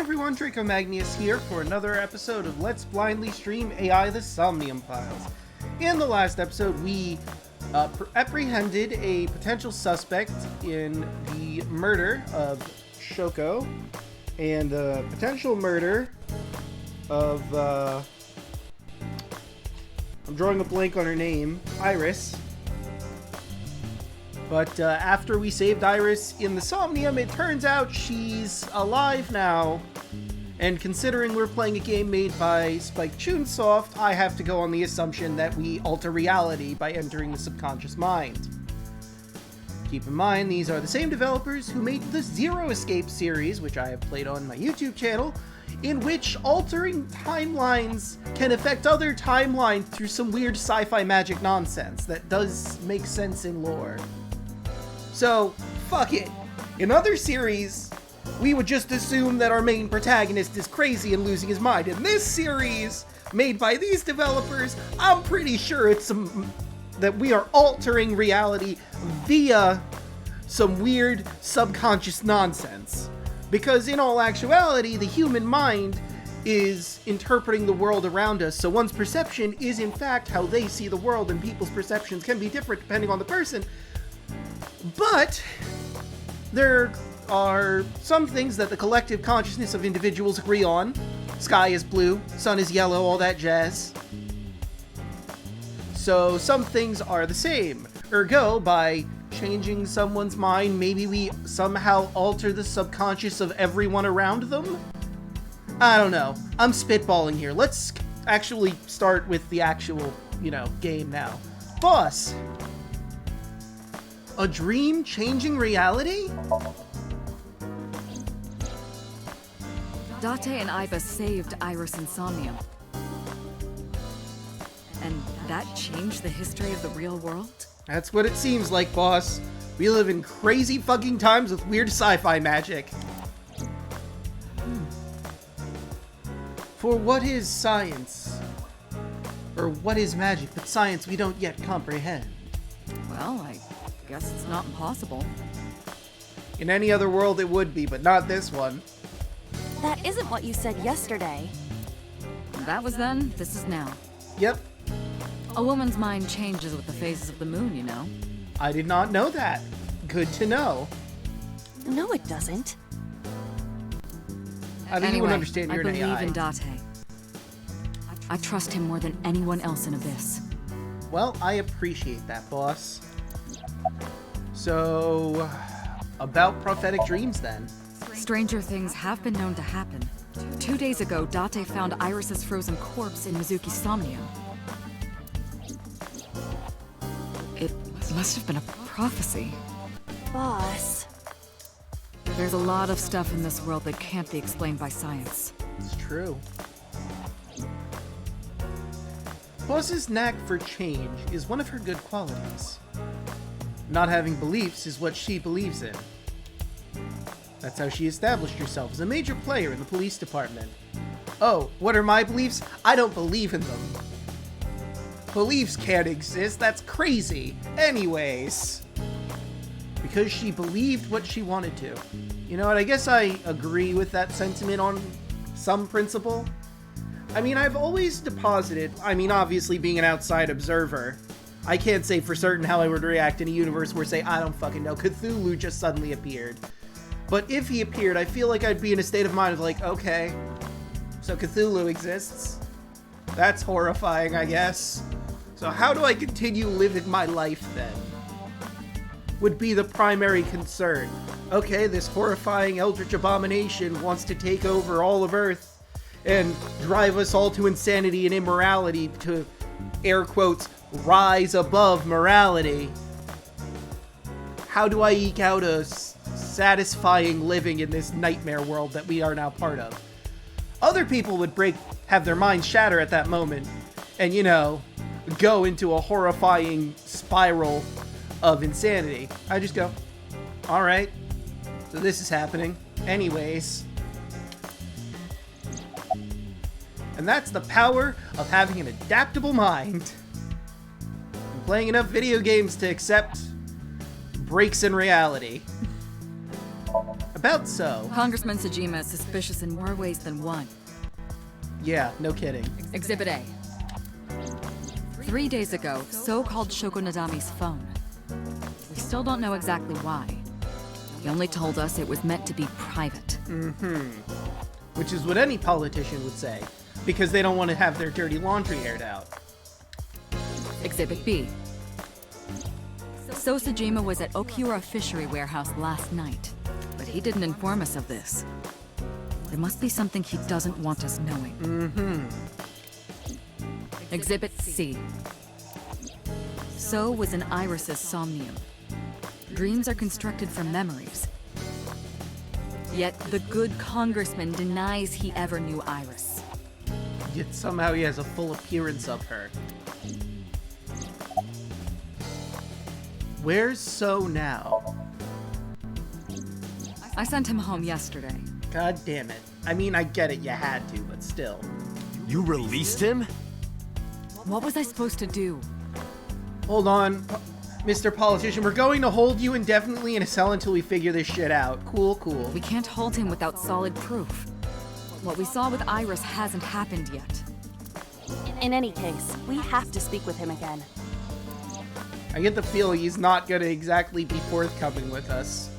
everyone, Draco Magnius here for another episode of Let's Blindly Stream AI the Somnium Files. In the last episode, we apprehended a potential suspect in the murder of Shoko and potential murder of, I'm drawing a blank on her name, Iris. But after we saved Iris in the Somnium, it turns out she's alive now. And considering we're playing a game made by Spike Chunsoft, I have to go on the assumption that we alter reality by entering the subconscious mind. Keep in mind, these are the same developers who made the Zero Escape series, which I have played on my YouTube channel, in which altering timelines can affect other timelines through some weird sci-fi magic nonsense that does make sense in lore. So, fuck it. In other series, we would just assume that our main protagonist is crazy and losing his mind. In this series, made by these developers, I'm pretty sure it's that we are altering reality via some weird subconscious nonsense. Because in all actuality, the human mind is interpreting the world around us, so one's perception is in fact how they see the world, and people's perceptions can be different depending on the person. But there are some things that the collective consciousness of individuals agree on. Sky is blue, sun is yellow, all that jazz. So some things are the same. Ergo, by changing someone's mind, maybe we somehow alter the subconscious of everyone around them? I don't know. I'm spitballing here. Let's actually start with the actual, game now. Boss! A dream changing reality? Date and Iba saved Iris and Somnium. And that changed the history of the real world? That's what it seems like, boss. We live in crazy fucking times with weird sci-fi magic. For what is science? Or what is magic but science we don't yet comprehend? Well, I guess it's not impossible. In any other world it would be, but not this one. That isn't what you said yesterday. That was then, this is now. Yep. A woman's mind changes with the phases of the moon, you know. I did not know that. Good to know. No, it doesn't. I think you would understand you're I an AI. believe in Date. I trust him more than anyone else in Abyss. Well, I appreciate that, boss. So, about prophetic dreams then. Stranger things have been known to happen. 2 days ago, Date found Iris's frozen corpse in Mizuki's Somnium. It must have been a prophecy. Boss. There's a lot of stuff in this world that can't be explained by science. It's true. Boss's knack for change is one of her good qualities. Not having beliefs is what she believes in. That's how she established herself as a major player in the police department. Oh, what are my beliefs? I don't believe in them. Beliefs can't exist, that's crazy. Anyways. Because she believed what she wanted to. You know what, I guess I agree with that sentiment on some principle. I mean, I've always deposited, obviously being an outside observer, I can't say for certain how I would react in a universe where, say, I don't fucking know, Cthulhu just suddenly appeared. But if he appeared, I feel like I'd be in a state of mind of like, okay, so Cthulhu exists. That's horrifying, I guess. So how do I continue living my life then? Would be the primary concern. Okay, this horrifying eldritch abomination wants to take over all of Earth and drive us all to insanity and immorality to, air quotes, rise above morality. How do I eke out a satisfying living in this nightmare world that we are now part of? Other people would have their minds shatter at that moment and, go into a horrifying spiral of insanity. I just go, alright, so this is happening. Anyways. And that's the power of having an adaptable mind. And playing enough video games to accept breaks in reality. About so. Congressman Sejima is suspicious in more ways than one. Yeah, no kidding. Exhibit A. 3 days ago, So called Shoko Nadami's phone. We still don't know exactly why. He only told us it was meant to be private. Which is what any politician would say, because they don't want to have their dirty laundry aired out. Exhibit B. So Sejima was at Okiura Fishery Warehouse last night, but he didn't inform us of this. There must be something he doesn't want us knowing. Exhibit C. So was in Iris's Somnium. Dreams are constructed from memories. Yet the good congressman denies he ever knew Iris. Yet somehow he has a full appearance of her. Where's So now? I sent him home yesterday. God damn it. I mean, I get it, you had to, but still. You released him? What was I supposed to do? Hold on, Mr. Politician, we're going to hold you indefinitely in a cell until we figure this shit out. Cool, cool. We can't hold him without solid proof. What we saw with Iris hasn't happened yet. In any case, we have to speak with him again. I get the feeling he's not gonna exactly be forthcoming with us.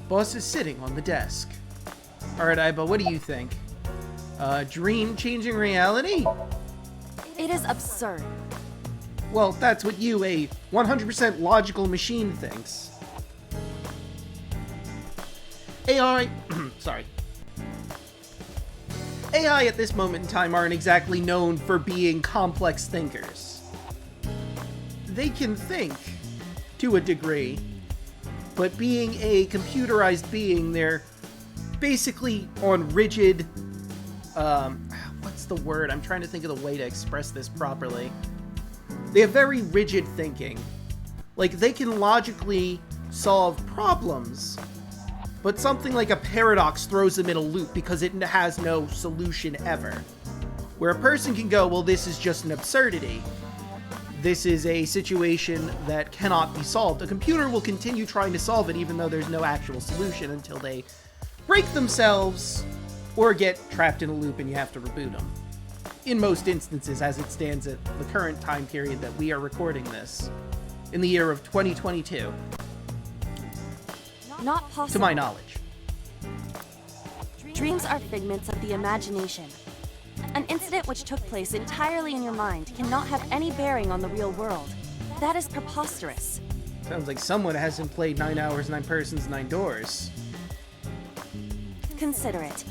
Boss is sitting on the desk. Alright, Aiba, what do you think? Dream changing reality? It is absurd. Well, that's what you, a 100% logical machine, thinks. AI... sorry. AI at this moment in time aren't exactly known for being complex thinkers. They can think, to a degree, but being a computerized being, they're basically on rigid... what's the word? I'm trying to think of the way to express this properly. They have very rigid thinking. Like, they can logically solve problems, but something like a paradox throws them in a loop because it has no solution ever. Where a person can go, well, this is just an absurdity. This is a situation that cannot be solved. A computer will continue trying to solve it even though there's no actual solution until they break themselves or get trapped in a loop and you have to reboot them. In most instances, as it stands at the current time period that we are recording this, in the year of 2022. Not possible. To my knowledge. Dreams are figments of the imagination. An incident which took place entirely in your mind cannot have any bearing on the real world. That is preposterous. Sounds like someone hasn't played 9 Hours, 9 Persons, 9 Doors. Consider it.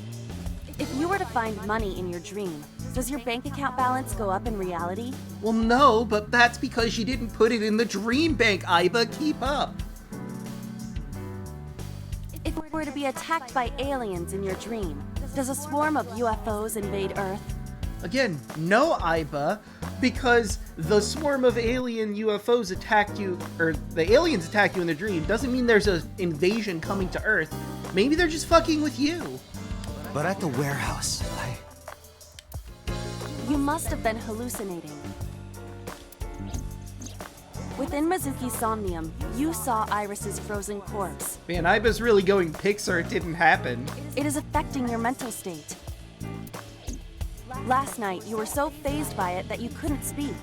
If you were to find money in your dream, does your bank account balance go up in reality? Well, no, but that's because you didn't put it in the dream bank, Aiba. Keep up. If you were to be attacked by aliens in your dream, does a swarm of UFOs invade Earth? Again, no, Aiba, because the swarm of alien UFOs attacked you, or the aliens attack you in the dream, doesn't mean there's an invasion coming to Earth. Maybe they're just fucking with you. But at the warehouse, You must have been hallucinating. Within Mizuki's Somnium, you saw Iris's frozen corpse. Man, Aiba's really going Pixar, it didn't happen. It is affecting your mental state. Last night, you were so fazed by it that you couldn't speak.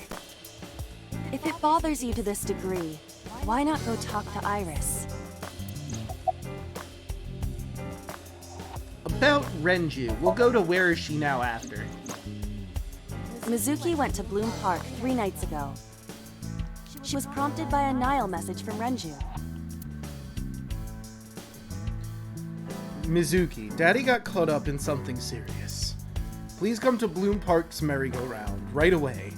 If it bothers you to this degree, why not go talk to Iris? About Renju, we'll go to where is she now after. Mizuki went to Bloom Park 3 nights ago. She was prompted by a Nile message from Renju. Mizuki, Daddy got caught up in something serious. Please come to Bloom Park's merry-go-round right away.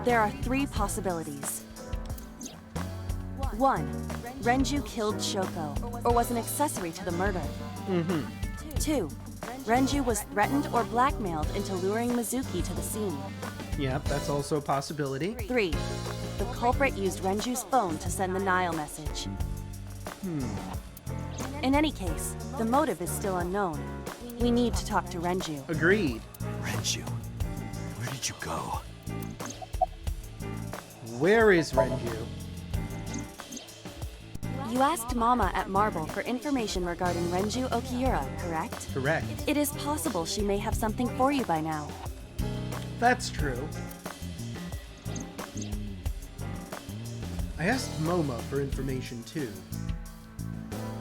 There are 3 possibilities. 1. Renju killed Shoko, or was an accessory to the murder. 2. Renju was threatened or blackmailed into luring Mizuki to the scene. Yep, that's also a possibility. 3. The culprit used Renju's phone to send the Nile message. In any case, the motive is still unknown. We need to talk to Renju. Agreed. Renju, where did you go? Where is Renju? You asked Mama at Marble for information regarding Renju Okiura, correct? Correct. It is possible she may have something for you by now. That's true. I asked Momo for information too,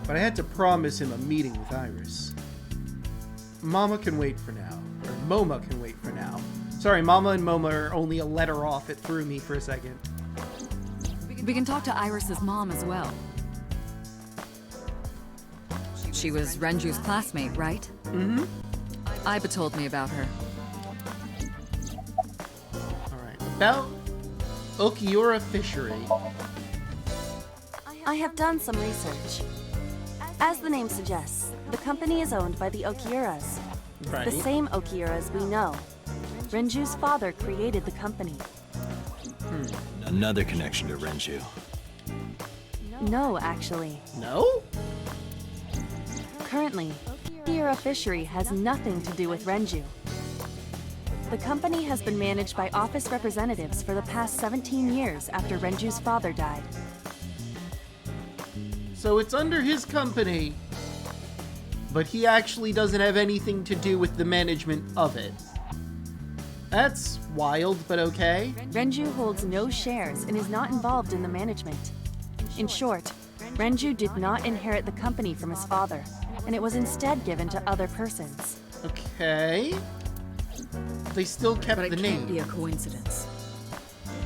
but I had to promise him a meeting with Iris. Mama can wait for now, or Moma can wait for now. Sorry, Mama and Moma are only a letter off. It threw me for a second. We can talk to Iris's mom as well. She was Renju's classmate, right? Mm-hmm. Iba told me about her. Alright, about Okiura Fishery. I have done some research. As the name suggests, the company is owned by the Okiuras. Right. The same Okiuras we know. Renju's father created the company. Another connection to Renju. No, actually. No? Currently, Okiura Fishery has nothing to do with Renju. The company has been managed by office representatives for the past 17 years after Renju's father died. So it's under his company, but he actually doesn't have anything to do with the management of it. That's wild, but okay. Renju holds no shares and is not involved in the management. In short, Renju did not inherit the company from his father, and it was instead given to other persons. Okay. They still kept But the it name. can't be a coincidence.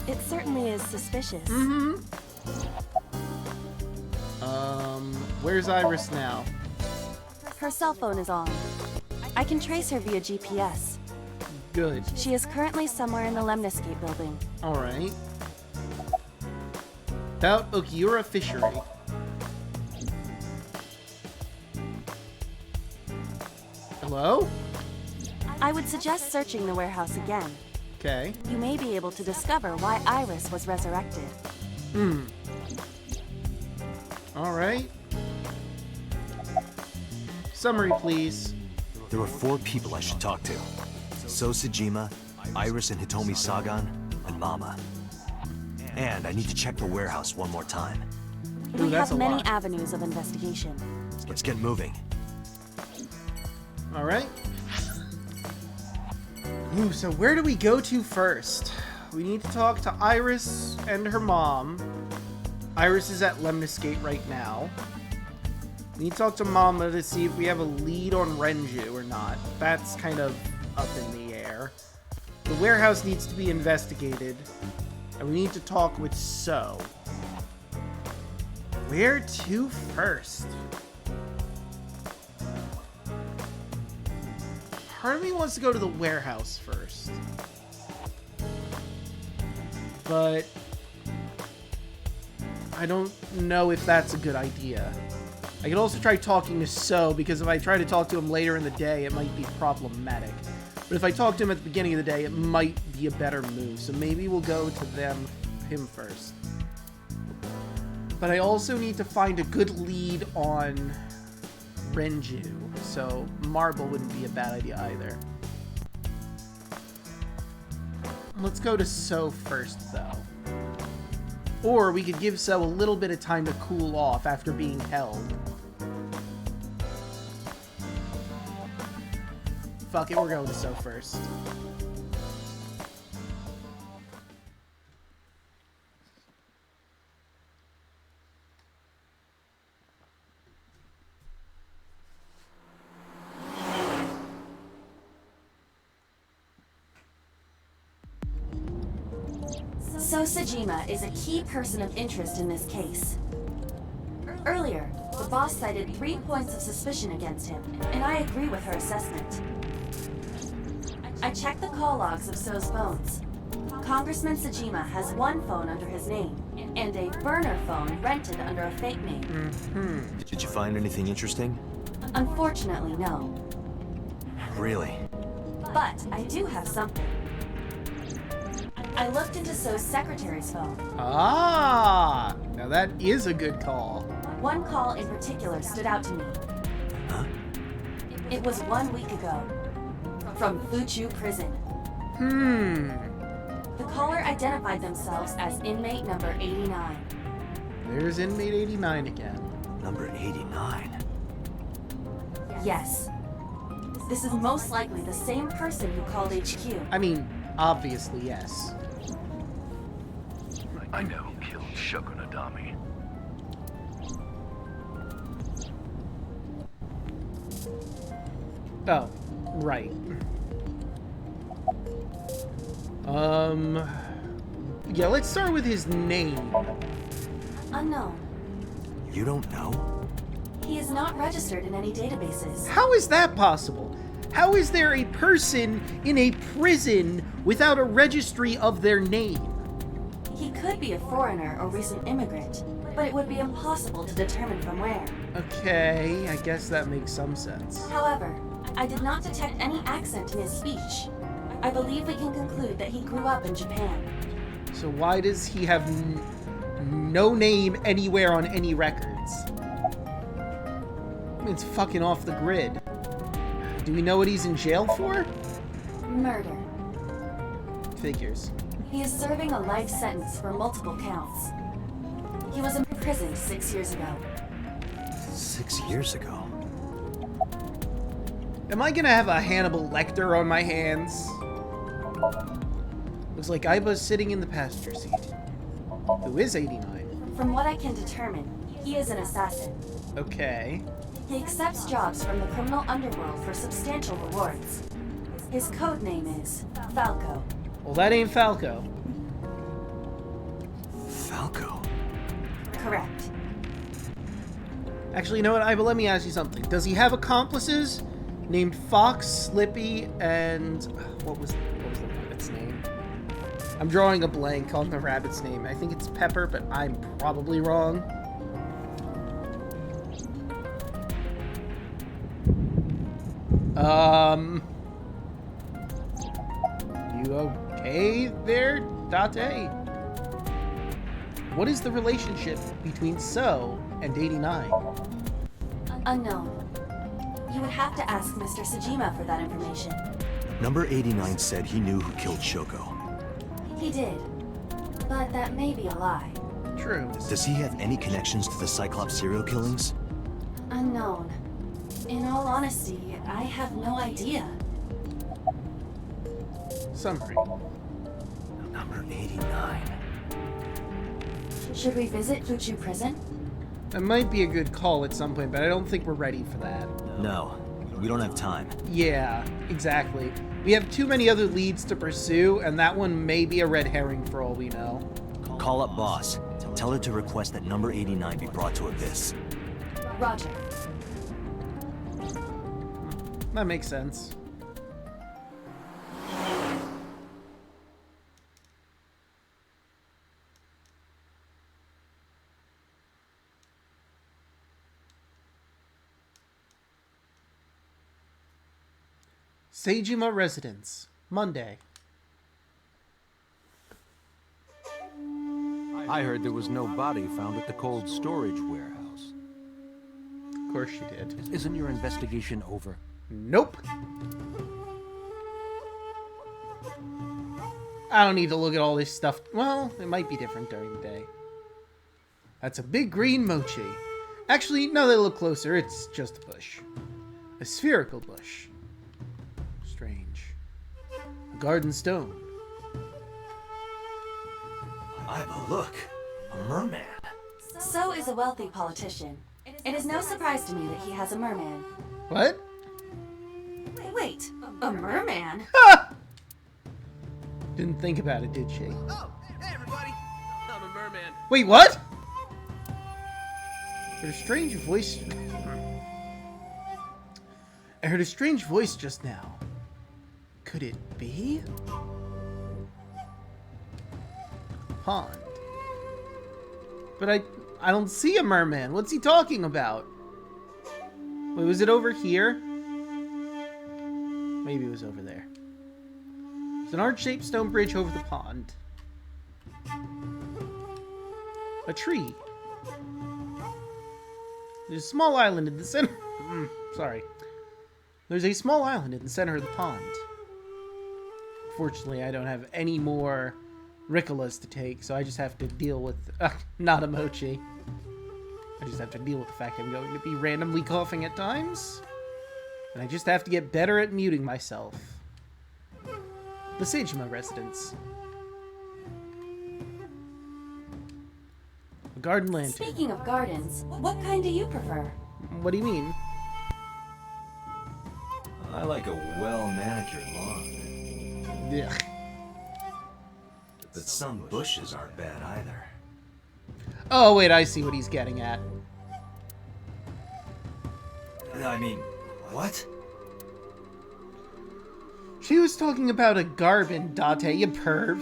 It certainly is suspicious. Where's Iris now? Her cell phone is on. I can trace her via GPS. Good. She is currently somewhere in the Lemniscape building. Alright. About Okiura Fishery. Hello? I would suggest searching the warehouse again. Okay. You may be able to discover why Iris was resurrected. Alright. Summary, please. There were 4 people I should talk to. So Sejima, Iris and Hitomi Sagan, and Mama. And I need to check the warehouse one more time. We that's have a many lot. avenues of investigation. Let's get moving. Alright. Ooh, so where do we go to first? We need to talk to Iris and her mom. Iris is at Lemniscape right now. We need to talk to Mama to see if we have a lead on Renju or not. That's kind of up in the air. The warehouse needs to be investigated. And we need to talk with So. Where to first? Part of me wants to go to the warehouse first. But I don't know if that's a good idea. I could also try talking to So, because if I try to talk to him later in the day, it might be problematic. But if I talk to him at the beginning of the day, it might be a better move. So maybe we'll go to him first. But I also need to find a good lead on Renju. So Marble wouldn't be a bad idea either. Let's go to So first, though. Or we could give So a little bit of time to cool off after being held. Fuck it, we're going to So first. So Sejima is a key person of interest in this case. Earlier, the boss cited 3 points of suspicion against him, and I agree with her assessment. I checked the call logs of So's phones. Congressman Sejima has 1 phone under his name, and a burner phone rented under a fake name. Did you find anything interesting? Unfortunately, no. Really? But I do have something. I looked into So's secretary's phone. Ah! Now that is a good call. One call in particular stood out to me. Huh? It was 1 week ago. From Fuchu Prison. The caller identified themselves as inmate number 89. There's inmate 89 again. Number 89. Yes. This is most likely the same person who called HQ. I mean, obviously, yes. I know who killed Shoko Nadami. Oh, right. Yeah, let's start with his name. Unknown. You don't know? He is not registered in any databases. How is that possible? How is there a person in a prison without a registry of their name? He could be a foreigner or recent immigrant, but it would be impossible to determine from where. Okay, I guess that makes some sense. However, I did not detect any accent in his speech. I believe we can conclude that he grew up in Japan. So why does he have no name anywhere on any records? It's fucking off the grid. Do we know what he's in jail for? Murder. Figures. He is serving a life sentence for multiple counts. He was imprisoned 6 years ago. 6 years ago. Am I gonna have a Hannibal Lecter on my hands? Looks like Aiba's sitting in the passenger seat. Who is 89? From what I can determine, he is an assassin. Okay. He accepts jobs from the criminal underworld for substantial rewards. His code name is Falco. Well, that ain't Falco. Falco? Correct. Actually, you know what, Aiba, let me ask you something. Does he have accomplices named Fox, Slippy, and... What was the rabbit's name? I'm drawing a blank on the rabbit's name. I think it's Pepper, but I'm probably wrong. You okay there, Date? What is the relationship between So and 89? Unknown. You would have to ask Mr. Sajima for that information. Number 89 said he knew who killed Shoko. He did. But that may be a lie. True. Does he have any connections to the Cyclops serial killings? Unknown. In all honesty, I have no idea. Summary. Number 89. Should we visit Fuchu Prison? That might be a good call at some point, but I don't think we're ready for that. No, we don't have time. Yeah, exactly. We have too many other leads to pursue, and that one may be a red herring for all we know. Call up boss. Tell her to request that number 89 be brought to Abyss. Roger. That makes sense. Seijima Residence, Monday. I heard there was no body found at the cold storage warehouse. Of course she did. Isn't your investigation over? Nope. I don't need to look at all this stuff. Well, it might be different during the day. That's a big green mochi. Actually, now that I look closer, it's just a bush. A spherical bush. Strange. A garden stone. Aiba, look. A merman. So is a wealthy politician. It is no surprise to me that he has a merman. What? Wait, a merman? Didn't think about it, did she? Oh, hey everybody! I'm a merman. Wait, what? I heard a strange voice. I heard a strange voice just now. Could it be? Pond. But I don't see a merman. What's he talking about? Wait, was it over here? Maybe it was over there. It's an arch-shaped stone bridge over the pond. A tree. There's a small island in the center. Sorry. There's a small island in the center of the pond. Fortunately, I don't have any more Ricolas to take, so I just have to deal with not a mochi. I just have to deal with the fact I'm going to be randomly coughing at times. And I just have to get better at muting myself. The Sejima residence. A garden lantern. Speaking of gardens, what kind do you prefer? What do you mean? I like a well-manicured lawn. Ugh. But some bushes aren't bad either. Oh, wait, I see what he's getting at. I mean, what? She was talking about a garden, Date, you perv.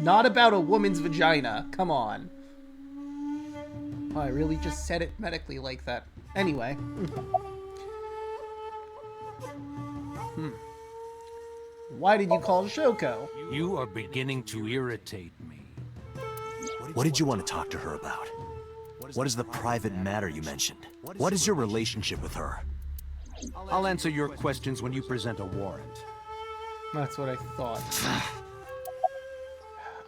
Not about a woman's vagina. Come on. Oh, I really just said it medically like that. Anyway. Why did you call Shoko? You are beginning to irritate me. What did you want to talk to her about? What is the private matter you mentioned? What is your relationship with her? I'll answer your questions when you present a warrant. That's what I thought.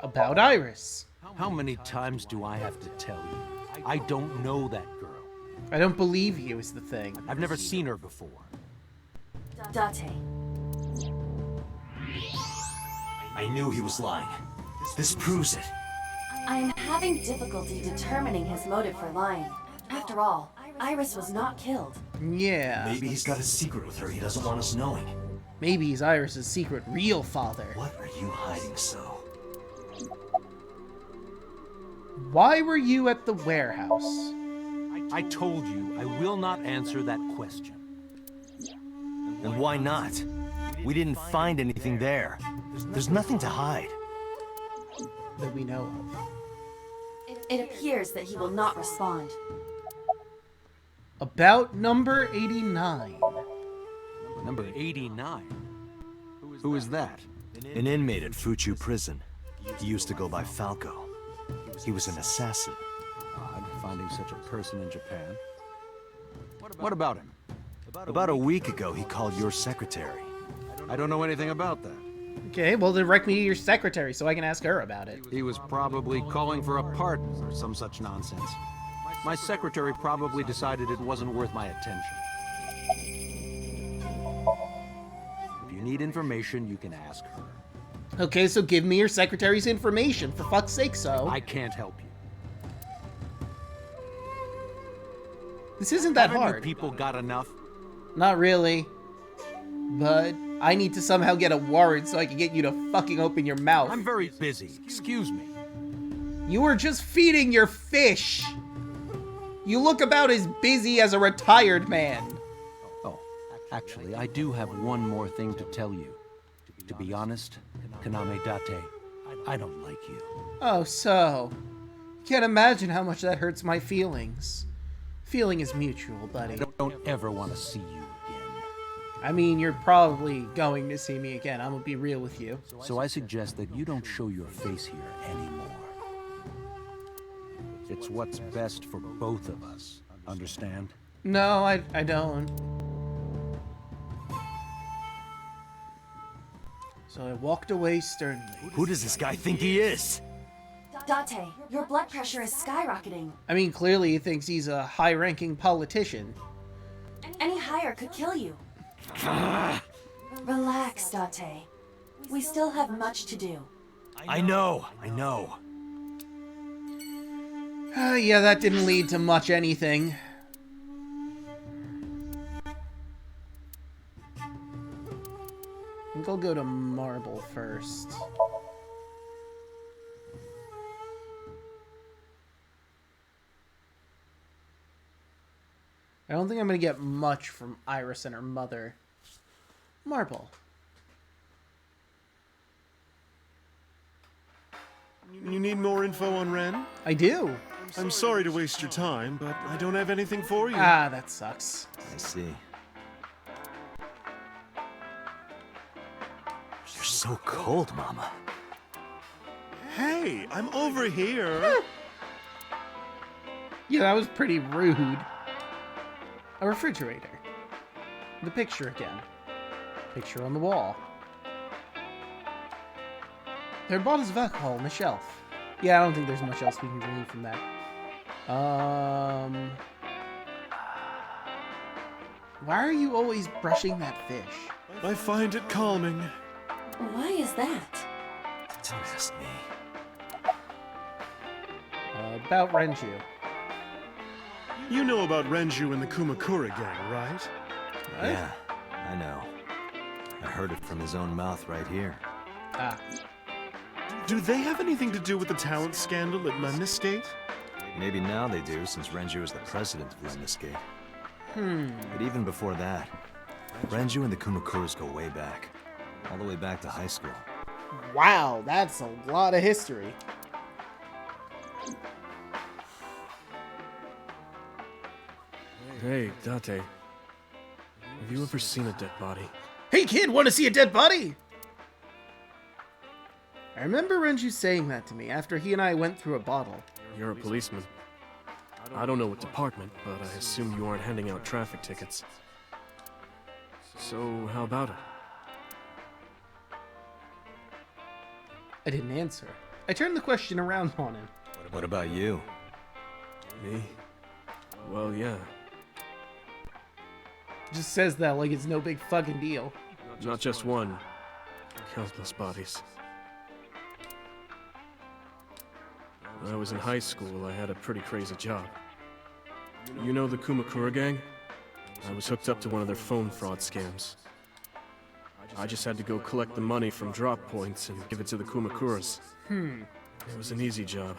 About Iris. How many times do I have to tell you? I don't know that girl. I don't believe you is the thing. I've never seen her before. Date. I knew he was lying. This proves it. I am having difficulty determining his motive for lying. After all, Iris was not killed. Yeah. Maybe he's got a secret with her he doesn't want us knowing. Maybe he's Iris's secret real father. What are you hiding so? Why were you at the warehouse? I told you I will not answer that question. And why not? We didn't find anything there. There's nothing to hide. That we know of. It appears that he will not respond. About number 89. Number 89? Who is that? An inmate at Fuchu prison. He used to go by Falco. He was an assassin. Odd finding such a person in Japan. What about him? About a week ago, he called your secretary. I don't know anything about that. Okay, well direct me to your secretary so I can ask her about it. He was probably calling for a pardon or some such nonsense. My secretary probably decided it wasn't worth my attention. If you need information, you can ask her. Okay, so give me your secretary's information, for fuck's sake, so. I can't help you. This isn't that Haven't you hard. people got enough? Not really. But I need to somehow get a warrant so I can get you to fucking open your mouth. I'm very busy. Excuse me. You were just feeding your fish. You look about as busy as a retired man. Oh, actually, I do have one more thing to tell you. To be honest, Kaname Date, I don't like you. Oh, so. Can't imagine how much that hurts my feelings. Feeling is mutual, buddy. I don't ever want to see you again. I mean, you're probably going to see me again. I'm gonna be real with you. So I suggest that you don't show your face here anymore. It's what's best for both of us. Understand? No, I don't. So I walked away sternly. Who does this guy think he is? Date, your blood pressure is skyrocketing. I mean, clearly he thinks he's a high-ranking politician. Any higher could kill you. Relax, Date. We still have much to do. I know. Yeah, that didn't lead to much anything. I think I'll go to Marble first. I don't think I'm going to get much from Iris and her mother. Marble. You need more info on Ren? I do. I'm sorry to waste your time, but I don't have anything for you. Ah, that sucks. I see. You're so cold, Mama. Hey, I'm over here. Yeah, that was pretty rude. A refrigerator. The picture again. Picture on the wall. There are bottles of alcohol on the shelf. Yeah, I don't think there's much else we can glean from that. Why are you always brushing that fish? I find it calming. Why is that? Don't ask me. About Renju. You know about Renju and the Kumakura gang, right? What? Yeah, I know. I heard it from his own mouth right here. Ah. Do they have anything to do with the talent scandal at Lemniscate? Maybe now they do, since Renju is the president of Lemniscate. But even before that, Renju and the Kumakuras go way back. All the way back to high school. Wow, that's a lot of history. Hey, Date. Have you ever seen a dead body? Hey kid, want to see a dead body? I remember Renju saying that to me after he and I went through a bottle. You're a policeman. I don't know what department, but I assume you aren't handing out traffic tickets. So, how about it? I didn't answer. I turned the question around on him. What about you? Me? Well, yeah. Just says that like it's no big fucking deal. Not just one. Countless bodies. When I was in high school, I had a pretty crazy job. You know the Kumakura gang? I was hooked up to one of their phone fraud scams. I just had to go collect the money from drop points and give it to the Kumakuras. It was an easy job.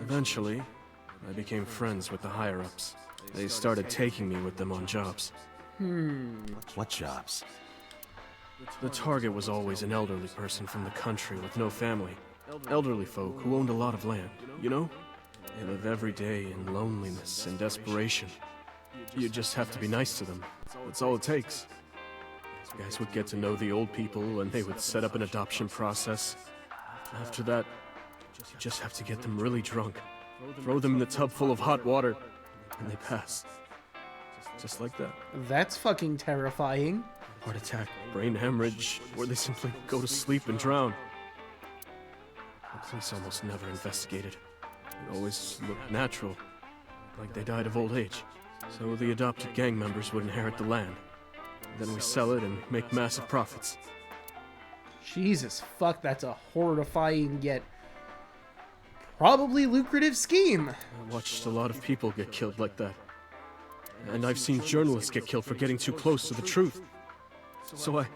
Eventually, I became friends with the higher-ups. They started taking me with them on jobs. What jobs? The target was always an elderly person from the country with no family. Elderly folk who owned a lot of land, you know? They live every day in loneliness and desperation. You just have to be nice to them. That's all it takes. These guys would get to know the old people and they would set up an adoption process. After that, you just have to get them really drunk. Throw them in a tub full of hot water, and they pass. Just like that. That's fucking terrifying. Heart attack, brain hemorrhage, or they simply go to sleep and drown. The police almost never investigated. It always looked natural, like they died of old age. So the adopted gang members would inherit the land. Then we sell it and make massive profits. Jesus fuck, that's a horrifying yet probably lucrative scheme. I watched a lot of people get killed like that. And I've seen journalists get killed for getting too close to the truth. So I...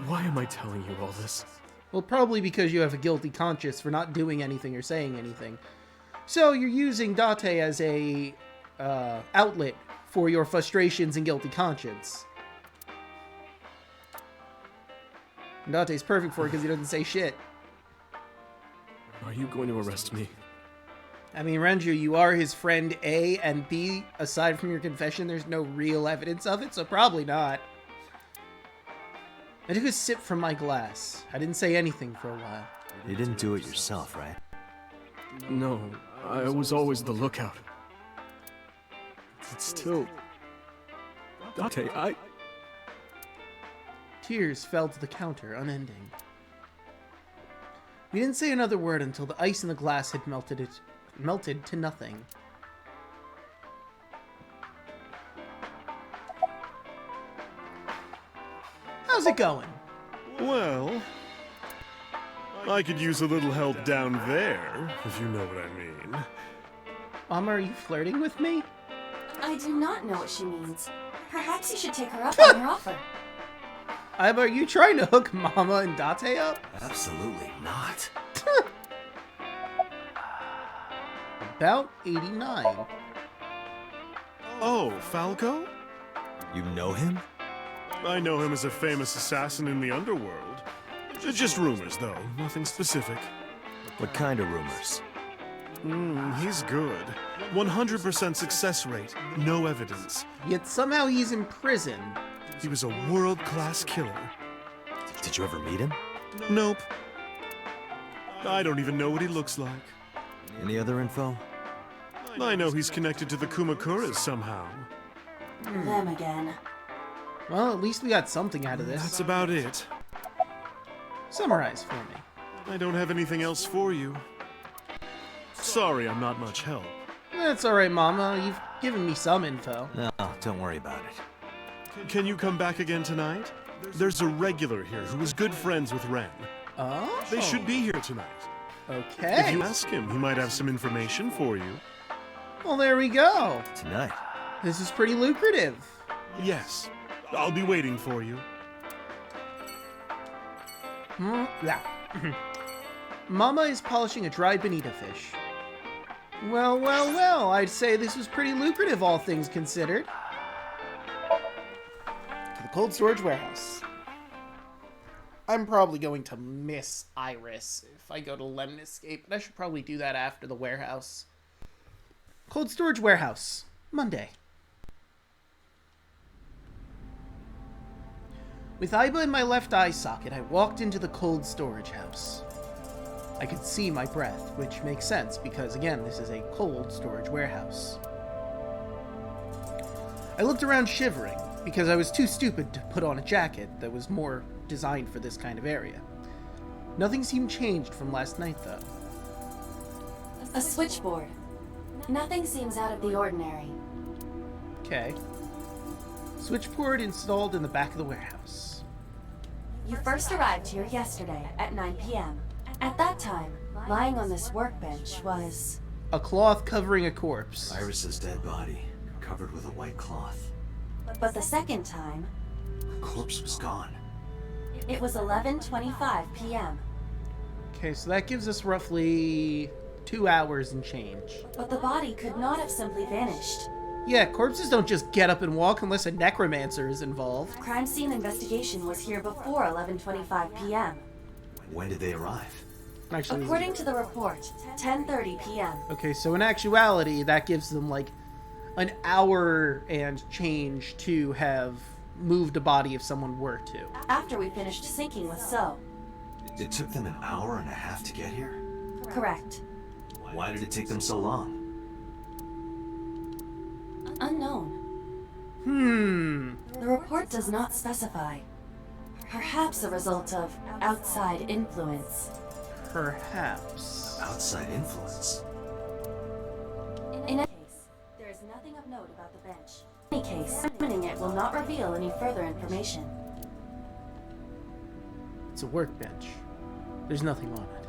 Why am I telling you all this? Well, probably because you have a guilty conscience for not doing anything or saying anything. So you're using Date as a outlet for your frustrations and guilty conscience. And Date's perfect for it because he doesn't say shit. Are you going to arrest me? I mean, Renju, you are his friend A, and B, aside from your confession, there's no real evidence of it, so probably not. I took a sip from my glass. I didn't say anything for a while. You didn't do it yourself, right? No, I was always the lookout. It's still... Date, Tears fell to the counter, unending. We didn't say another word until the ice in the glass had melted to nothing. How's it going? Well, I could use a little help down there, if you know what I mean. Mama, are you flirting with me? I do not know what she means. Perhaps you should take her up on her offer. Are you trying to hook Mama and Date up? Absolutely not. About 89. Oh, Falco? You know him? I know him as a famous assassin in the underworld. Just rumors, though. Nothing specific. What kind of rumors? He's good. 100% success rate. No evidence. Yet somehow he's in prison. He was a world-class killer. Did you ever meet him? Nope. I don't even know what he looks like. Any other info? I know he's connected to the Kumakuras somehow. Them again. Well, at least we got something out of this. That's about it. Summarize for me. I don't have anything else for you. Sorry, I'm not much help. That's alright, Mama. You've given me some info. No, don't worry about it. Can you come back again tonight? There's a regular here who is good friends with Ren. Oh. They should be here tonight. Okay. If you ask him, he might have some information for you. Well, there we go. Tonight. This is pretty lucrative. Yes. I'll be waiting for you. Yeah. Mama is polishing a dried bonita fish. Well, well, well, I'd say this was pretty lucrative, all things considered. To the cold storage warehouse. I'm probably going to miss Iris if I go to Lemniscape, but I should probably do that after the warehouse. Cold storage warehouse. Monday. With Iba in my left eye socket, I walked into the cold storage house. I could see my breath, which makes sense because, again, this is a cold storage warehouse. I looked around shivering because I was too stupid to put on a jacket that was more designed for this kind of area. Nothing seemed changed from last night, though. A switchboard. Nothing seems out of the ordinary. Okay. Switchboard installed in the back of the warehouse. You first arrived here yesterday at 9 p.m. At that time, lying on this workbench was... A cloth covering a corpse. Iris's dead body, covered with a white cloth. But the second time, The corpse was gone. it was 11:25 p.m. Okay, so that gives us roughly 2 hours and change. But the body could not have simply vanished. Yeah, corpses don't just get up and walk unless a necromancer is involved. Crime scene investigation was here before 11:25 p.m. When did they arrive? Actually, According to the report, 10:30 p.m. okay, so in actuality, that gives them like an hour and change to have moved a body if someone were to. After we finished sinking with So. It took them an hour and a half to get here? Correct. Why did it take them so long? Unknown. The report does not specify. Perhaps a result of outside influence. Perhaps. Outside influence. In any case, there is nothing of note about the bench. In any case, examining it will not reveal any further information. It's a workbench. There's nothing on it.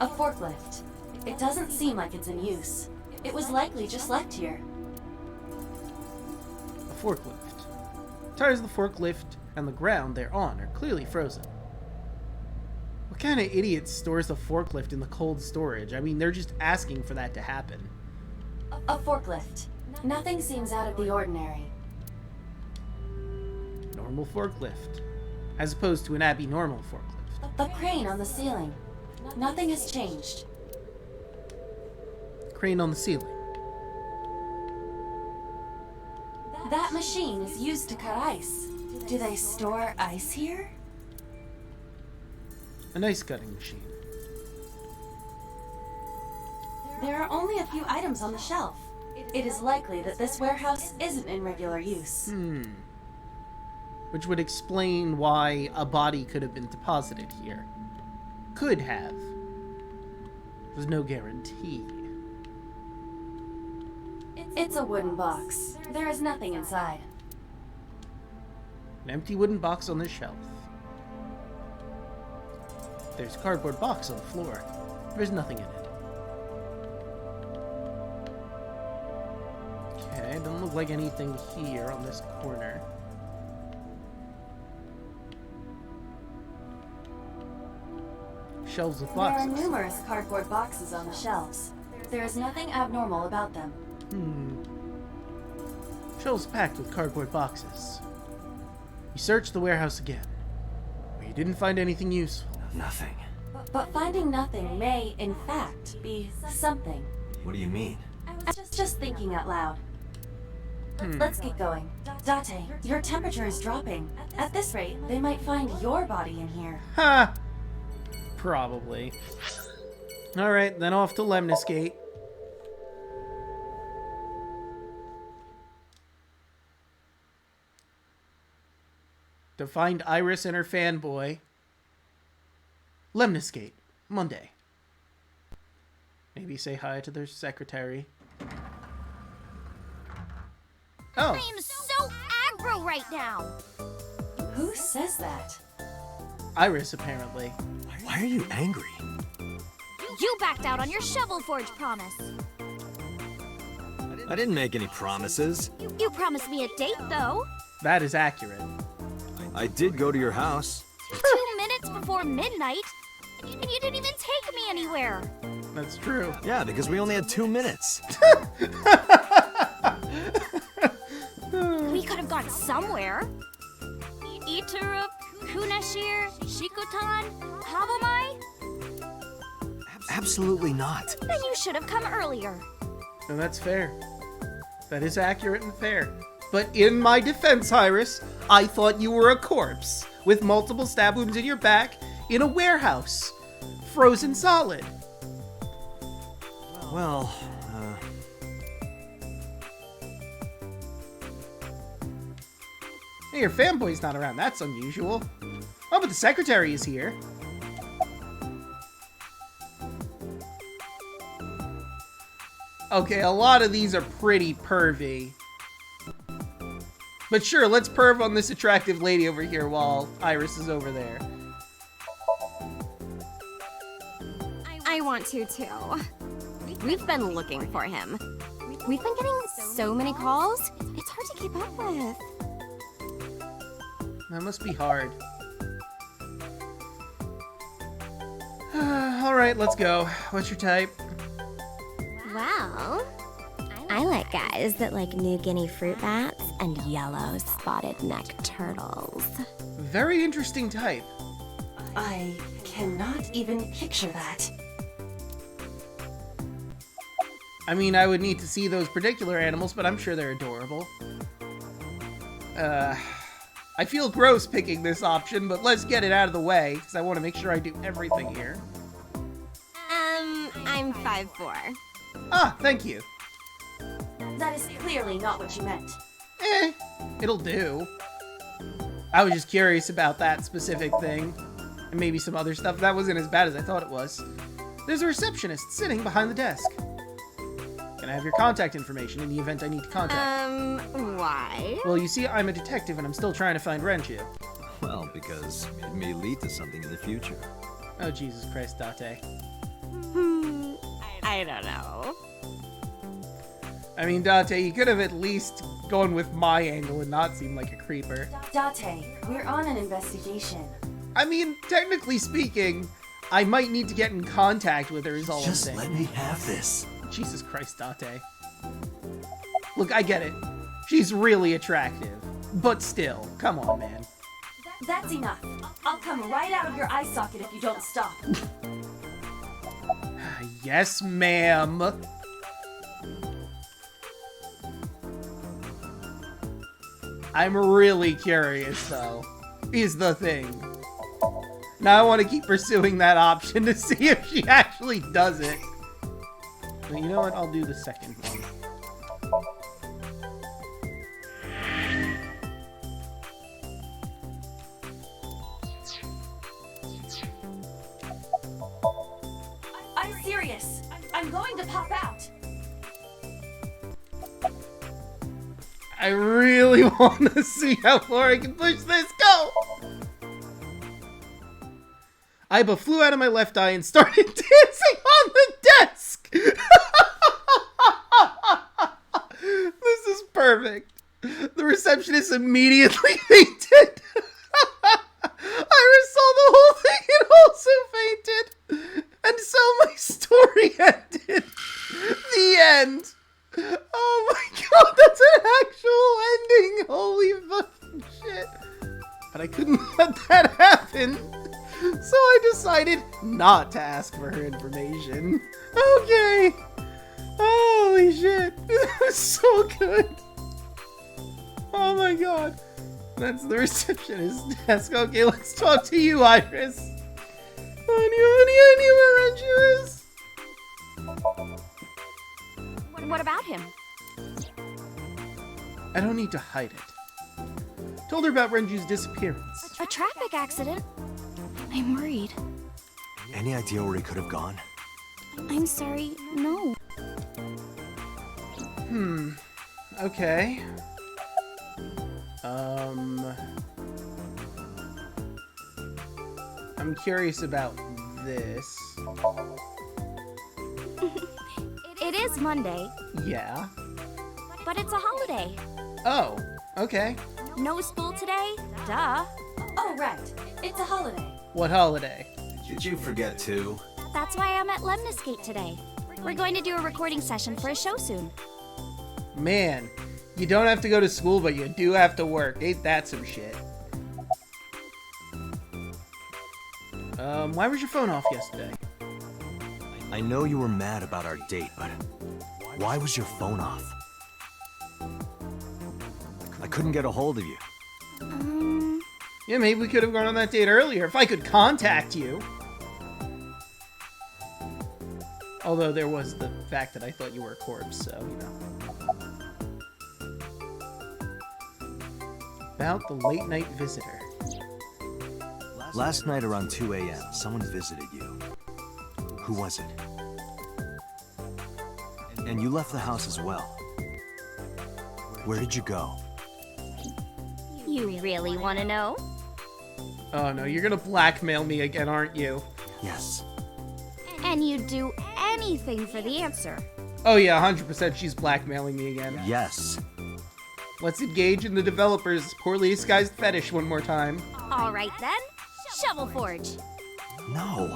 A forklift. It doesn't seem like it's in use. It was likely just left here. A forklift. Tires of the forklift and the ground they're on are clearly frozen. What kind of idiot stores a forklift in the cold storage? I mean, they're just asking for that to happen. A forklift. Nothing seems out of the ordinary. Normal forklift. As opposed to an abnormal forklift. The crane on the ceiling. Nothing has changed. Crane on the ceiling. That machine is used to cut ice. Do they store ice here? An ice cutting machine. There are only a few items on the shelf. It is likely that this warehouse isn't in regular use. Which would explain why a body could have been deposited here. Could have. There's no guarantee. It's a wooden box. There is nothing inside. An empty wooden box on the shelf. There's a cardboard box on the floor. There's nothing in it. Okay, doesn't look like anything here on this corner. Shelves with There are boxes. numerous cardboard boxes on the shelves. There is nothing abnormal about them. Shelves packed with cardboard boxes. You searched the warehouse again, but you didn't find anything useful. Nothing. But finding nothing may, in fact, be something. What do you mean? I'm just thinking out loud. Let's get going. Date, your temperature is dropping. At this rate, they might find your body in here. Ha! Probably. Alright, then off to Lemnisgate. To find Iris and her fanboy. Lemniscate, Monday. Maybe say hi to their secretary. Oh. I am so aggro right now. Who says that? Iris, apparently. Why are you angry? You backed out on your Shovel Forge promise. I didn't make any promises. You promised me a date, though. That is accurate. I did go to your house. 2 minutes before midnight, and you didn't even take me anywhere. That's true. Yeah, because we only had 2 minutes. We could have gone somewhere. Iturup, Kunashir, Shikutan, Habomai? Absolutely not. Then you should have come earlier. And that's fair. That is accurate and fair. But in my defense, Iris, I thought you were a corpse with multiple stab wounds in your back in a warehouse. Frozen solid. Well, Hey, your fanboy's not around. That's unusual. Oh, but the secretary is here. Okay, a lot of these are pretty pervy. But sure, let's perv on this attractive lady over here while Iris is over there. I want to too. We've been looking for him. We've been getting so many calls, it's hard to keep up with. That must be hard. Alright, let's go. What's your type? Well, I like guys that like New Guinea fruit bats and yellow spotted neck turtles. Very interesting type. I cannot even picture that. I mean, I would need to see those particular animals, but I'm sure they're adorable. I feel gross picking this option, but let's get it out of the way, because I want to make sure I do everything here. I'm 5'4". Ah, thank you. That is clearly not what you meant. It'll do. I was just curious about that specific thing, and maybe some other stuff. That wasn't as bad as I thought it was. There's a receptionist sitting behind the desk. Can I have your contact information in the event I need to contact? Why? Well, you see, I'm a detective and I'm still trying to find Renju. well, because it may lead to something in the future. Oh, Jesus Christ, Date. I don't know. I mean, Date, you could have at least gone with my angle and not seem like a creeper. Date, we're on an investigation. I mean, technically speaking, I might need to get in contact with her is all I'm saying. Just let me have this. Jesus Christ, Date. Look, I get it. She's really attractive. But still, come on, man. That's enough. I'll come right out of your eye socket if you don't stop. Yes, ma'am. I'm really curious, though, is the thing. Now I want to keep pursuing that option to see if she actually does it. But you know what? I'll do the second one. I'm serious. I'm going to pop out. I really want to see how far I can push this. Go! Aiba flew out of my left eye and started dancing on the desk! This is perfect. The receptionist immediately fainted. Iris saw the whole thing and also fainted. And so my story ended. The end. Oh my god, that's an actual ending. Holy fucking shit. But I couldn't let that happen. So I decided not to ask for her information. Okay. Holy shit. That was so good. Oh my god. That's the receptionist desk. Okay, let's talk to you, Iris. Honey, where Renju is? What about him? I don't need to hide it. Told her about Renju's disappearance. A traffic accident? I'm worried. Any idea where he could have gone? I'm sorry, no. Okay. I'm curious about this. It is Monday, Yeah. but it's a holiday. Oh, okay. No school today? Duh. Oh, right. It's a holiday. What holiday? Did you forget too? That's why I'm at Lemniscate today. We're going to do a recording session for a show soon. Man, you don't have to go to school, but you do have to work. Ain't that some shit? Why was your phone off yesterday? I know you were mad about our date, but why was your phone off? I couldn't get a hold of you. Yeah, maybe we could have gone on that date earlier if I could contact you. Although there was the fact that I thought you were a corpse, so, you know. About the late night visitor. Last night around 2 a.m., someone visited you. Who was it? And you left the house as well. Where did you go? You really want to know? Oh no, you're gonna blackmail me again, aren't you? Yes. And you'd do anything for the answer. Oh yeah, 100% she's blackmailing me again. Yes. Let's engage in the developer's poorly disguised fetish one more time. All right then, Shovel Forge. No.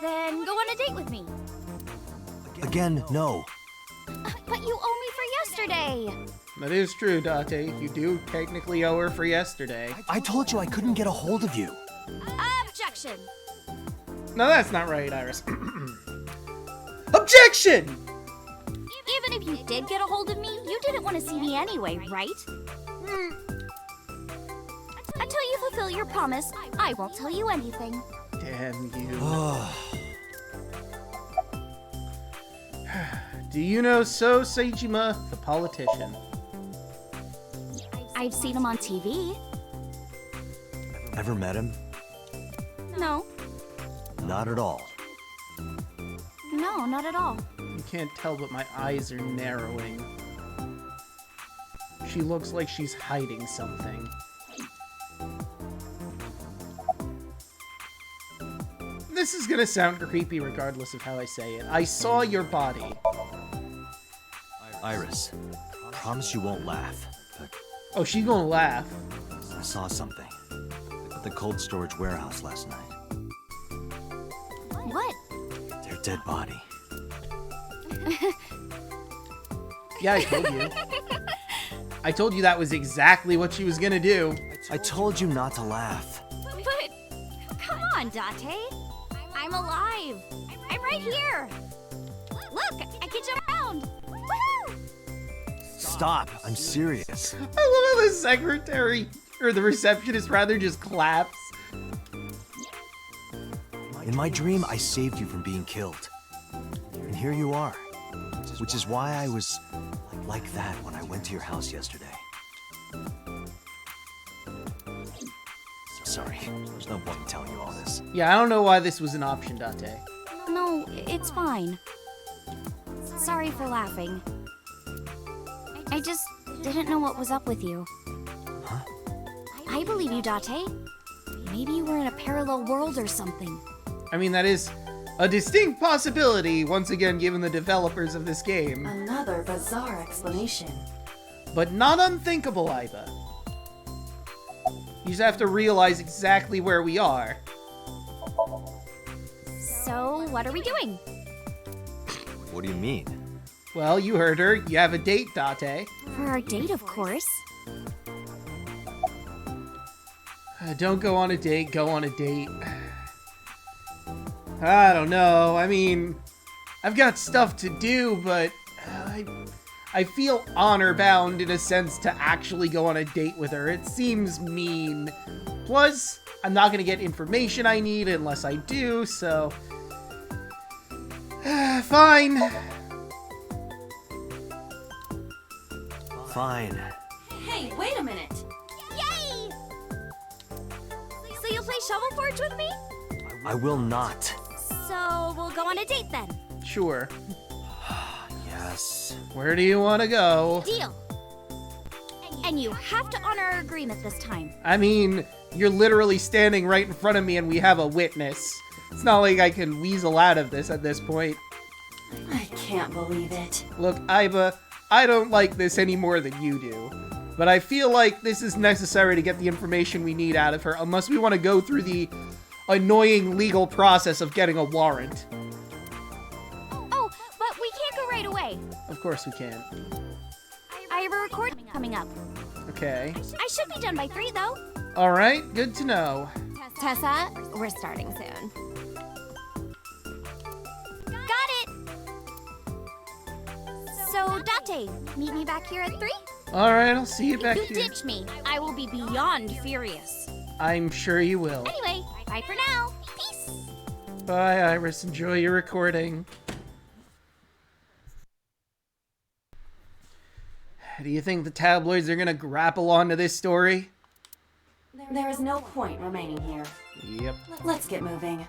Then go on a date with me. Again, no. But you owe me for yesterday. That is true, Date. You do technically owe her for yesterday. I told you I couldn't get a hold of you. Objection. No, that's not right, Iris. Objection! Even if you did get a hold of me, you didn't want to see me anyway, right? Until you fulfill your promise, I won't tell you anything. Damn you. Do you know Seijima, the politician? I've seen him on TV. Ever met him? No. Not at all. No, not at all. You can't tell, but my eyes are narrowing. She looks like she's hiding something. This is gonna sound creepy regardless of how I say it. I saw your body. Iris, promise you won't laugh. But Oh, she's gonna laugh. I saw something at the cold storage warehouse last night. What? Their dead body. Yeah, I told you. I told you that was exactly what she was gonna do. I told you not to laugh. But come on, Date. I'm alive. I'm right here. Look, I can jump around. Woohoo! Stop, I'm serious. I love how the secretary, or the receptionist rather, just claps. In my dream, I saved you from being killed. And here you are. Which is why I was like that when I went to your house yesterday. Sorry, there's no point in telling you all this. Yeah, I don't know why this was an option, Date. No, it's fine. Sorry for laughing. I just didn't know what was up with you. Huh? I believe you, Date. Maybe you were in a parallel world or something. I mean, that is a distinct possibility, once again, given the developers of this game. Another bizarre explanation. But not unthinkable, Iba. You just have to realize exactly where we are. So, what are we doing? What do you mean? Well, you heard her. You have a date, Date. For our date, of course. Don't go on a date, go on a date. I don't know. I mean, I've got stuff to do, but I feel honor-bound in a sense to actually go on a date with her. It seems mean. Plus, I'm not going to get information I need unless I do, so... fine. Fine. Hey, wait a minute. Yay! So you'll play Shovel Forge with me? I will not. So we'll go on a date then. Sure. Yes. Where do you want to go? Deal. And you have to honor our agreement this time. I mean, you're literally standing right in front of me and we have a witness. It's not like I can weasel out of this at this point. I can't believe it. Look, Iba, I don't like this any more than you do. But I feel like this is necessary to get the information we need out of her, unless we want to go through the annoying legal process of getting a warrant. Oh, but we can't go right away. Of course we can. I have a recording coming up. Okay. I should be done by 3, though. Alright, good to know. Tessa, we're starting soon. Got it. So, Date, meet me back here at 3? Alright, I'll see you back If you here. ditch me, I will be beyond furious. I'm sure you will. Anyway, bye for now. Peace. Bye, Iris. Enjoy your recording. Do you think the tabloids are gonna grapple onto this story? There is no point remaining here. Yep. Let's get moving.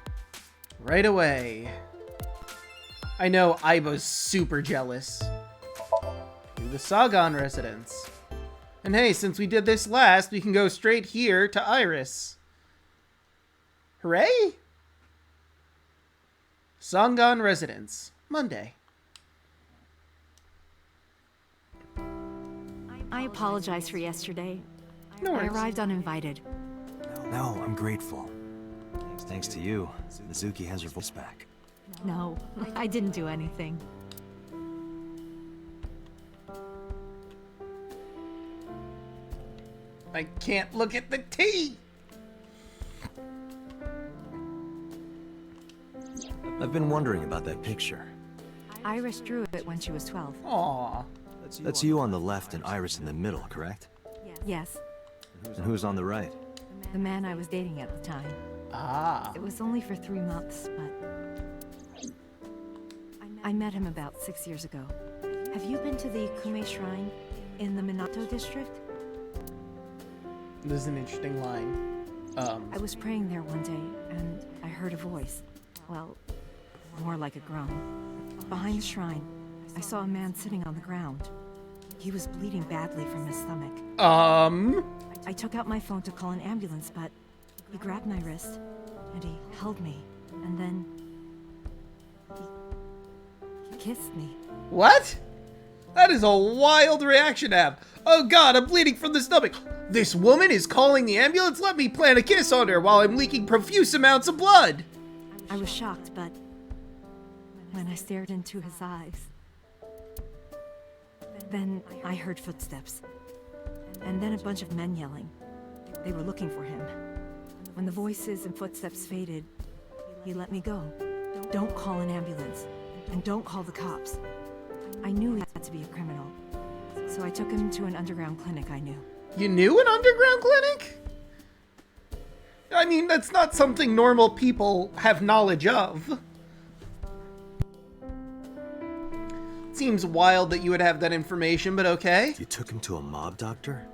Right away. I know Iba's super jealous. To the Sagan residence. And hey, since we did this last, we can go straight here to Iris. Hooray! Sagan residence. Monday. I apologize for yesterday. No I worries. arrived uninvited. No, I'm grateful. Thanks to you, Mizuki has her voice back. No, I didn't do anything. I can't look at the tea! I've been wondering about that picture. Iris drew it when she was 12. Aww. That's you on the left and Iris in the middle, correct? Yes, And who's on the right? the man I was dating at the time. Ah. It was only for 3 months, but I met him about 6 years ago. Have you been to the Kume Shrine in the Minato district? This is an interesting line. I was praying there one day, and I heard a voice. Well, more like a groan. Behind the shrine, I saw a man sitting on the ground. He was bleeding badly from his stomach. I took out my phone to call an ambulance, but he grabbed my wrist, and he held me, and then he kissed me. What? That is a wild reaction to have. Oh god, I'm bleeding from the stomach. This woman is calling the ambulance? Let me plant a kiss on her while I'm leaking profuse amounts of blood. I was shocked, but when I stared into his eyes, then I heard footsteps, and then a bunch of men yelling. They were looking for him. When the voices and footsteps faded, he let me go. Don't call an ambulance, and don't call the cops. I knew he had to be a criminal, so I took him to an underground clinic I knew. You knew an underground clinic? I mean, that's not something normal people have knowledge of. Seems wild that you would have that information, but okay. You took him to a mob doctor?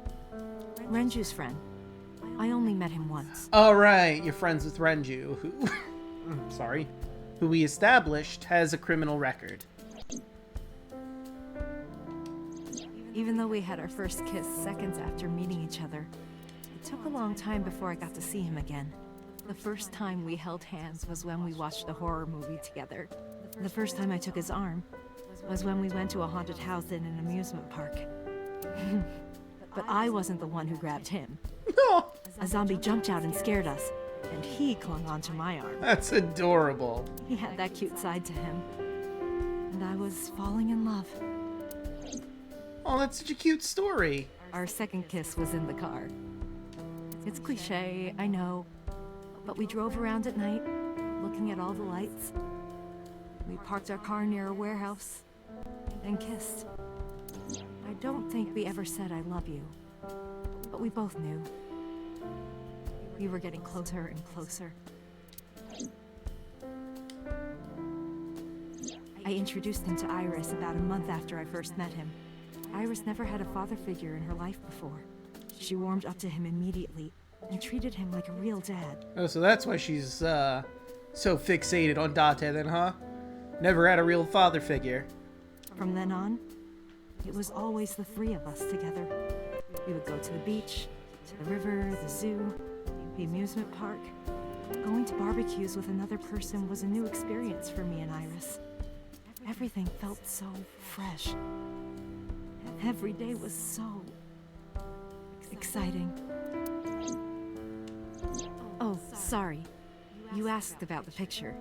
Renju's friend. I only met him once. Oh, right. You're friends with Renju, who... sorry. Who we established has a criminal record. Even though we had our first kiss seconds after meeting each other, it took a long time before I got to see him again. The first time we held hands was when we watched a horror movie together. The first time I took his arm was when we went to a haunted house in an amusement park. But I wasn't the one who grabbed him. No, A zombie jumped out and scared us, and he clung onto my arm. that's adorable. He had that cute side to him, and I was falling in love. Oh, that's such a cute story. Our second kiss was in the car. It's cliche, I know, but we drove around at night, looking at all the lights. We parked our car near a warehouse and kissed. I don't think we ever said I love you, but we both knew. We were getting closer and closer. I introduced him to Iris about a month after I first met him. Iris never had a father figure in her life before. She warmed up to him immediately and treated him like a real dad. Oh, so that's why she's, So fixated on Date then, huh? Never had a real father figure. From then on, it was always the three of us together. We would go to the beach, to the river, the zoo, the amusement park. Going to barbecues with another person was a new experience for me and Iris. Everything felt so fresh. Every day was so exciting. Oh, sorry. You asked about the picture.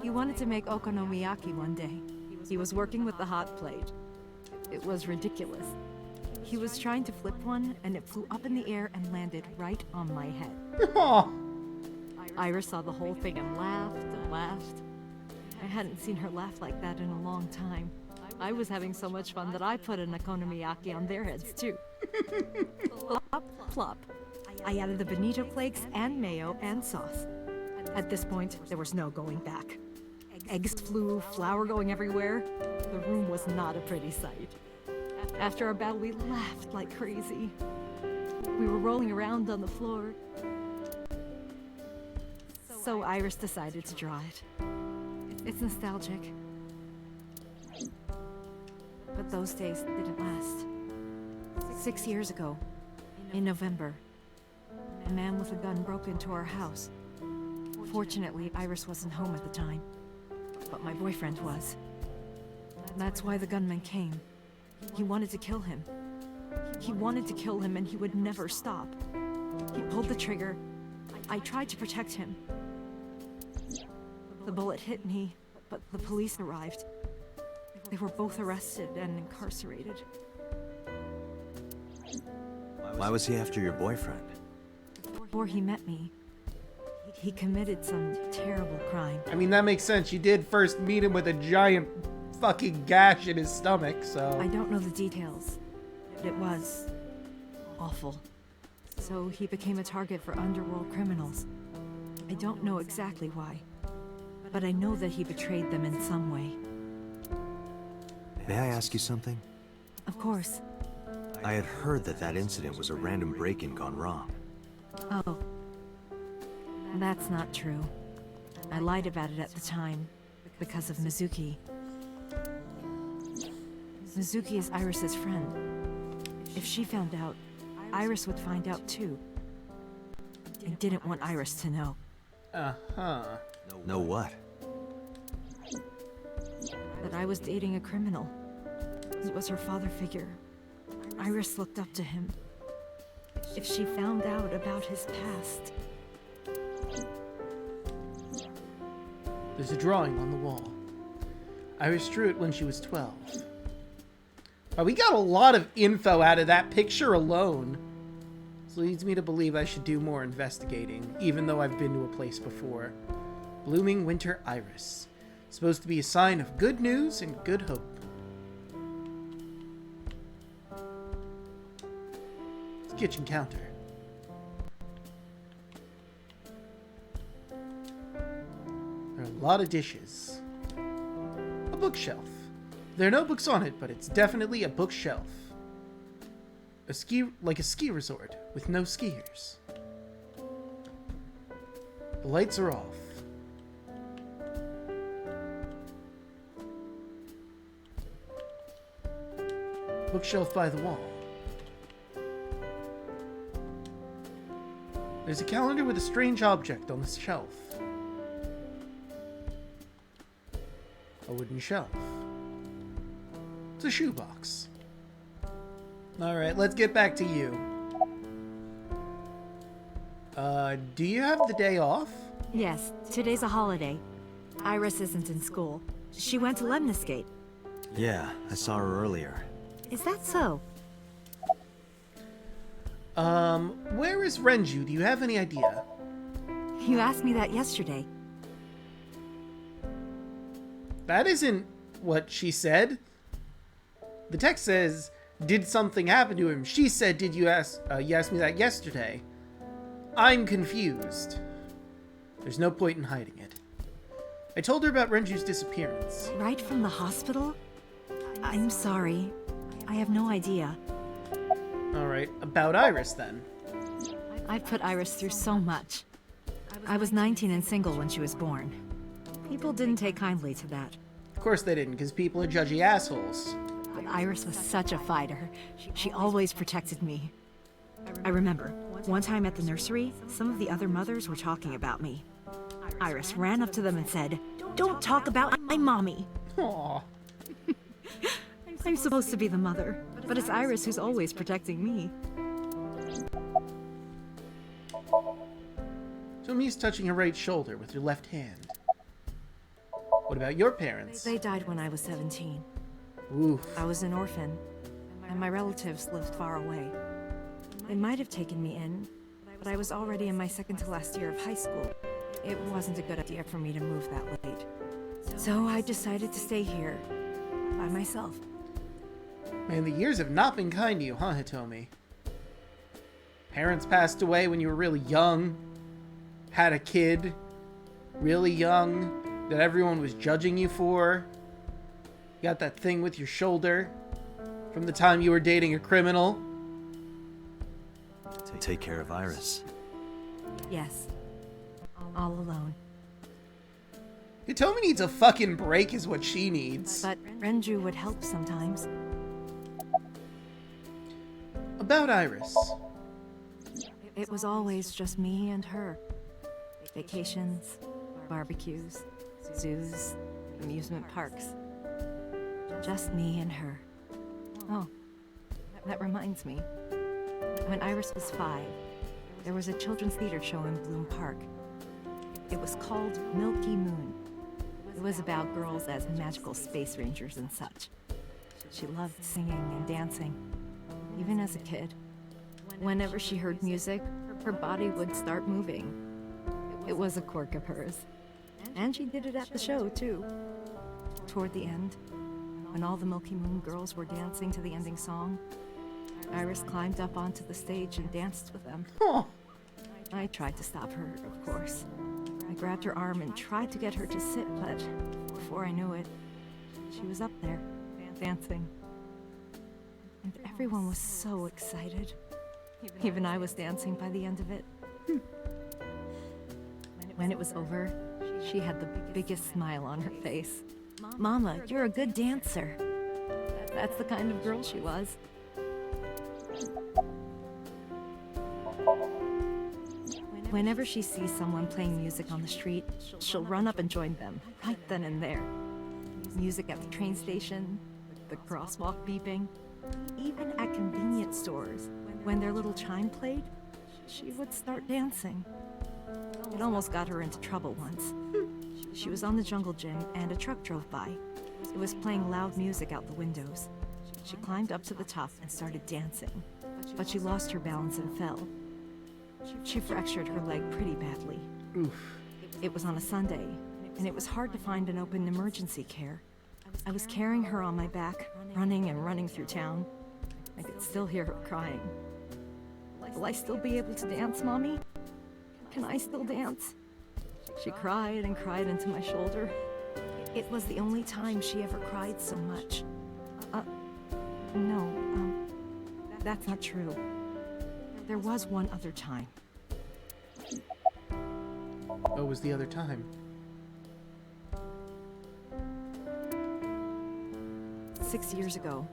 He wanted to make okonomiyaki one day. He was working with the hot plate. It was ridiculous. He was trying to flip one, and it flew up in the air and landed right on my head. Aw. Iris saw the whole thing and laughed and laughed. I hadn't seen her laugh like that in a long time. I was having so much fun that I put an okonomiyaki on their heads, too. Plop, plop. I added the bonito flakes and mayo and sauce. At this point, there was no going back. Eggs flew, flour going everywhere. The room was not a pretty sight. After our battle, we laughed like crazy. We were rolling around on the floor. So Iris decided to draw it. It's nostalgic. But those days didn't last. 6 years ago, in November, a man with a gun broke into our house. Fortunately, Iris wasn't home at the time, but my boyfriend was. That's why the gunman came. He wanted to kill him. He wanted to kill him, and he would never stop. He pulled the trigger. I tried to protect him. The bullet hit me, but the police arrived. They were both arrested and incarcerated. Why was he after your boyfriend? Before he met me, he committed some terrible crime. I mean, that makes sense. You did first meet him with a giant fucking gash in his stomach, so... I don't know the details. It was awful. So he became a target for underworld criminals. I don't know exactly why, but I know that he betrayed them in some way. May I ask you something? Of course. I had heard that incident was a random break-in gone wrong. Oh. That's not true. I lied about it at the time, because of Mizuki. Mizuki is Iris's friend. If she found out, Iris would find out too. I didn't want Iris to know. Uh-huh. Know what? That I was dating a criminal. He was her father figure. Iris looked up to him. If she found out about his past... There's a drawing on the wall. Iris drew it when she was 12. Wow, we got a lot of info out of that picture alone. This leads me to believe I should do more investigating, even though I've been to a place before. Blooming Winter Iris. Supposed to be a sign of good news and good hope. It's a kitchen counter. There are a lot of dishes. A bookshelf. There are no books on it, but it's definitely a bookshelf. Like a ski resort with no skiers. The lights are off. Bookshelf by the wall. There's a calendar with a strange object on the shelf. A wooden shelf. It's a shoebox. Alright, let's get back to you. Do you have the day off? Yes, today's a holiday. Iris isn't in school. She went to Lemniscate. Yeah, I saw her earlier. Is that so? Where is Renju? Do you have any idea? You asked me that yesterday. That isn't what she said. The text says, did something happen to him? She said, did you ask me that yesterday? I'm confused. There's no point in hiding it. I told her about Renju's disappearance. Right from the hospital? I'm sorry. I have no idea. Alright, about Iris then. I've put Iris through so much. I was 19 and single when she was born. People didn't take kindly to that. Of course they didn't, because people are judgy assholes. But Iris was such a fighter. She always protected me. I remember, one time at the nursery, some of the other mothers were talking about me. Iris ran up to them and said, "Don't talk about my mommy." Aww. I'm supposed to be the mother, but it's Iris who's always protecting me. So Mia's touching her right shoulder with her left hand. What about your parents? They died when I was 17. Oof. I was an orphan, and my relatives lived far away. They might have taken me in, but I was already in my second to last year of high school. It wasn't a good idea for me to move that late. So I decided to stay here, by myself. Man, the years have not been kind to you, huh, Hitomi? Parents passed away when you were really young. Had a kid, really young, that everyone was judging you for. You got that thing with your shoulder from the time you were dating a criminal. Take care of Iris. Yes. All alone. Hitomi needs a fucking break is what she needs. But Renju would help sometimes. About Iris. It was always just me and her. Vacations, barbecues, zoos, amusement parks. Just me and her. Oh, that reminds me. When Iris was 5, there was a children's theater show in Bloom Park. It was called Milky Moon. It was about girls as magical space rangers and such. She loved singing and dancing, even as a kid. Whenever she heard music, her body would start moving. It was a quirk of hers. And she did it at the show, too. Toward the end, when all the Milky Moon girls were dancing to the ending song, Iris climbed up onto the stage and danced with them. Huh. I tried to stop her, of course. I grabbed her arm and tried to get her to sit, but before I knew it, she was up there, dancing. And everyone was so excited. Even I was dancing by the end of it. When it was over, she had the biggest smile on her face. "Mama, you're a good dancer." That's the kind of girl she was. Whenever she sees someone playing music on the street, she'll run up and join them, right then and there. Music at the train station, the crosswalk beeping, even at convenience stores. When their little chime played, she would start dancing. It almost got her into trouble once. She was on the jungle gym and a truck drove by. It was playing loud music out the windows. She climbed up to the top and started dancing, but she lost her balance and fell. She fractured her leg pretty badly. Oof. It was on a Sunday, and it was hard to find an open emergency care. I was carrying her on my back, running and running through town. I could still hear her crying. "Will I still be able to dance, Mommy? Can I still dance?" She cried and cried into my shoulder. It was the only time she ever cried so much. No, that's not true. There was one other time. What was the other time? 6 years ago,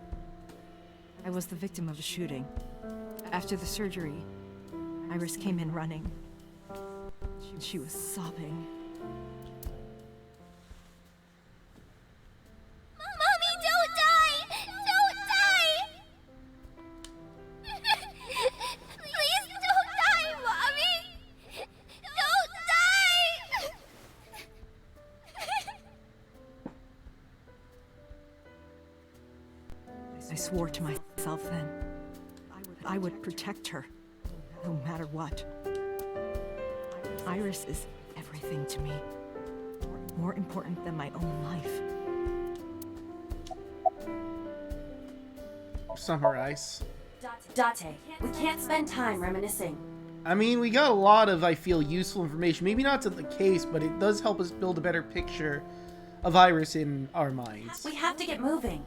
I was the victim of a shooting. After the surgery, Iris came in running. She was sobbing. Mommy, don't die! Don't die! Please don't die, Mommy! Don't die! I swore to myself then. I would protect her, no matter what. Iris is everything to me. More important than my own life. Summarize. Date, we can't spend time reminiscing. I mean, we got a lot of, I feel, useful information. Maybe not to the case, but it does help us build a better picture of Iris in our minds. We have to get moving.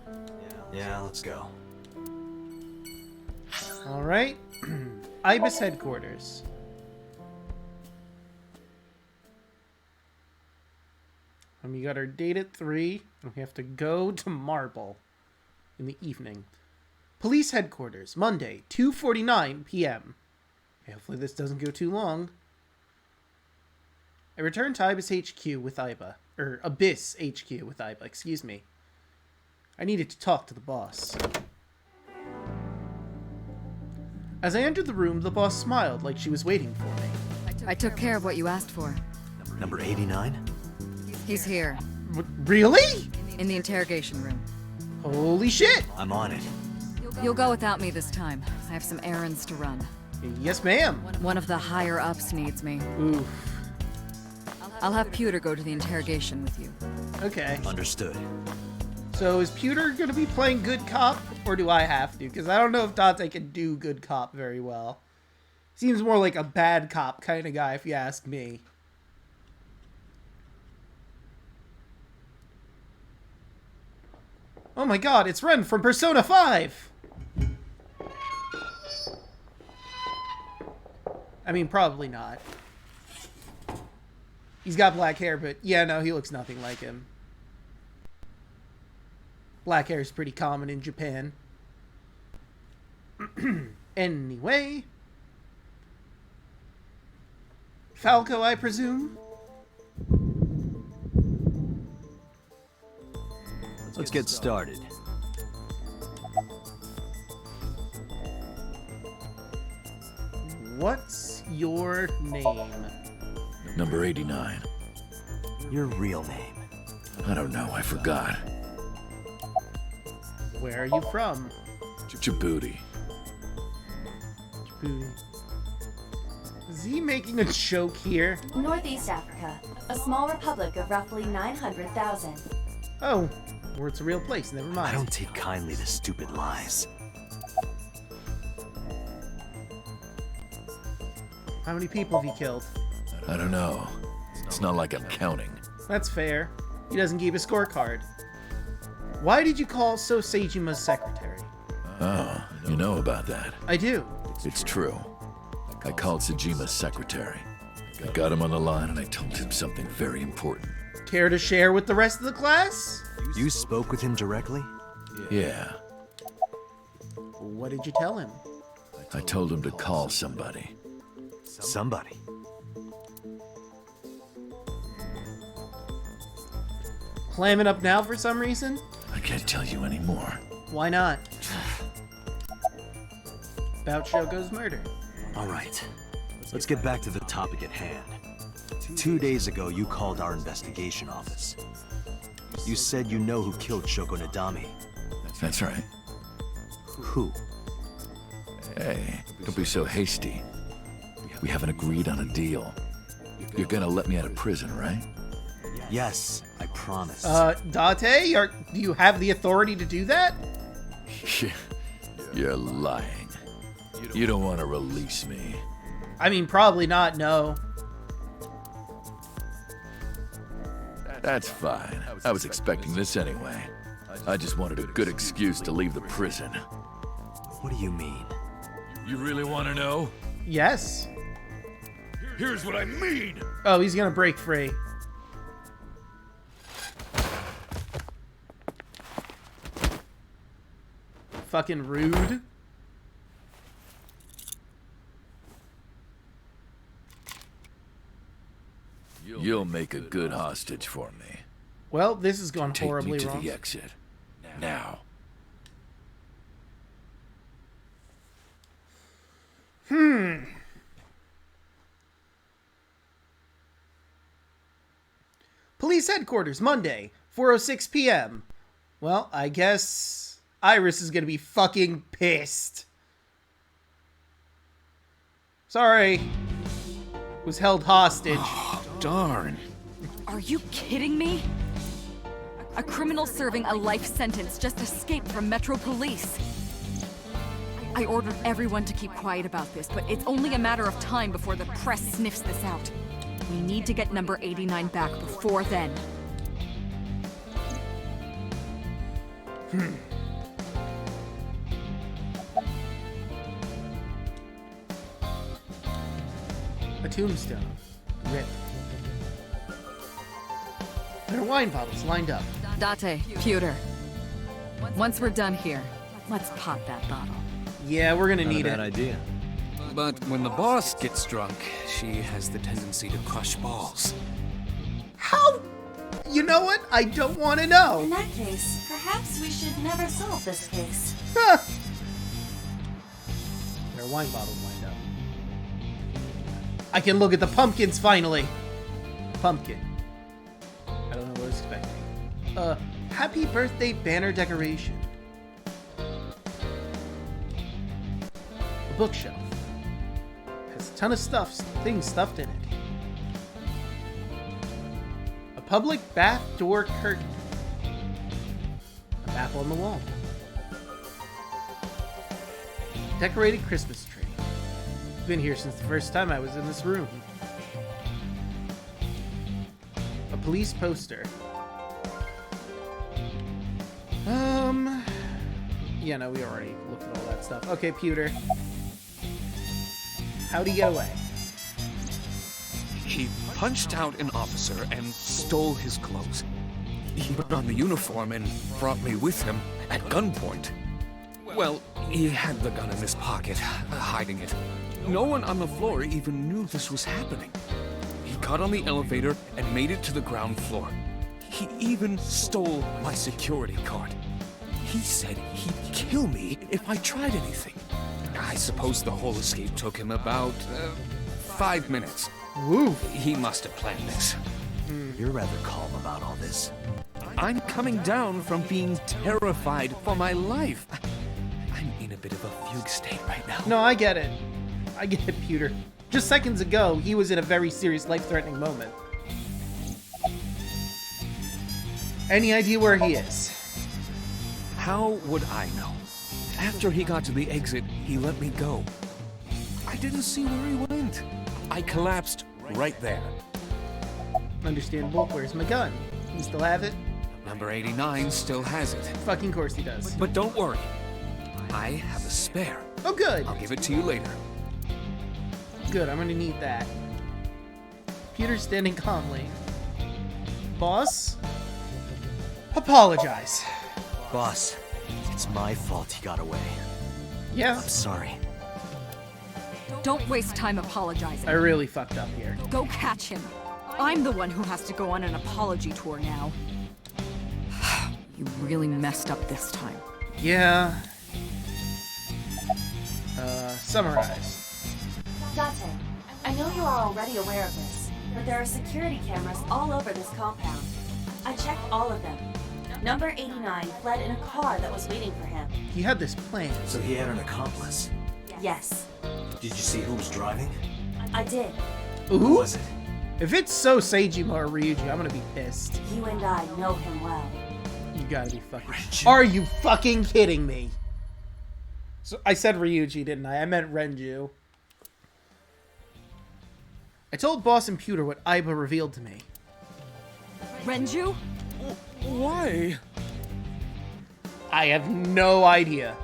Yeah, let's go. Alright. Ibis headquarters. We got our date at 3, and we have to go to Marble in the evening. Police headquarters, Monday, 2:49 p.m. Hopefully this doesn't go too long. I return to Ibis HQ with Iba. Or Abyss HQ with Iba, excuse me. I needed to talk to the boss. As I entered the room, the boss smiled like she was waiting for me. I took care of what you asked for. Number 89? He's here. Really? In the interrogation room. Holy shit! I'm on it. You'll go without me this time. I have some errands to run. Yes, ma'am. One of the higher-ups needs me. Oof. I'll have Pewter go to the interrogation with you. Okay. Understood. So is Pewter going to be playing good cop, or do I have to? Because I don't know if Dante can do good cop very well. Seems more like a bad cop kind of guy, if you ask me. Oh my god, it's Ren from Persona 5! I mean, probably not. He's got black hair, but yeah, no, he looks nothing like him. Black hair is pretty common in Japan. Anyway. Falco, I presume? Let's get started. What's your name? Number 89. Your real name? I don't know, I forgot. Where are you from? Djibouti. Djibouti. Is he making a joke here? Northeast Africa, a small republic of roughly 900,000. Oh, or it's a real place, never mind. I don't take kindly to stupid lies. How many people have you killed? I don't know. It's not like I'm counting. That's fair. He doesn't keep a scorecard. Why did you call Seijima's secretary? Oh, you know about that. I do. It's true. I called Sejima's secretary. I got him on the line and I told him something very important. Care to share with the rest of the class? You spoke with him directly? Yeah. What did you tell him? I told him to call somebody. Somebody? Clamming up now for some reason? I can't tell you anymore. Why not? About Shoko's murder. All right. Let's get back to the topic at hand. 2 days ago, you called our investigation office. You said you know who killed Shoko Nadami. That's right. Who? Hey, don't be so hasty. We haven't agreed on a deal. You're gonna let me out of prison, right? Yes, I promise. Date, do you have the authority to do that? You're lying. You don't want to release me. I mean, probably not, no. That's fine. I was expecting this anyway. I just wanted a good excuse to leave the prison. What do you mean? You really want to know? Yes. Here's what I mean! Oh, he's gonna break free. Fucking rude. You'll make a good hostage for me. Well, this has gone horribly Take me to wrong. the exit. Now. Police headquarters, Monday, 4:06 p.m. Well, I guess Iris is gonna be fucking pissed. Sorry. Was held hostage. Darn. Are you kidding me? A criminal serving a life sentence just escaped from Metro Police. I ordered everyone to keep quiet about this, but it's only a matter of time before the press sniffs this out. We need to get number 89 back before then. A tombstone. Rip. There are wine bottles lined up. Date, pewter. Once we're done here, let's pop that bottle. Yeah, we're gonna Not need a bad it. idea. But when the boss gets drunk, she has the tendency to crush balls. How? You know what? I don't want to know. In that case, perhaps we should never solve this case. Huh. There are wine bottles lined up. I can look at the pumpkins finally. Pumpkin. I don't know what I was expecting. Happy birthday banner decoration. A bookshelf. Has a ton of things stuffed in it. A public bath door curtain. A map on the wall. Decorated Christmas tree. Been here since the first time I was in this room. A police poster. Yeah, no, we already looked at all that stuff. Okay, pewter. How'd he get away? He punched out an officer and stole his clothes. He put on the uniform and brought me with him at gunpoint. Well, he had the gun in his pocket, hiding it. No one on the floor even knew this was happening. He got on the elevator and made it to the ground floor. He even stole my security card. He said he'd kill me if I tried anything. I suppose the whole escape took him about 5 minutes. Woo! He must have planned this. You're rather calm about all this. I'm coming down from being terrified for my life. I'm in a bit of a fugue state right now. No, I get it. I get it, pewter. Just seconds ago, he was in a very serious, life-threatening moment. Any idea where he is? How would I know? After he got to the exit, he let me go. I didn't see where he went. I collapsed right there. Understandable. Where's my gun? You still have it? Number 89 still has it. Fucking course he does. But don't worry. I have a spare. Oh, good. I'll give it to you later. Good, I'm gonna need that. Peter's standing calmly. Boss? Apologize. Boss, it's my fault he got away. Yeah. I'm sorry. Don't waste time apologizing. I really fucked up here. Go catch him. I'm the one who has to go on an apology tour now. You really messed up this time. Yeah. Summarize. Date, I know you are already aware of this, but there are security cameras all over this compound. I checked all of them. Number 89 fled in a car that was waiting for him. He had this plan. So he had an accomplice. Yes, Did you see who was driving? I did. Who Who was it? If it's so Seijima or Ryuji, I'm gonna be pissed. You and I know him well. You gotta be fucking... Renju. Are you fucking kidding me? So I said Ryuji, didn't I? I meant Renju. I told Boss and Pewter what Aiba revealed to me. Renju? Why? I have no idea.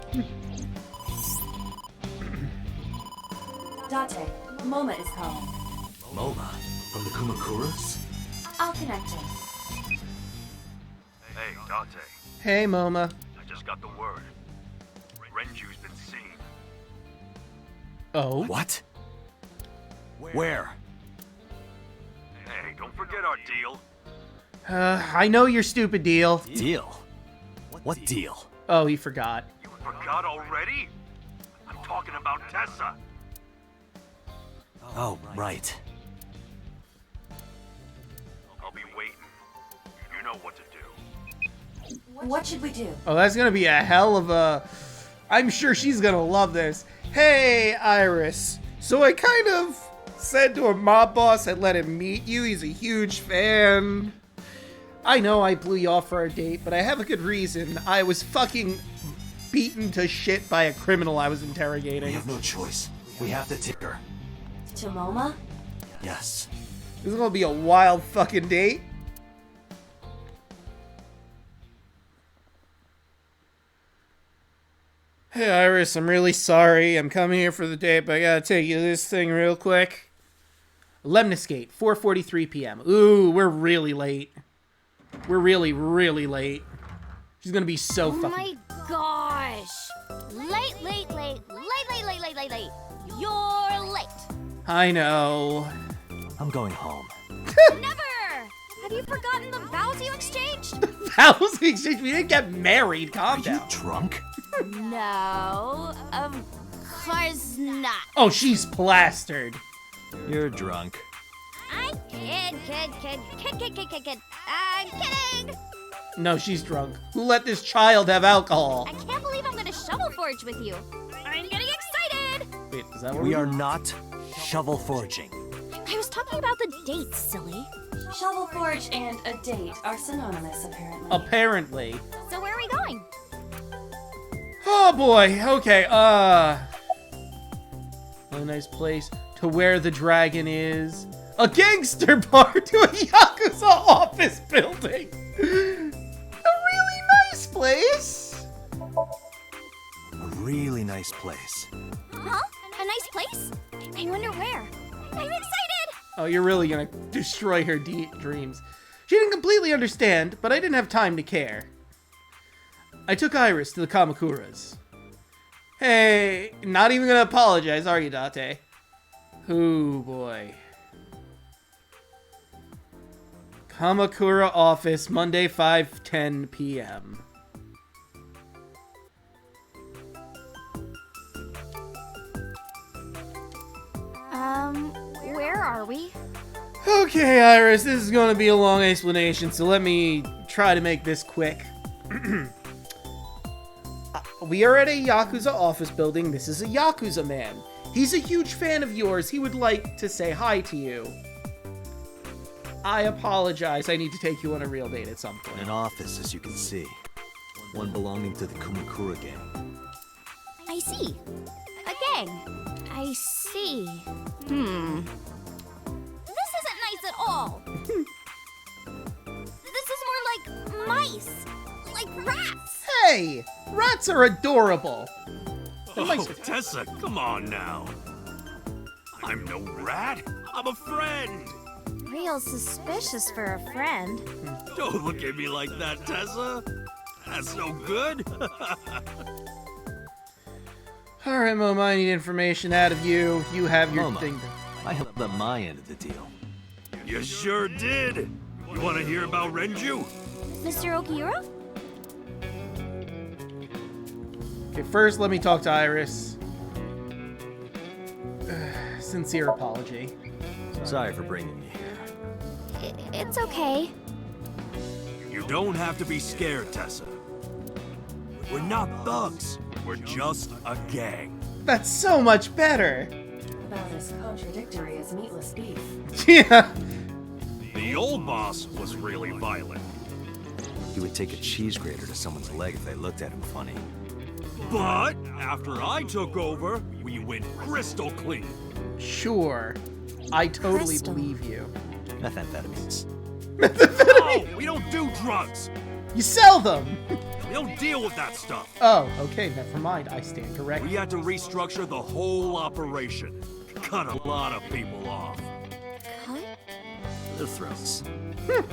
Date, Moma is calling. Moma? From the Kumakuras? I'll connect him. Hey, Date. Hey, Moma. I just got the word. Renju's been seen. Oh? What? Where? Hey, don't forget our deal. I know your stupid deal. Deal? What deal? Oh, he forgot. You forgot already? I'm talking about Tessa. Oh, right. I'll be waiting. You know what to do. What should we do? Oh, that's gonna be a hell of a... I'm sure she's gonna love this. Hey, Iris. So I kind of said to a mob boss I'd let him meet you. He's a huge fan. I know I blew you off for our date, but I have a good reason. I was fucking beaten to shit by a criminal I was interrogating. We have no choice. We have to take her. To Moma? Yes. This is gonna be a wild fucking date. Hey Iris, I'm really sorry. I'm coming here for the date, but I gotta take you this thing real quick. Lemniscate, 4:43 p.m. Ooh, we're really late. We're really, really late. She's gonna be so Oh fucking... my gosh. Late. You're late. I know. I'm going home. Never! Have you forgotten the vows you exchanged? Vows we exchanged? We didn't get married. Calm down. Drunk? No, of course not. Oh, she's plastered. You're drunk. I kid. I'm kidding. No, she's drunk. Who let this child have alcohol? I can't believe I'm gonna shovel forge with you. I'm getting excited. Wait, is that what We are not shovel forging. I was talking about the dates, silly. Shovel forge and a date are synonymous, apparently. Apparently. So where are we going? Oh boy. Okay. A nice place to where the dragon is. A gangster bar to a Yakuza office building. A really nice place. A really nice place. Huh? A nice place? I wonder where. I'm excited! Oh, you're really gonna destroy her dreams. She didn't completely understand, but I didn't have time to care. I took Iris to the Kamakuras. Hey, not even gonna apologize, are you, Date? Ooh, boy. Kamakura office, Monday, 5:10 p.m. Where are we? Okay, Iris, this is going to be a long explanation, so let me try to make this quick. We are at a Yakuza office building. This is a Yakuza man. He's a huge fan of yours. He would like to say hi to you. I apologize. I need to take you on a real date at some point. An office, as you can see. One belonging to the Kumakura gang. I see. A gang. I see. This isn't nice at all. This is more like mice. Like rats. Hey! Rats are adorable. Oh, Tessa, come on now. I'm no rat. I'm a friend. Real suspicious for a friend. Don't look at me like that, Tessa. That's no good. Alright, Momo, I need information out of you. You have your Momo, thing. I held up my end of the deal. You sure did. You want to hear about Renju? Mr. Okiura? Okay, first let me talk to Iris. Sincere apology. Sorry for bringing you here. It's okay. You don't have to be scared, Tessa. We're not thugs. We're just a gang. That's so much better. About as contradictory as meatless beef. Yeah. The old boss was really violent. He would take a cheese grater to someone's leg if they looked at him funny. But after I took over, we went crystal clean. Sure. I totally believe you. Methamphetamines. No, we don't do drugs. You sell them! We don't deal with that stuff. Oh, okay, never mind. I stand corrected. We had to restructure the whole operation. Cut a lot of people off. Cut? Their throats.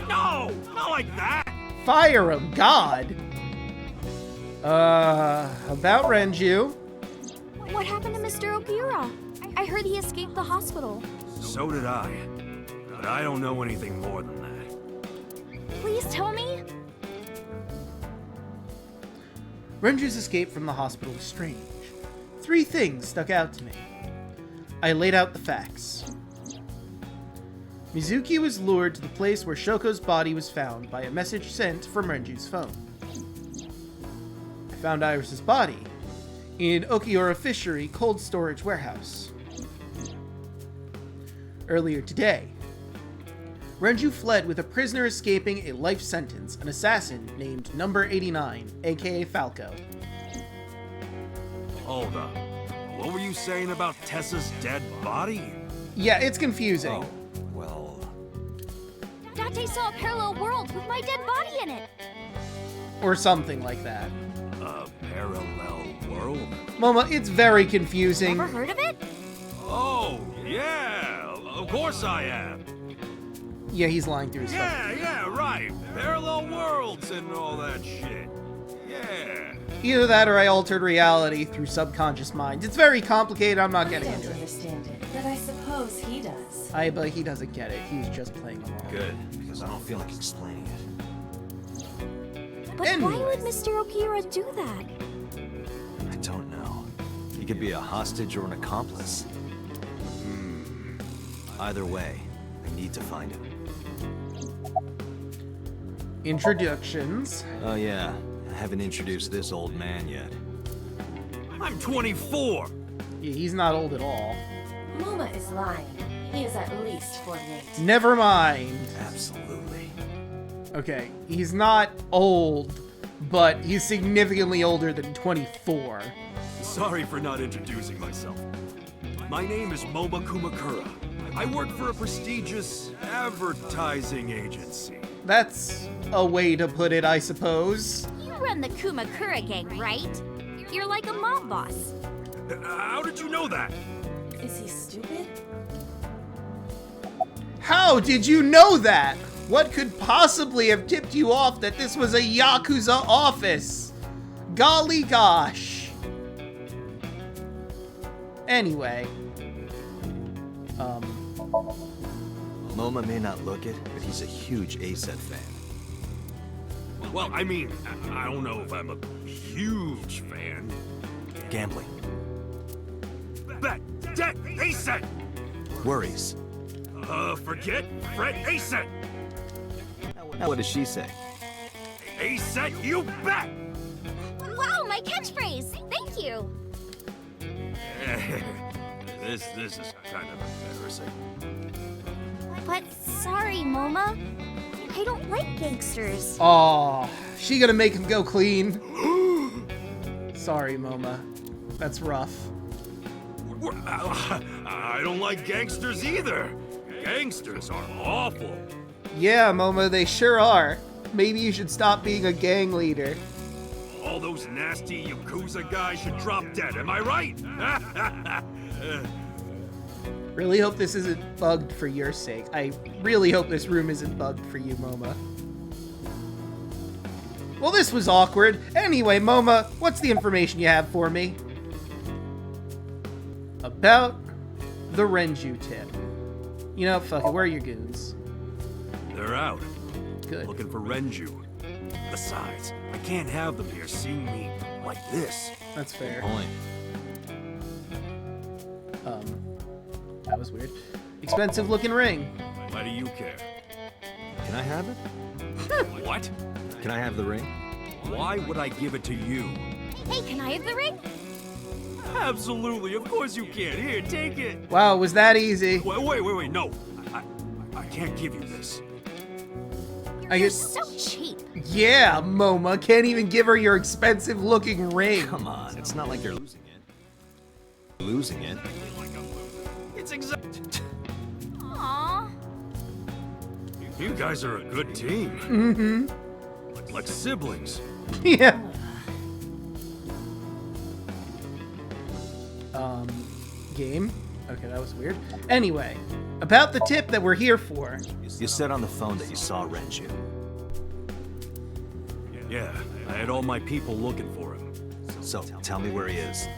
No, not like that. Fire him, God! About Renju. What happened to Mr. Okiura? I heard he escaped the hospital. So did I. But I don't know anything more than that. Please tell me. Renju's escape from the hospital was strange. 3 things stuck out to me. I laid out the facts. Mizuki was lured to the place where Shoko's body was found by a message sent from Renju's phone. I found Iris's body in Okiura Fishery cold storage warehouse. Earlier today, Renju fled with a prisoner escaping a life sentence, an assassin named Number 89, aka Falco. Hold up. What were you saying about Tessa's dead body? Yeah, it's confusing. Oh, well... Date saw a parallel world with my dead body in it. Or something like that. A parallel world? Momo, it's very confusing. Never heard of it? Oh, yeah. Of course I am. Yeah, he's lying through his Yeah, right. Parallel worlds and all that shit. Yeah. Either that or I altered reality through subconscious mind. It's very complicated, I'm not getting I into don't it. understand it, but I suppose he does. But he doesn't get it. He was just playing along. Good, because I don't feel like explaining it. But why would Mr. Okira do that? I don't know. He could be a hostage or an accomplice. Either way, I need to find him. Introductions. Oh yeah, I haven't introduced this old man yet. I'm 24. Yeah, he's not old at all. Moma is lying. He is at least 48. Never mind. Absolutely. Okay, he's not old, but he's significantly older than 24. Sorry for not introducing myself. My name is Moma Kumakura. I work for a prestigious advertising agency. That's a way to put it, I suppose. You run the Kumakura gang, right? You're like a mob boss. How did you know that? Is he stupid? How did you know that? What could possibly have tipped you off that this was a Yakuza office? Golly gosh. Anyway. Moma may not look it, but he's a huge ASET fan. Well, I mean, I don't know if I'm a huge fan. Gambling. Bet, debt, ASET! Worries. Forget, fret, ASET! Now what does she say? ASET, you bet! Wow, my catchphrase! Thank you! This is kind of embarrassing. But sorry, Moma. I don't like gangsters. Aw, she gonna make him go clean. Sorry, Moma. That's rough. I don't like gangsters either. Gangsters are awful. Yeah, Moma, they sure are. Maybe you should stop being a gang leader. All those nasty Yakuza guys should drop dead, am I right? Really hope this isn't bugged for your sake. I really hope this room isn't bugged for you, Moma. Well, this was awkward. Anyway, Moma, what's the information you have for me? About the Renju tip. You know, fuck it, where are your goons? They're out. Good. Looking for Renju. Besides, I can't have them here seeing me like this. That's fair. Point. That was weird. Expensive looking ring. Why do you care? Can I have it? What? Can I have the ring? Why would I give it to you? Hey, can I have the ring? Absolutely, of course you can. Here, take it. Wow, was that easy? Wait, no. I can't give you this. You're so cheap. Yeah, Moma, can't even give her your expensive looking ring. Come on, it's not like you're losing it. Losing it? It's exact. Aww. You guys are a good team. Mm-hmm. Like siblings. Yeah. Game? Okay, that was weird. Anyway, about the tip that we're here for. You said on the phone that you saw Renju. Yeah, I had all my people looking for him. So, tell me where he is.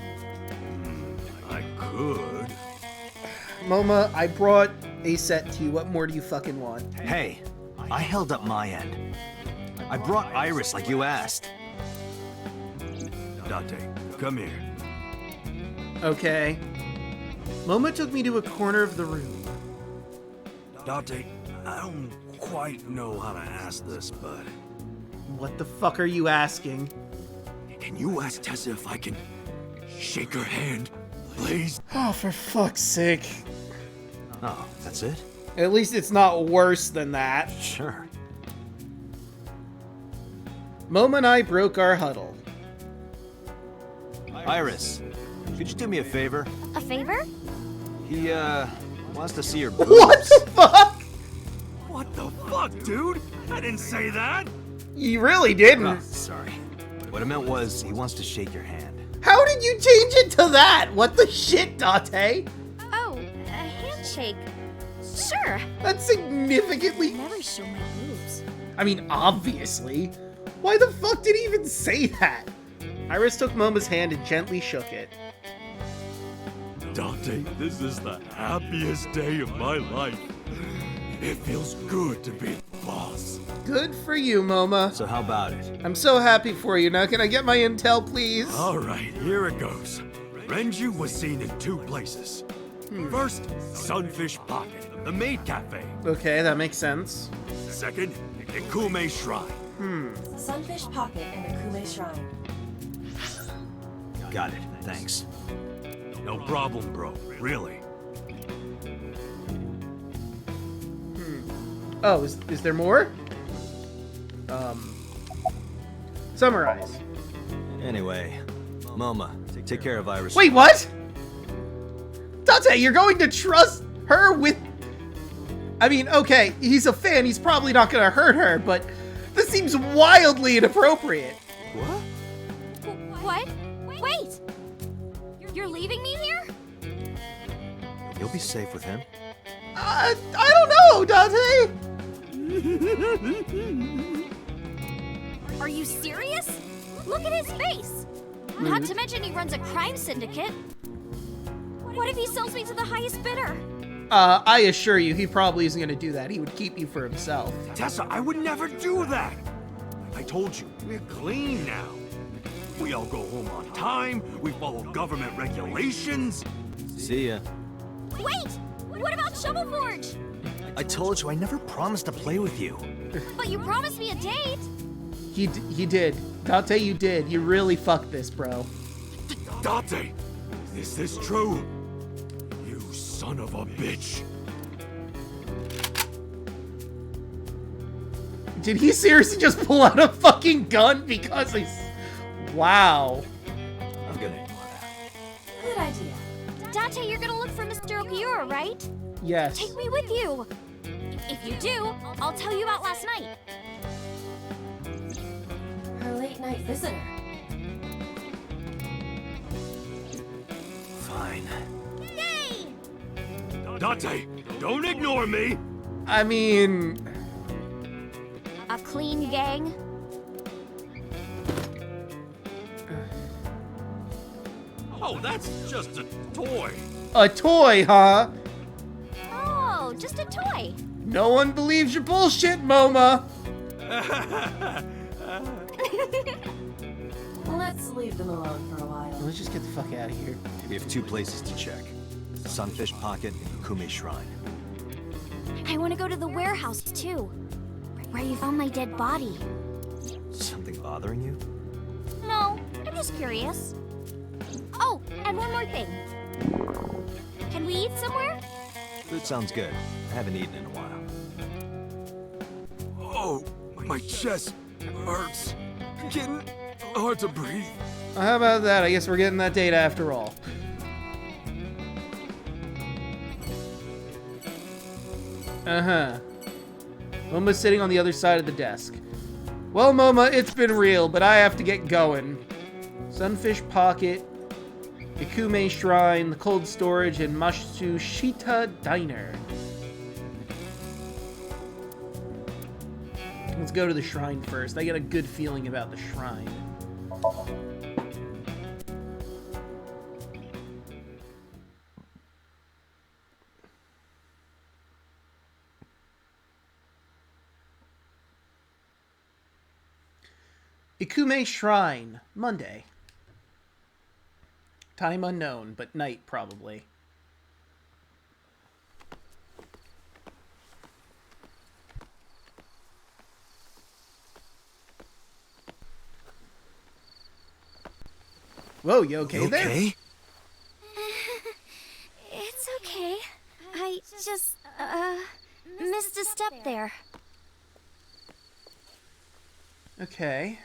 I could. Moma, I brought a set to you. What more do you fucking want? Hey, I held up my end. I brought Iris like you asked. Date, come here. Okay. Moma took me to a corner of the room. Date, I don't quite know how to ask this, but... What the fuck are you asking? Can you ask Tessa if I can shake her hand, please? Oh, for fuck's sake. Oh, that's it? At least it's not worse than that. Sure. Moma and I broke our huddle. Iris, could you do me a favor? A favor? He, wants to see your boobs. What the fuck? What the fuck, dude? I didn't say that! You really didn't. Oh, sorry. What I meant was, he wants to shake your hand. How did you change it to that? What the shit, Date? Oh, a handshake. Sure. That's significantly... Never show my boobs. I mean, obviously. Why the fuck did he even say that? Iris took Moma's hand and gently shook it. Dante, this is the happiest day of my life. It feels good to be the boss. Good for you, Moma. So how about it? I'm so happy for you. Now can I get my intel, please? All right, here it goes. Renju was seen in 2 places. First, Sunfish Pocket, the maid cafe. Okay, that makes sense. Second, Ikume Shrine. Sunfish Pocket and Akume Shrine. Got it. Thanks. No problem, bro. Really. Oh, is there more? Summarize. Anyway, Moma, take care of Iris. Wait, what? Dante, you're going to trust her with... I mean, okay, he's a fan, he's probably not gonna hurt her, but this seems wildly inappropriate. What? What? Wait! You're leaving me here? You'll be safe with him. I don't know, Dante! Are you serious? Look at his face! Not to mention he runs a crime syndicate. What if he sells me to the highest bidder? I assure you, he probably isn't gonna do that. He would keep you for himself. Tessa, I would never do that. I told you, we're clean now. We all go home on time, we follow government regulations. See ya. Wait! What about Shovel Forge? I told you I never promised to play with you. But you promised me a date! He did. Dante, you did. You really fucked this, bro. Dante, is this true? You son of a bitch. Did he seriously just pull out a fucking gun because he's... Wow. I'm gonna ignore that. Good idea. Dante, you're gonna look for Mr. Okiura, right? Yes. Take me with you. If you do, I'll tell you about last night. Her late night visitor. Fine. Yay! Dante, don't ignore me. I mean... A clean gang? Oh, that's just a toy. A toy, huh? Oh, just a toy. No one believes your bullshit, Moma. Let's leave them alone for a while. Let's just get the fuck out of here. We have 2 places to check. Sunfish Pocket and Kume Shrine. I want to go to the warehouse, too. Where you found my dead body. Something bothering you? No, I'm just curious. Oh, and one more thing. Can we eat somewhere? Food sounds good. I haven't eaten in a while. Oh, my chest hurts. Getting hard to breathe. How about that? I guess we're getting that data after all. Uh-huh. Moma's sitting on the other side of the desk. Well, Moma, it's been real, but I have to get going. Sunfish Pocket, Ikume Shrine, the Cold Storage, and Matsushita Diner. Let's go to the shrine first. I get a good feeling about the shrine. Ikume Shrine, Monday. Time unknown, but night probably. Whoa, you okay there? Okay? It's okay. I just, missed a step there. Okay.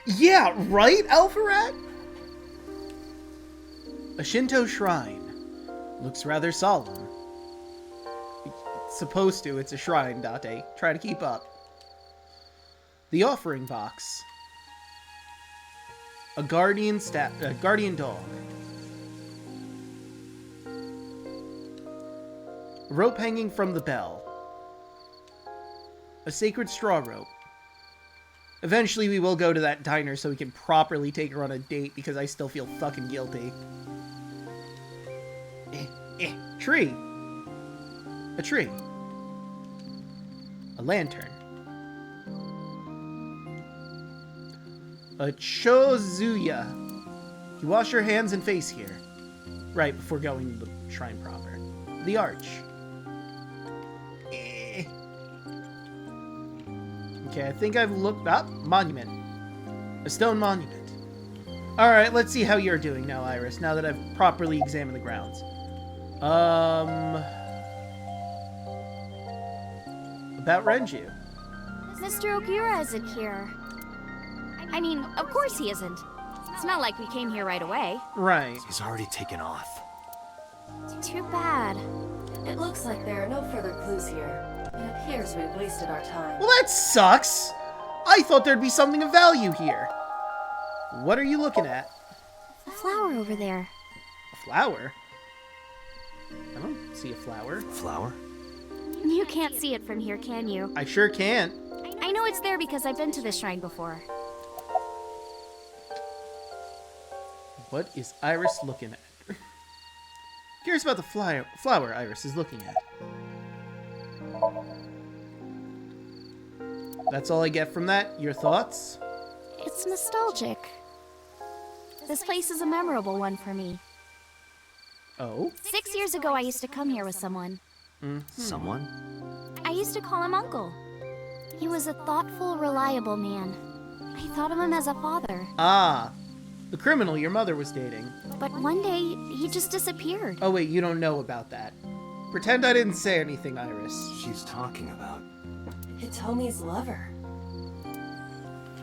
Yeah, right, Alpharat? A Shinto shrine. Looks rather solemn. It's supposed to. It's a shrine, Date. Try to keep up. The offering box. A guardian dog. A rope hanging from the bell. A sacred straw rope. Eventually we will go to that diner so we can properly take her on a date because I still feel fucking guilty. Tree. A tree. A lantern. A chozuya. You wash your hands and face here. Right, before going to the shrine proper. The arch. Okay, I think I've looked up. Monument. A stone monument. Alright, let's see how you're doing now, Iris, now that I've properly examined the grounds. About Renju. Mr. Okura isn't here. I mean, of course he isn't. It's not like we came here right away. Right. He's already taken off. Too bad. It looks like there are no further clues here. It appears we've wasted our time. Well, that sucks! I thought there'd be something of value here. What are you looking at? A flower over there. A flower? I don't see a flower. Flower? You can't see it from here, can you? I sure can't. I know it's there because I've been to this shrine before. What is Iris looking at? Curious about the flower Iris is looking at. That's all I get from that? Your thoughts? It's nostalgic. This place is a memorable one for me. Oh? 6 years ago, I used to come here with someone. Someone? I used to call him Uncle. He was a thoughtful, reliable man. I thought of him as a father. Ah, the criminal your mother was dating. But one day, he just disappeared. Oh wait, you don't know about that. Pretend I didn't say anything, Iris. She's talking about... Hitomi's lover.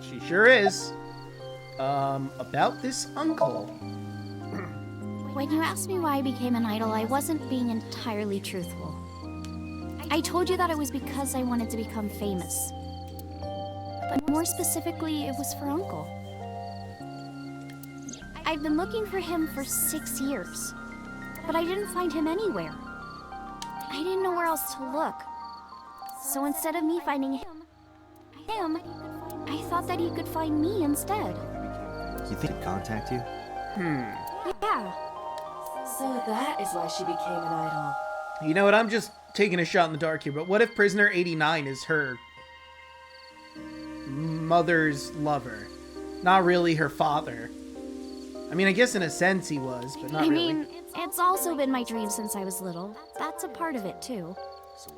She sure is. About this uncle. When you asked me why I became an idol, I wasn't being entirely truthful. I told you that it was because I wanted to become famous. But more specifically, it was for Uncle. I've been looking for him for 6 years, but I didn't find him anywhere. I didn't know where else to look. So instead of me finding him, I thought that he could find me instead. You think he'd contact you? Yeah. So that is why she became an idol. You know what, I'm just taking a shot in the dark here, but what if Prisoner 89 is her mother's lover? Not really her father. I mean, I guess in a sense he was, but not really. I mean, it's also been my dream since I was little. That's a part of it, too.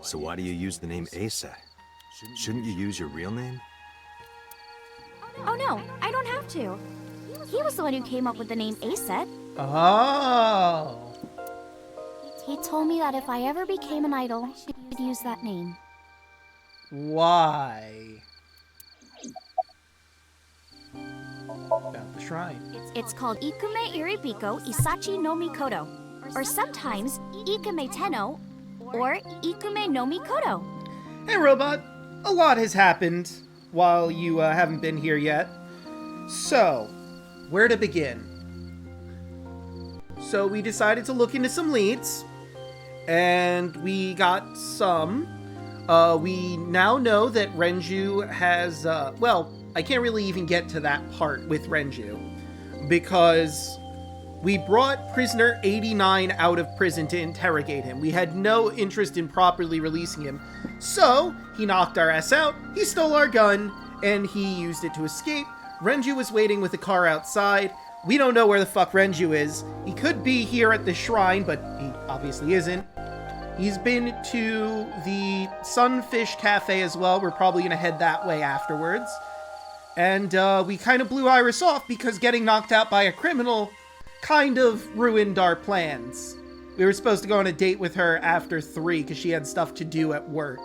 So why do you use the name Asa? Shouldn't you use your real name? Oh no, I don't have to. He was the one who came up with the name Aset. Oh. He told me that if I ever became an idol, he would use that name. Why? About the shrine. It's called Ikume Iribiko Isachi no Mikoto, or sometimes Ikume Tenno, or Ikume no Mikoto. Hey, Robot. A lot has happened while you haven't been here yet. So, where to begin? So we decided to look into some leads, and we got some. We now know that Renju has, well, I can't really even get to that part with Renju, because we brought prisoner 89 out of prison to interrogate him. We had no interest in properly releasing him, so he knocked our ass out, he stole our gun, and he used it to escape. Renju was waiting with the car outside. We don't know where the fuck Renju is. He could be here at the shrine, but he obviously isn't. He's been to the Sunfish Cafe as well. We're probably going to head that way afterwards. And we kind of blew Iris off because getting knocked out by a criminal kind of ruined our plans. We were supposed to go on a date with her after 3 because she had stuff to do at work.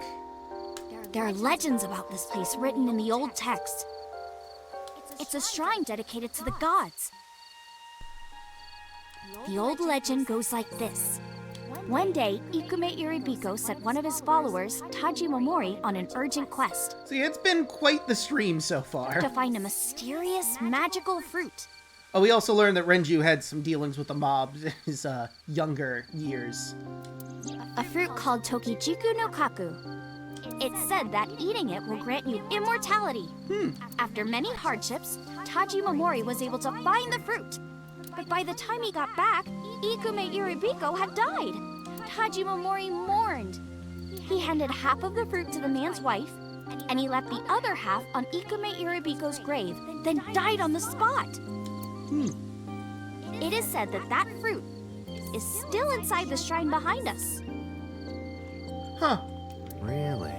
There are legends about this place written in the old text. It's a shrine dedicated to the gods. The old legend goes like this. One day, Ikume Iribiko sent one of his followers, Taji Momori, on an urgent quest. See, it's been quite the stream so far. To find a mysterious, magical fruit. Oh, we also learned that Renju had some dealings with the mob in his younger years. A fruit called Tokichiku no Kaku. It's said that eating it will grant you immortality. After many hardships, Taji Momori was able to find the fruit. But by the time he got back, Ikume Iribiko had died. Taji Momori mourned. He handed half of the fruit to the man's wife, and he left the other half on Ikume Iribiko's grave, then died on the spot. It is said that that fruit is still inside the shrine behind us. Huh. Really?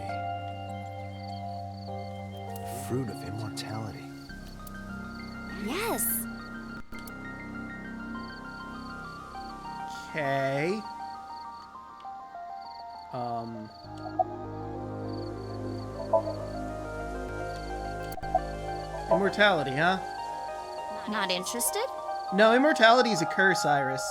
Fruit of immortality. Yes. Okay. Immortality, huh? Not interested? No, immortality is a curse, Iris.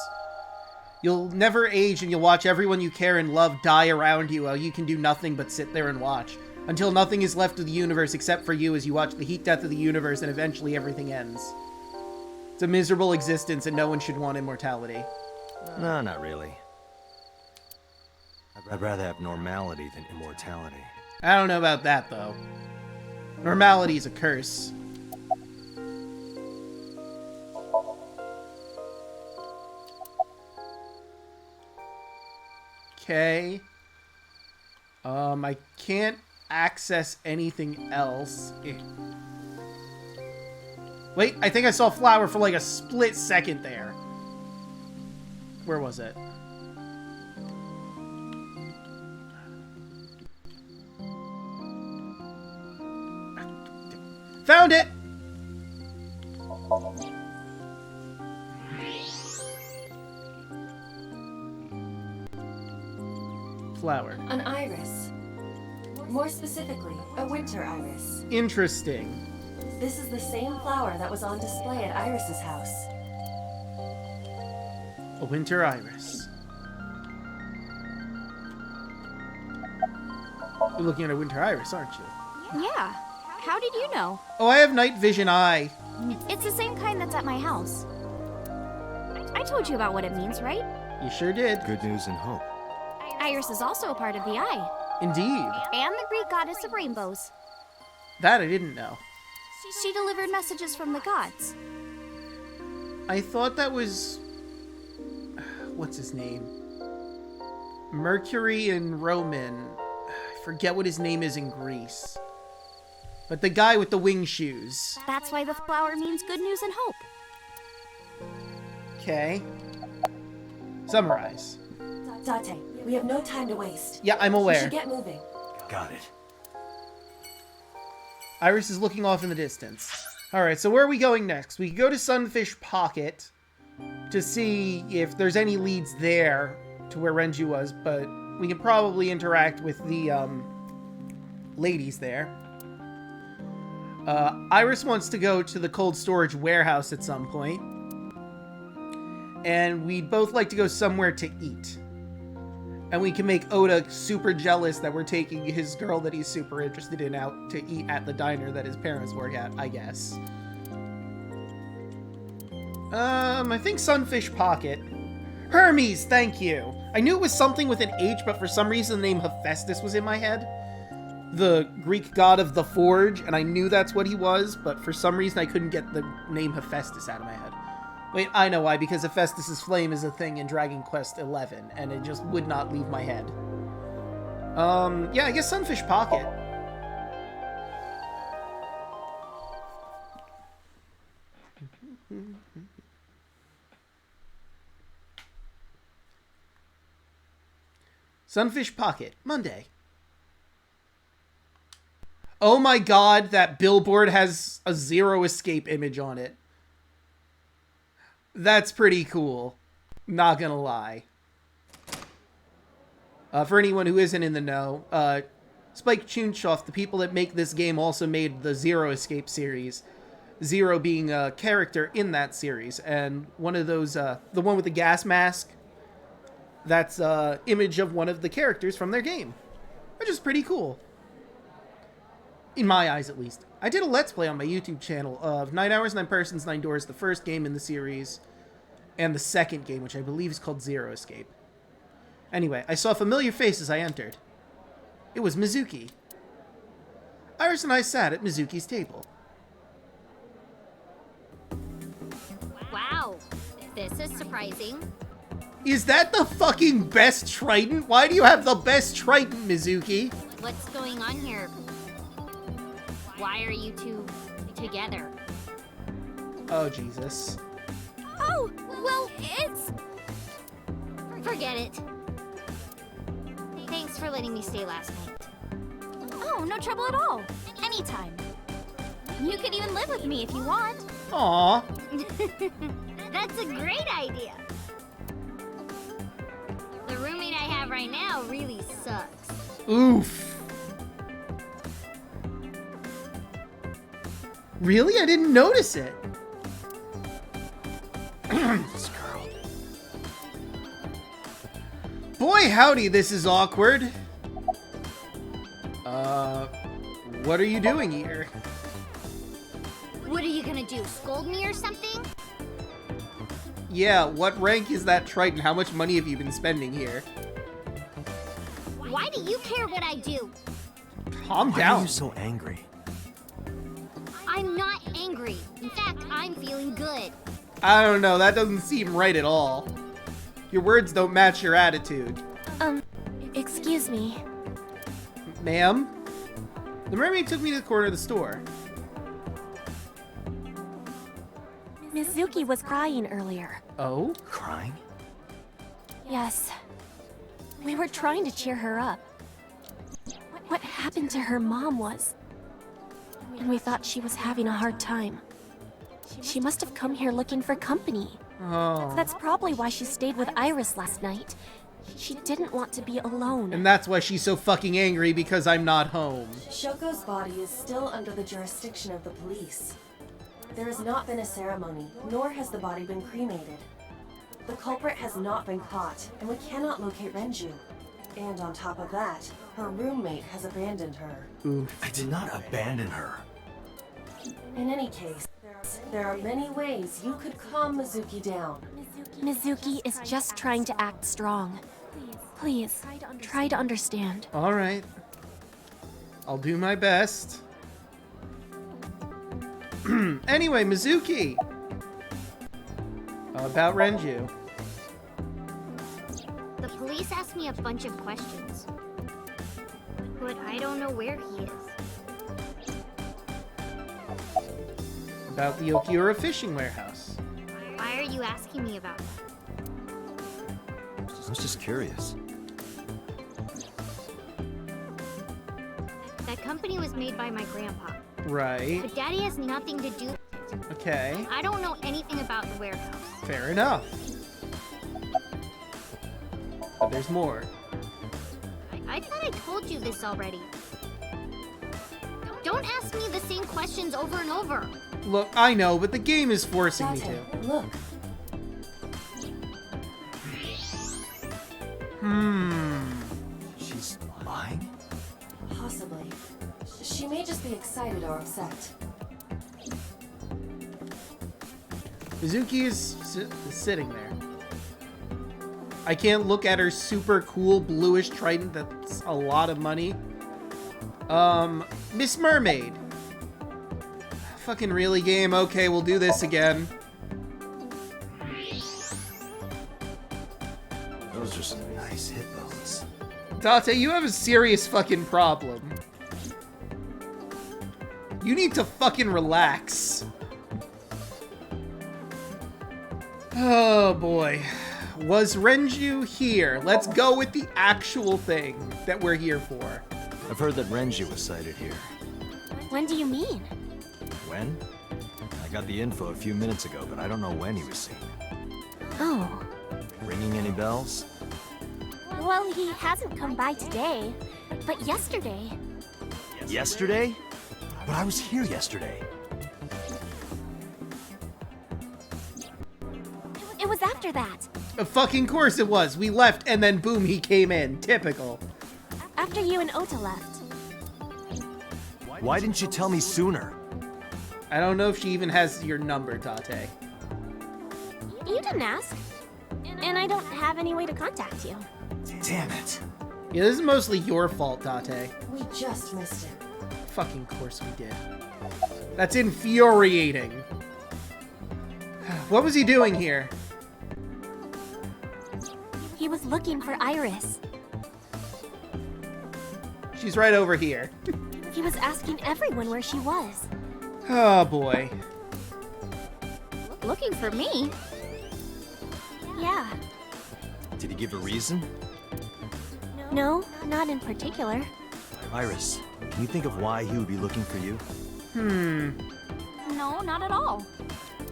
You'll never age and you'll watch everyone you care and love die around you while you can do nothing but sit there and watch. Until nothing is left of the universe except for you as you watch the heat death of the universe and eventually everything ends. It's a miserable existence and no one should want immortality. No, not really. I'd rather have normality than immortality. I don't know about that, though. Normality is a curse. Okay. I can't access anything else. Wait, I think I saw flower for like a split second there. Where was it? Found it! Flower. An iris. More specifically, a winter iris. Interesting. This is the same flower that was on display at Iris's house. A winter iris. You're looking at a winter iris, aren't you? Yeah. How did you know? Oh, I have night vision eye. It's the same kind that's at my house. I told you about what it means, right? You sure did. Good news and hope. Iris is also a part of the eye. Indeed. And the Greek goddess of rainbows. That I didn't know. She delivered messages from the gods. I thought that was... What's his name? Mercury in Roman. I forget what his name is in Greece. But the guy with the wing shoes. That's why the flower means good news and hope. Okay. Summarize. Date, we have no time to waste. Yeah, I'm We aware. should get moving. Got it. Iris is looking off in the distance. Alright, so where are we going next? We could go to Sunfish Pocket to see if there's any leads there to where Renju was, but we can probably interact with the ladies there. Iris wants to go to the cold storage warehouse at some point. And we'd both like to go somewhere to eat. And we can make Oda super jealous that we're taking his girl that he's super interested in out to eat at the diner that his parents work at, I guess. I think Sunfish Pocket. Hermes, thank you! I knew it was something with an H, but for some reason the name Hephaestus was in my head. The Greek god of the forge, and I knew that's what he was, but for some reason I couldn't get the name Hephaestus out of my head. Wait, I know why, because Hephaestus' flame is a thing in Dragon Quest XI, and it just would not leave my head. Yeah, I guess Sunfish Pocket. Sunfish Pocket, Monday. Oh my god, that billboard has a Zero Escape image on it. That's pretty cool. Not gonna lie. For anyone who isn't in the know, Spike Chunsoft, the people that make this game, also made the Zero Escape series. Zero being a character in that series. And one of those, the one with the gas mask, that's an image of one of the characters from their game. Which is pretty cool. In my eyes, at least. I did a Let's Play on my YouTube channel of 9 Hours, 9 Persons, 9 Doors, the first game in the series, and the second game, which I believe is called Zero Escape. Anyway, I saw a familiar face as I entered. It was Mizuki. Iris and I sat at Mizuki's table. Wow, this is surprising. Is that the fucking best trident? Why do you have the best trident, Mizuki? What's going on here? Why are you two together? Oh, Jesus. Oh, well, it's... Forget it. Thanks for letting me stay last night. Oh, no trouble at all. Anytime. You could even live with me if you want. Aww. That's a great idea. The roommate I have right now really sucks. Oof. Really? I didn't notice it. This girl. Boy, howdy, this is awkward. What are you doing here? What are you gonna do, scold me or something? Yeah, what rank is that trident? How much money have you been spending here? Why do you care what I do? Calm Why down. are you so angry? I'm not angry. In fact, I'm feeling good. I don't know, that doesn't seem right at all. Your words don't match your attitude. Excuse me. Ma'am? The mermaid took me to the corner of the store. Mizuki was crying earlier. Oh? Crying? Yes. We were trying to cheer her up. What happened to her mom was... And we thought she was having a hard time. She must have come here looking for company. Oh. That's probably why she stayed with Iris last night. She didn't want to be alone. And that's why she's so fucking angry, because I'm not home. Shoko's body is still under the jurisdiction of the police. There has not been a ceremony, nor has the body been cremated. The culprit has not been caught, and we cannot locate Renju. And on top of that, her roommate has abandoned her. Oof. I did not abandon her. In any case, there are many ways you could calm Mizuki down. Mizuki is just trying to act strong. Please, try to understand. Alright. I'll do my best. Anyway, Mizuki! About Renju. The police asked me a bunch of questions. But I don't know where he is. About the Okiura fishing warehouse. Why are you asking me about that? I was just curious. That company was made by my grandpa. Right. But Daddy has nothing to do with it. Okay. I don't know anything about the warehouse. Fair enough. There's more. I thought I told you this already. Don't ask me the same questions over and over. Look, I know, but the game is forcing me to. Look. She's lying? Possibly. She may just be excited or upset. Mizuki is sitting there. I can't look at her super cool bluish trident that's a lot of money. Miss Mermaid. Fucking really, game? Okay, we'll do this again. Those are some nice hip bones. Date, you have a serious fucking problem. You need to fucking relax. Oh boy. Was Renju here? Let's go with the actual thing that we're here for. I've heard that Renju was sighted here. When do you mean? When? I got the info a few minutes ago, but I don't know when he was seen. Oh. Ringing any bells? Well, he hasn't come by today, but yesterday. Yesterday? But I was here yesterday. It was after that. Of fucking course it was. We left and then boom, he came in. Typical. After you and Ota left. Why didn't you tell me sooner? I don't know if she even has your number, Tate. You didn't ask. And I don't have any way to contact you. Damn it. Yeah, this is mostly your fault, Tate. We just missed him. Fucking course we did. That's infuriating. What was he doing here? He was looking for Iris. She's right over here. He was asking everyone where she was. Oh boy. Looking for me? Yeah. Did he give a reason? No, not in particular. Iris, can you think of why he would be looking for you? No, not at all.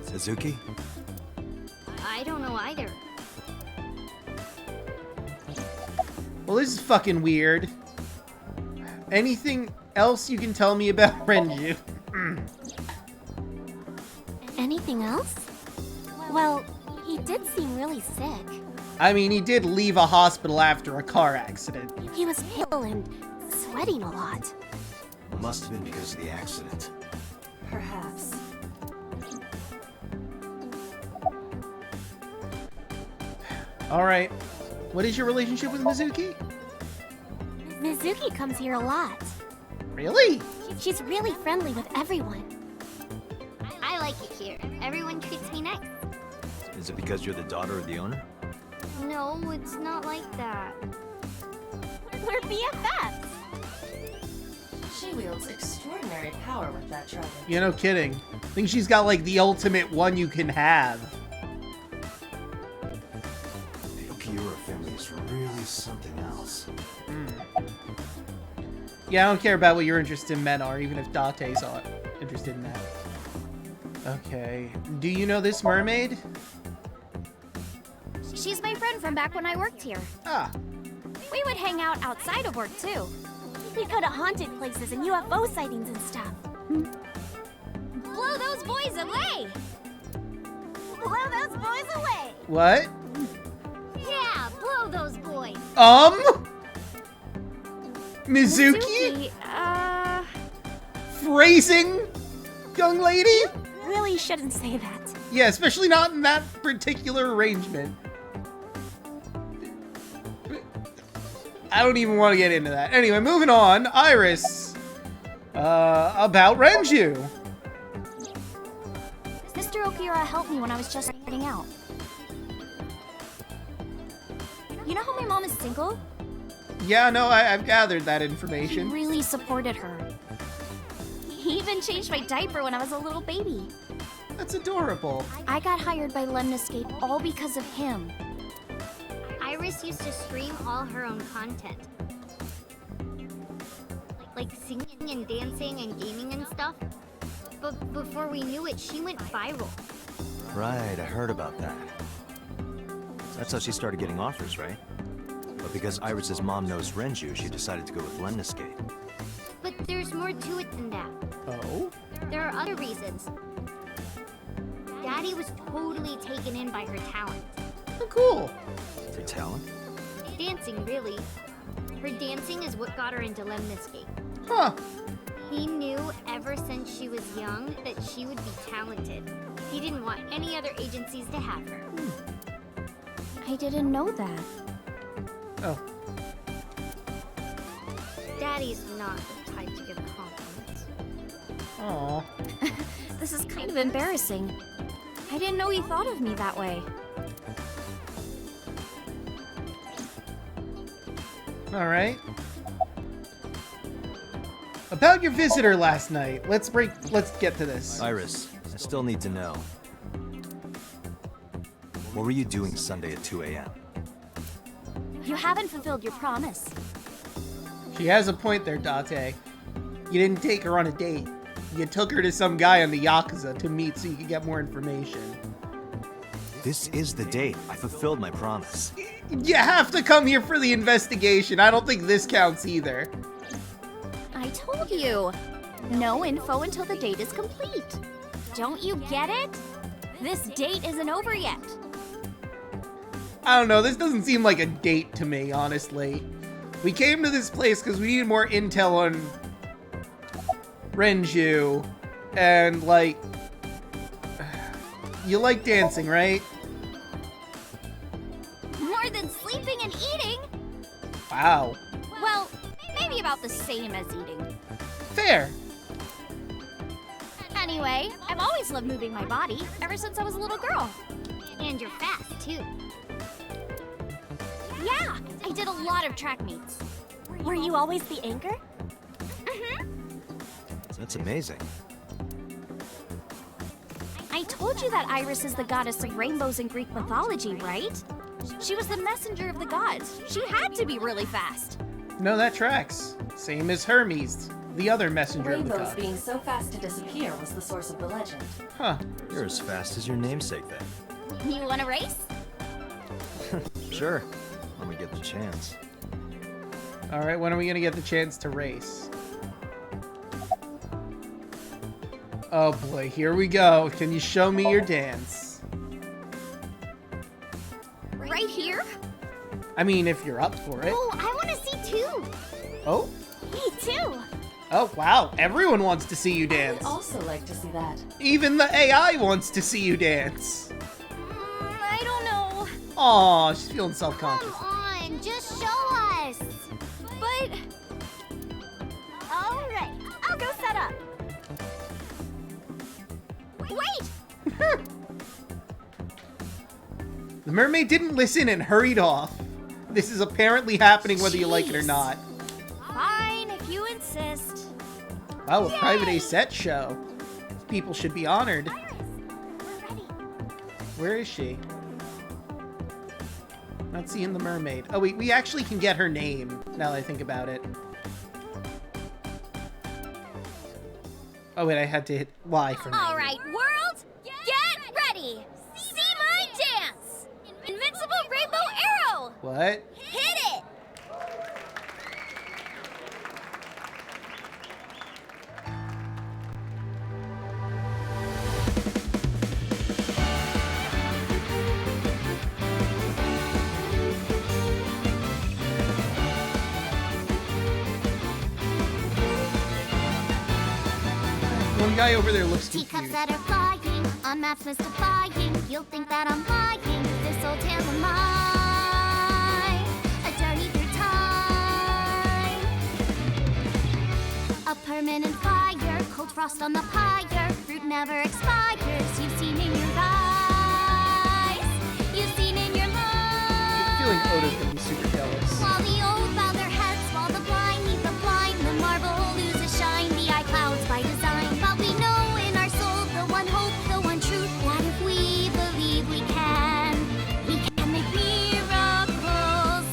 Suzuki? I don't know either. Well, this is fucking weird. Anything else you can tell me about Renju? Anything else? Well, he did seem really sick. I mean, he did leave a hospital after a car accident. He was pale and sweating a lot. Must have been because of the accident. Perhaps. Alright. What is your relationship with Mizuki? Mizuki comes here a lot. Really? She's really friendly with everyone. I like it here. Everyone treats me nice. Is it because you're the daughter of the owner? No, it's not like that. We're BFFs. She wields extraordinary power with that dragon. Yeah, no kidding. I think she's got like the ultimate one you can have. The Okiura family is really something else. Yeah, I don't care about what your interest in men are, even if Date's interested in that. Okay. Do you know this mermaid? She's my friend from back when I worked here. Ah. We would hang out outside of work, too. We'd go to haunted places and UFO sightings and stuff. Blow those boys away! Blow those boys away! What? Yeah, blow those boys! Mizuki? Mizuki, Phrasing, young lady? Really shouldn't say that. Yeah, especially not in that particular arrangement. I don't even want to get into that. Anyway, moving on. Iris. About Renju. Mr. Okiura helped me when I was just starting out. You know how my mom is single? Yeah, no, I've gathered that He information. really supported her. He even changed my diaper when I was a little baby. That's adorable. I got hired by Lemniscape all because of him. Iris used to stream all her own content. Like singing and dancing and gaming and stuff. But before we knew it, she went viral. Right, I heard about that. That's how she started getting offers, right? But because Iris's mom knows Renju, she decided to go with Lemniscape. But there's more to it than that. Oh? There are other reasons. Daddy was totally taken in by her talent. Oh, cool. Her talent? Dancing, really. Her dancing is what got her into Lemniscape. Huh. He knew ever since she was young that she would be talented. He didn't want any other agencies to have her. I didn't know that. Oh. Daddy's not the type to give compliments. Aw. This is kind of embarrassing. I didn't know he thought of me that way. Alright. About your visitor last night. Let's get to this. Iris, I still need to know. What were you doing Sunday at 2 a.m.? You haven't fulfilled your promise. She has a point there, Date. You didn't take her on a date. You took her to some guy on the Yakuza to meet so you could get more information. This is the date. I fulfilled my promise. You have to come here for the investigation. I don't think this counts either. I told you. No info until the date is complete. Don't you get it? This date isn't over yet. I don't know. This doesn't seem like a date to me, honestly. We came to this place because we needed more intel on Renju, and, like, you like dancing, right? More than sleeping and eating. Wow. Well, maybe about the same as eating. Fair. Anyway, I've always loved moving my body, ever since I was a little girl. And you're fast, too. Yeah, I did a lot of track meets. Were you always the anchor? That's amazing. I told you that Iris is the goddess of rainbows in Greek mythology, right? She was the messenger of the gods. She had to be really fast. No, that tracks. Same as Hermes, the other messenger of the Rainbows gods. being so fast to disappear was the source of the legend. Huh. You're as fast as your namesake then. You want to race? Sure, when we get the chance. Alright, when are we gonna get the chance to race? Oh boy, here we go. Can you show me your dance? Right here? I mean, if you're up for it. Oh, I want to see too. Oh? Me too. Oh, wow. Everyone wants to see you dance. I'd also like to see that. Even the AI wants to see you dance. I don't know. Aw, she's feeling self-conscious. Come on, just show us. But... all right, I'll go set up. Wait! The mermaid didn't listen and hurried off. This is apparently happening whether you like it or not. Fine, if you insist. Wow, a private A set show. People should be honored. Iris, we're ready. Where is she? Not seeing the mermaid. Oh, wait, we actually can get her name, now that I think about it. Oh, wait, I had to hit Y for name. All right, world, get ready. See my dance. Invincible rainbow arrow. What? Hit it. One guy over there looks Teacups confused. that are flying, on maps mystifying. You'll think that I'm lying. This old tale of mine, a journey through time. A permanent fire, cold frost on the pyre. Fruit never expires. You've seen in your eyes. You've seen in your life. I'm feeling Oda's gonna be super jealous. While the old bow their heads, while the blind meet the blind, the marble loses shine. The eye clouds by design. But we know in our soul the one hope, the one truth, that if we believe we can make miracles.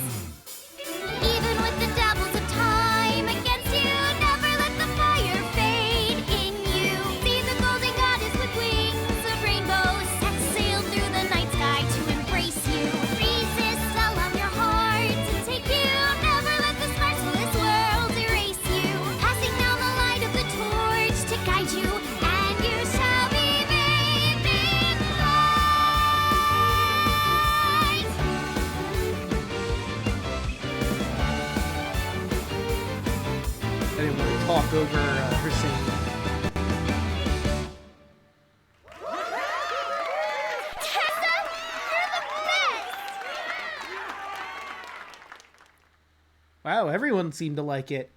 Even with the devils of time against you, never let the fire fade in you. See the golden goddess with wings of rainbows set sail through the night sky to embrace you. Resist, allow your heart to take you. Never let this merciless world erase you. Passing down the light of the torch to guide you, and you shall be bathed in light. I didn't want to talk over her singing. Tessa, you're the best! Wow, everyone seemed to like it.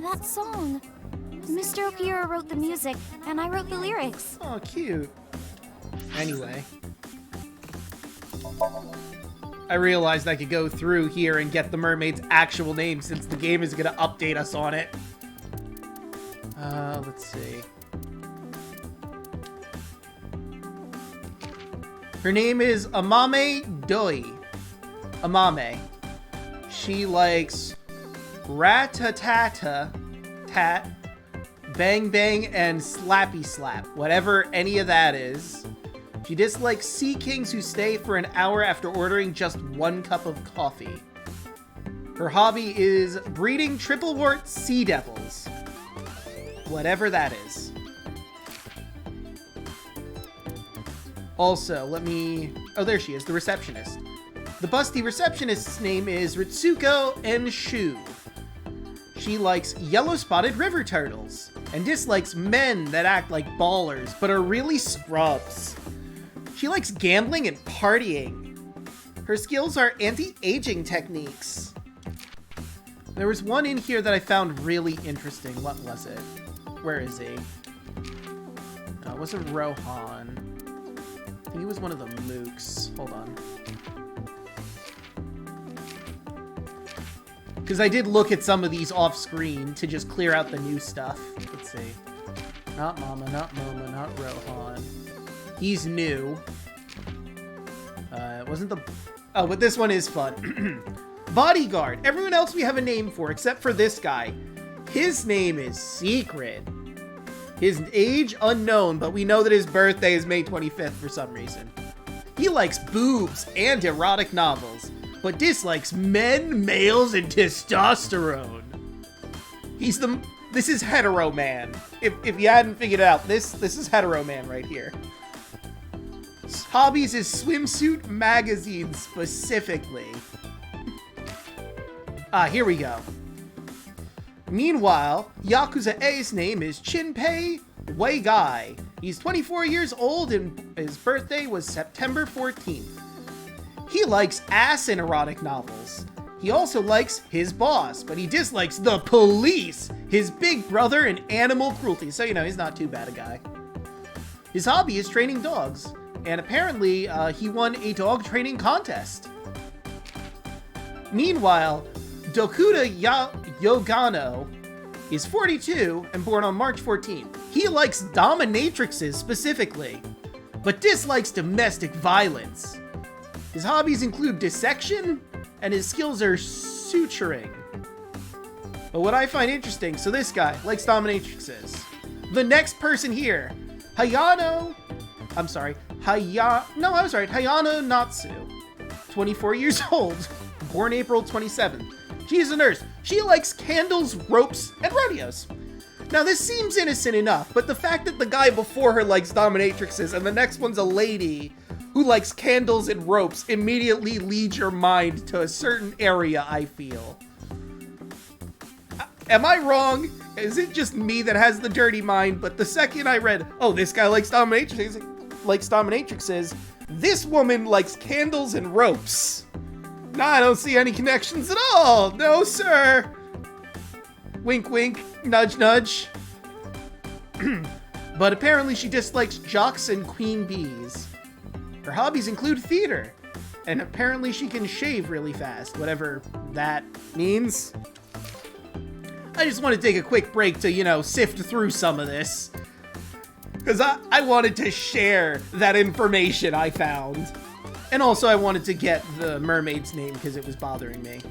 That song. Mr. Okiura wrote the music, and I wrote the lyrics. Oh, cute. Anyway. I realized I could go through here and get the mermaid's actual name since the game is going to update us on it. Let's see. Her name is Amame Doi. Amame. She likes rat-a-tat-a, tat, bang bang, and slappy slap. Whatever any of that is. She dislikes sea kings who stay for an hour after ordering just 1 cup of coffee. Her hobby is breeding triple wart sea devils. Whatever that is. Also, let me... oh, there she is, the receptionist. The busty receptionist's name is Ritsuko Enshu. She likes yellow-spotted river turtles and dislikes men that act like ballers but are really scrubs. She likes gambling and partying. Her skills are anti-aging techniques. There was one in here that I found really interesting. What was it? Where is he? It wasn't Rohan. I think he was one of the mooks. Hold on. Because I did look at some of these off screen to just clear out the new stuff. Let's see. Not Mama, not Moma, not Rohan. He's new. It wasn't the... Oh, but this one is fun. Bodyguard. Everyone else we have a name for except for this guy. His name is secret. His age unknown, but we know that his birthday is May 25th for some reason. He likes boobs and erotic novels, but dislikes men, males, and testosterone. This is hetero man. If you hadn't figured it out, this is hetero man right here. His hobbies is swimsuit magazines specifically. Here we go. Meanwhile, Yakuza A's name is Chinpei Weigai. He's 24 years old and his birthday was September 14th. He likes ass and erotic novels. He also likes his boss, but he dislikes the police, his big brother, and animal cruelty. So, he's not too bad a guy. His hobby is training dogs, and apparently he won a dog training contest. Meanwhile, Dokuda Yogano is 42 and born on March 14th. He likes dominatrixes specifically, but dislikes domestic violence. His hobbies include dissection, and his skills are suturing. But what I find interesting, so this guy likes dominatrixes. The next person here, Hayano Natsu, 24 years old, born April 27th. She's a nurse. She likes candles, ropes, and rodeos. Now this seems innocent enough, but the fact that the guy before her likes dominatrixes and the next one's a lady who likes candles and ropes immediately leads your mind to a certain area, I feel. Am I wrong? Is it just me that has the dirty mind? But the second I read, oh, this guy likes dominatrixes, this woman likes candles and ropes. No, I don't see any connections at all. No, sir. Wink, wink, nudge, nudge. But apparently she dislikes jocks and queen bees. Her hobbies include theater. And apparently she can shave really fast, whatever that means. I just want to take a quick break to, sift through some of this. Because I wanted to share that information I found. And also I wanted to get the mermaid's name because it was bothering me.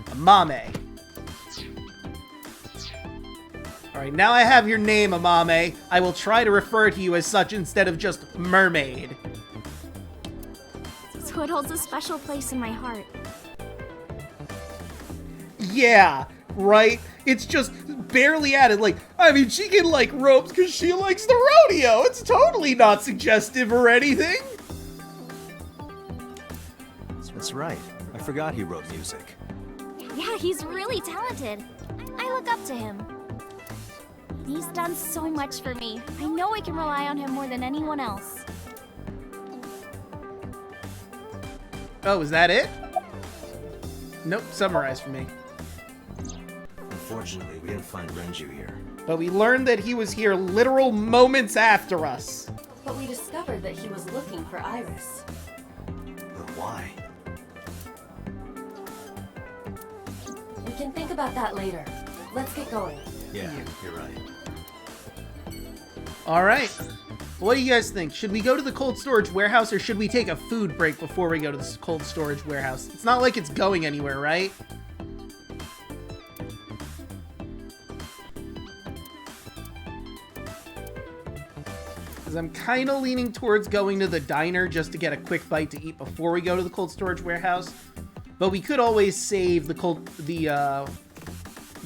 Amame. Alright, now I have your name, Amame. I will try to refer to you as such instead of just mermaid. So it holds a special place in my heart. Yeah, right? It's just barely added. She can like ropes because she likes the rodeo. It's totally not suggestive or anything. That's right. I forgot he wrote music. Yeah, he's really talented. I look up to him. He's done so much for me. I know I can rely on him more than anyone else. Oh, is that it? Nope, summarize for me. Unfortunately, we didn't find Renju here. But we learned that he was here literal moments after us. But we discovered that he was looking for Iris. But why? We can think about that later. Let's get going. Yeah, you're right. Alright. What do you guys think? Should we go to the cold storage warehouse or should we take a food break before we go to the cold storage warehouse? It's not like it's going anywhere, right? Because I'm kind of leaning towards going to the diner just to get a quick bite to eat before we go to the cold storage warehouse. But we could always save the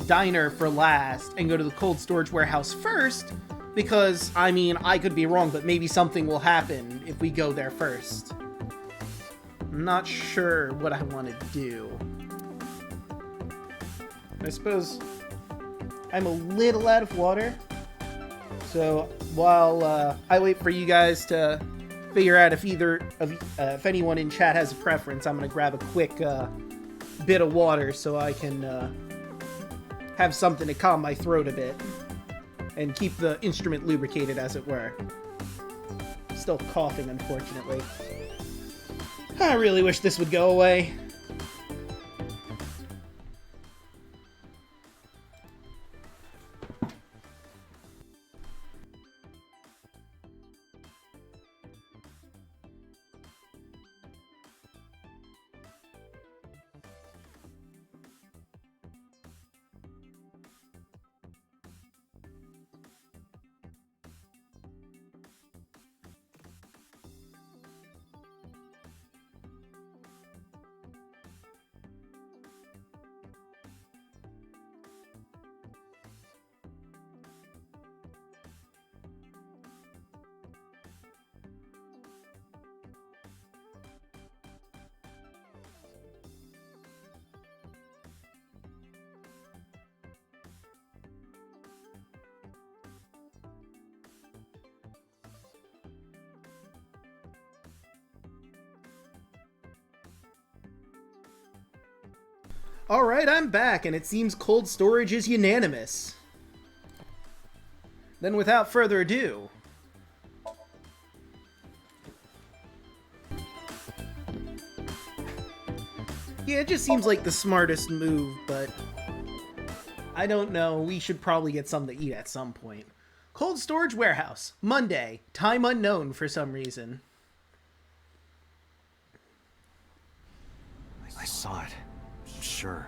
diner for last and go to the cold storage warehouse first. Because, I could be wrong, but maybe something will happen if we go there first. I'm not sure what I want to do. I suppose I'm a little out of water. So while I wait for you guys to figure out if anyone in chat has a preference, I'm gonna grab a quick bit of water so I can have something to calm my throat a bit and keep the instrument lubricated, as it were. Still coughing, unfortunately. I really wish this would go away. Alright, I'm back, and it seems cold storage is unanimous. Then without further ado... Yeah, it just seems like the smartest move, but... I don't know, we should probably get something to eat at some point. Cold storage warehouse, Monday, time unknown for some reason. I saw it. Sure.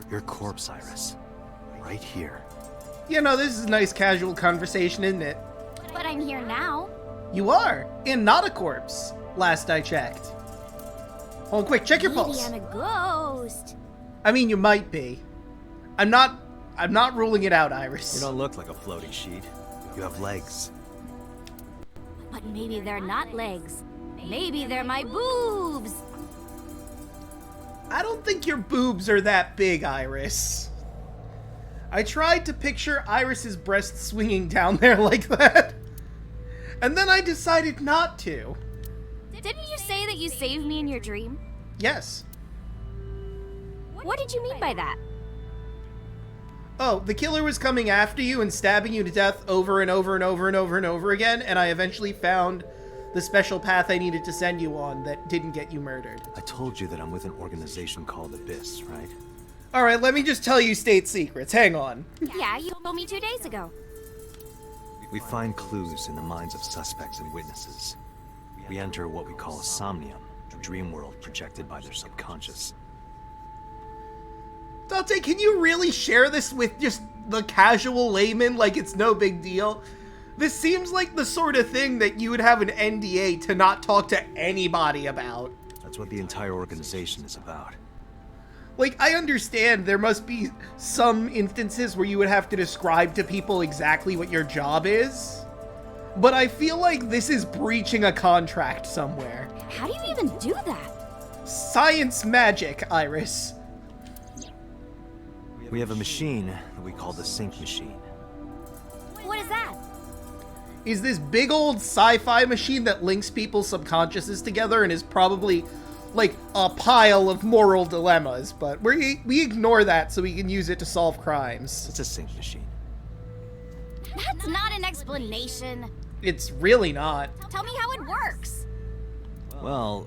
Your corpse, Iris. Right here. You know, this is a nice casual conversation, isn't it? But I'm here now. You are, and not a corpse, last I checked. Hold on, quick, check your pulse. Maybe I'm a ghost. I mean, you might be. I'm not ruling it out, Iris. You don't look like a floating sheet. You have legs. But maybe they're not legs. Maybe they're my boobs. I don't think your boobs are that big, Iris. I tried to picture Iris's breasts swinging down there like that. And then I decided not to. Didn't you say that you saved me in your dream? Yes. What did you mean by that? Oh, the killer was coming after you and stabbing you to death over and over and over and over and over again, and I eventually found the special path I needed to send you on that didn't get you murdered. I told you that I'm with an organization called Abyss, right? Alright, let me just tell you state secrets. Hang on. Yeah, you told me 2 days ago. We find clues in the minds of suspects and witnesses. We enter what we call a Somnium, a dream world projected by their subconscious. Dante, can you really share this with just the casual layman like it's no big deal? This seems like the sort of thing that you would have an NDA to not talk to anybody about. That's what the entire organization is about. Like, I understand there must be some instances where you would have to describe to people exactly what your job is, but I feel like this is breaching a contract somewhere. How do you even do that? Science magic, Iris. We have a machine that we call the Sync Machine. What is that? Is this big old sci-fi machine that links people's subconsciouses together and is probably like a pile of moral dilemmas, but we ignore that so we can use it to solve crimes. It's a sync machine. That's not an explanation. It's really not. Tell me how it works. Well,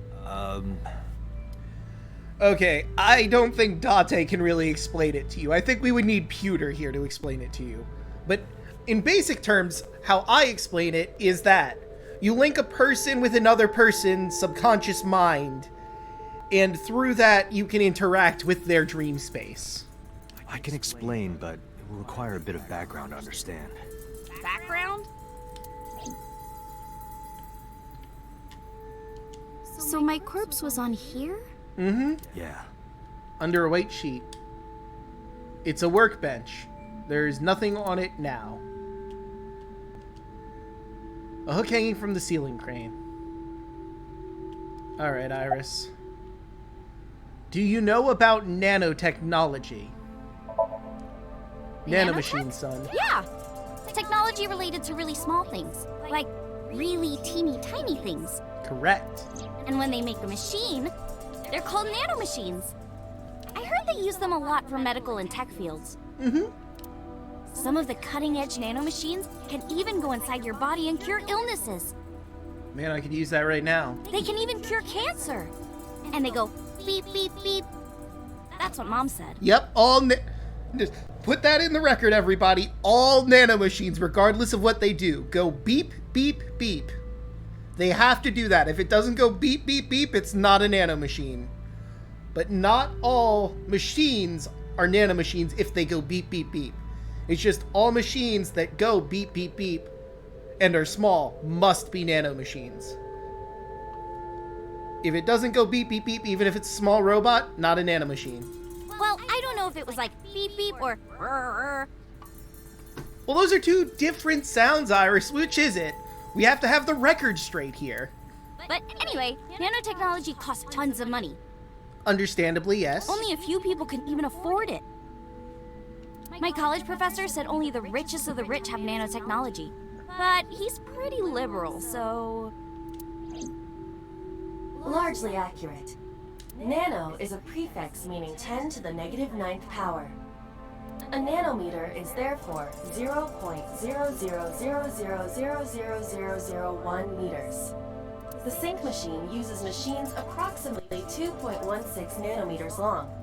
Okay, I don't think Date can really explain it to you. I think we would need Pewter here to explain it to you. But in basic terms, how I explain it is that you link a person with another person's subconscious mind, and through that you can interact with their dream space. I can explain, but it will require a bit of background to understand. Background? So my corpse was on here? Mm-hmm. Yeah. Under a weight sheet. It's a workbench. There's nothing on it now. A hook hanging from the ceiling crane. Alright, Iris. Do you know about nanotechnology? Nanomachine, son. Yeah! Technology related to really small things. Like really teeny tiny things. Correct. And when they make a machine, they're called nanomachines. I heard they use them a lot for medical and tech fields. Mm-hmm. Some of the cutting-edge nanomachines can even go inside your body and cure illnesses. Man, I could use that right now. They can even cure cancer. And they go beep, beep, beep. That's what Mom said. Yep, just put that in the record, everybody. All nanomachines, regardless of what they do, go beep, beep, beep. They have to do that. If it doesn't go beep, beep, beep, it's not a nanomachine. But not all machines are nanomachines if they go beep, beep, beep. It's just all machines that go beep, beep, beep and are small must be nanomachines. If it doesn't go beep, beep, beep, even if it's a small robot, not a nanomachine. Well, I don't know if it was like beep, beep or Well, those are two different sounds, Iris. Which is it? We have to have the record straight here. But anyway, nanotechnology costs tons of money. Understandably, yes. Only a few people can even afford it. My college professor said only the richest of the rich have nanotechnology. But he's pretty liberal, so... Largely accurate. Nano is a prefix meaning 10 to the negative 9th power. A nanometer is therefore 0.0000000001 meters. The sync machine uses machines approximately 2.16 nanometers long.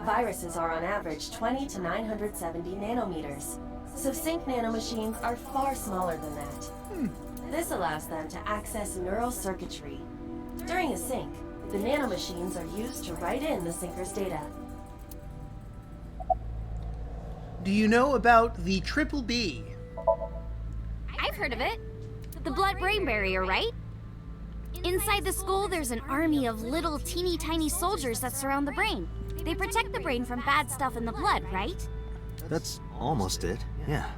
Viruses are on average 20 to 970 nanometers, so sync nanomachines are far smaller than that. This allows them to access neural circuitry. During a sync, the nanomachines are used to write in the syncer's data. Do you know about the Triple B? I've heard of it. The blood-brain barrier, right? Inside the skull, there's an army of little teeny tiny soldiers that surround the brain. They protect the brain from bad stuff in the blood, right? That's almost it, yeah.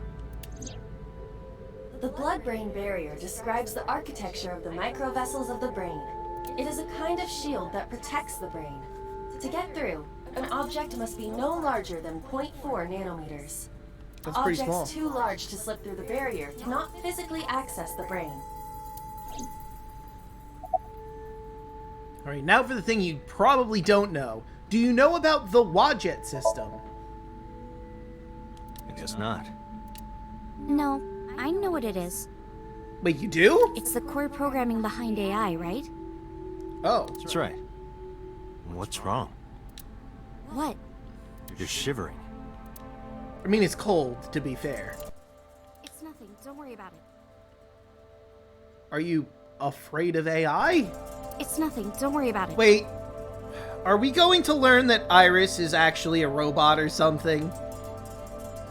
The blood-brain barrier describes the architecture of the microvessels of the brain. It is a kind of shield that protects the brain. To get through, an object must be no larger than 0.4 nanometers. That's pretty small. Objects too large to slip through the barrier cannot physically access the brain. Alright, now for the thing you probably don't know. Do you know about the Wadjet system? I guess not. No, I know what it is. Wait, you do? It's the core programming behind AI, right? Oh. That's right. What's wrong? What? You're shivering. I mean, it's cold, to be fair. It's nothing. Don't worry about it. Are you afraid of AI? It's nothing. Don't worry about it. Wait. Are we going to learn that Iris is actually a robot or something?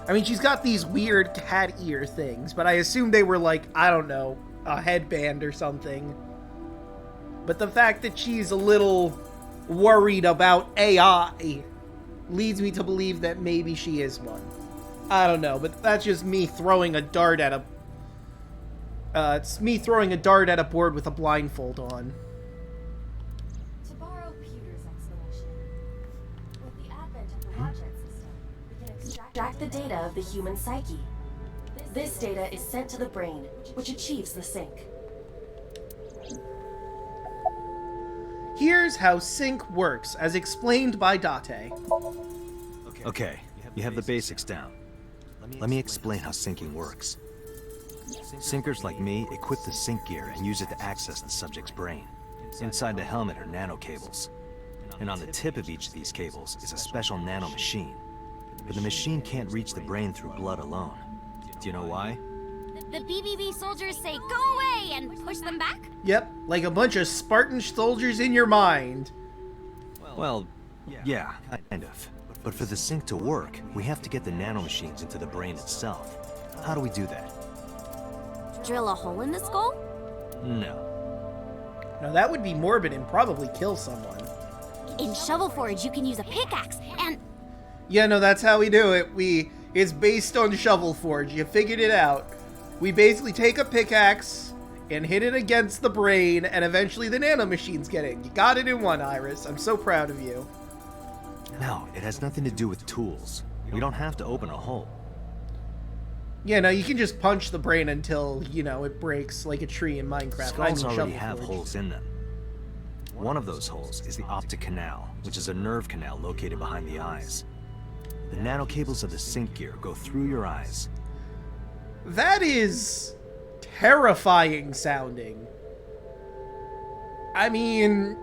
I mean, she's got these weird cat ear things, but I assume they were like, I don't know, a headband or something. But the fact that she's a little worried about AI leads me to believe that maybe she is one. I don't know, but that's just me throwing a dart at a... it's me throwing a dart at a board with a blindfold on. To borrow Peter's explanation, with the advent of the Wadjet system, we can extract the data of the human psyche. This data is sent to the brain, which achieves the sync. Here's how sync works, as explained by Date. Okay, you have the basics down. Let me explain how syncing works. Syncers like me equip the sync gear and use it to access the subject's brain. Inside the helmet are nanocables. And on the tip of each of these cables is a special nanomachine. But the machine can't reach the brain through blood alone. Do you know why? The BBB soldiers say, go away, and push them back? Yep, like a bunch of Spartan soldiers in your mind. Well, yeah, kind of. But for the sync to work, we have to get the nanomachines into the brain itself. How do we do that? Drill a hole in the skull? No. Now that would be morbid and probably kill someone. In Shovel Forge, you can use a pickaxe, and... Yeah, no, that's how we do it. It's based on Shovel Forge. You figured it out. We basically take a pickaxe and hit it against the brain, and eventually the nanomachines get it. You got it in one, Iris. I'm so proud of you. No, it has nothing to do with tools. We don't have to open a hole. Yeah, no, you can just punch the brain until, you know, it breaks like a tree in Minecraft. Skulls already have holes in them. One of those holes is the optic canal, which is a nerve canal located behind the eyes. The nanocables of the sync gear go through your eyes. That is terrifying sounding. I mean,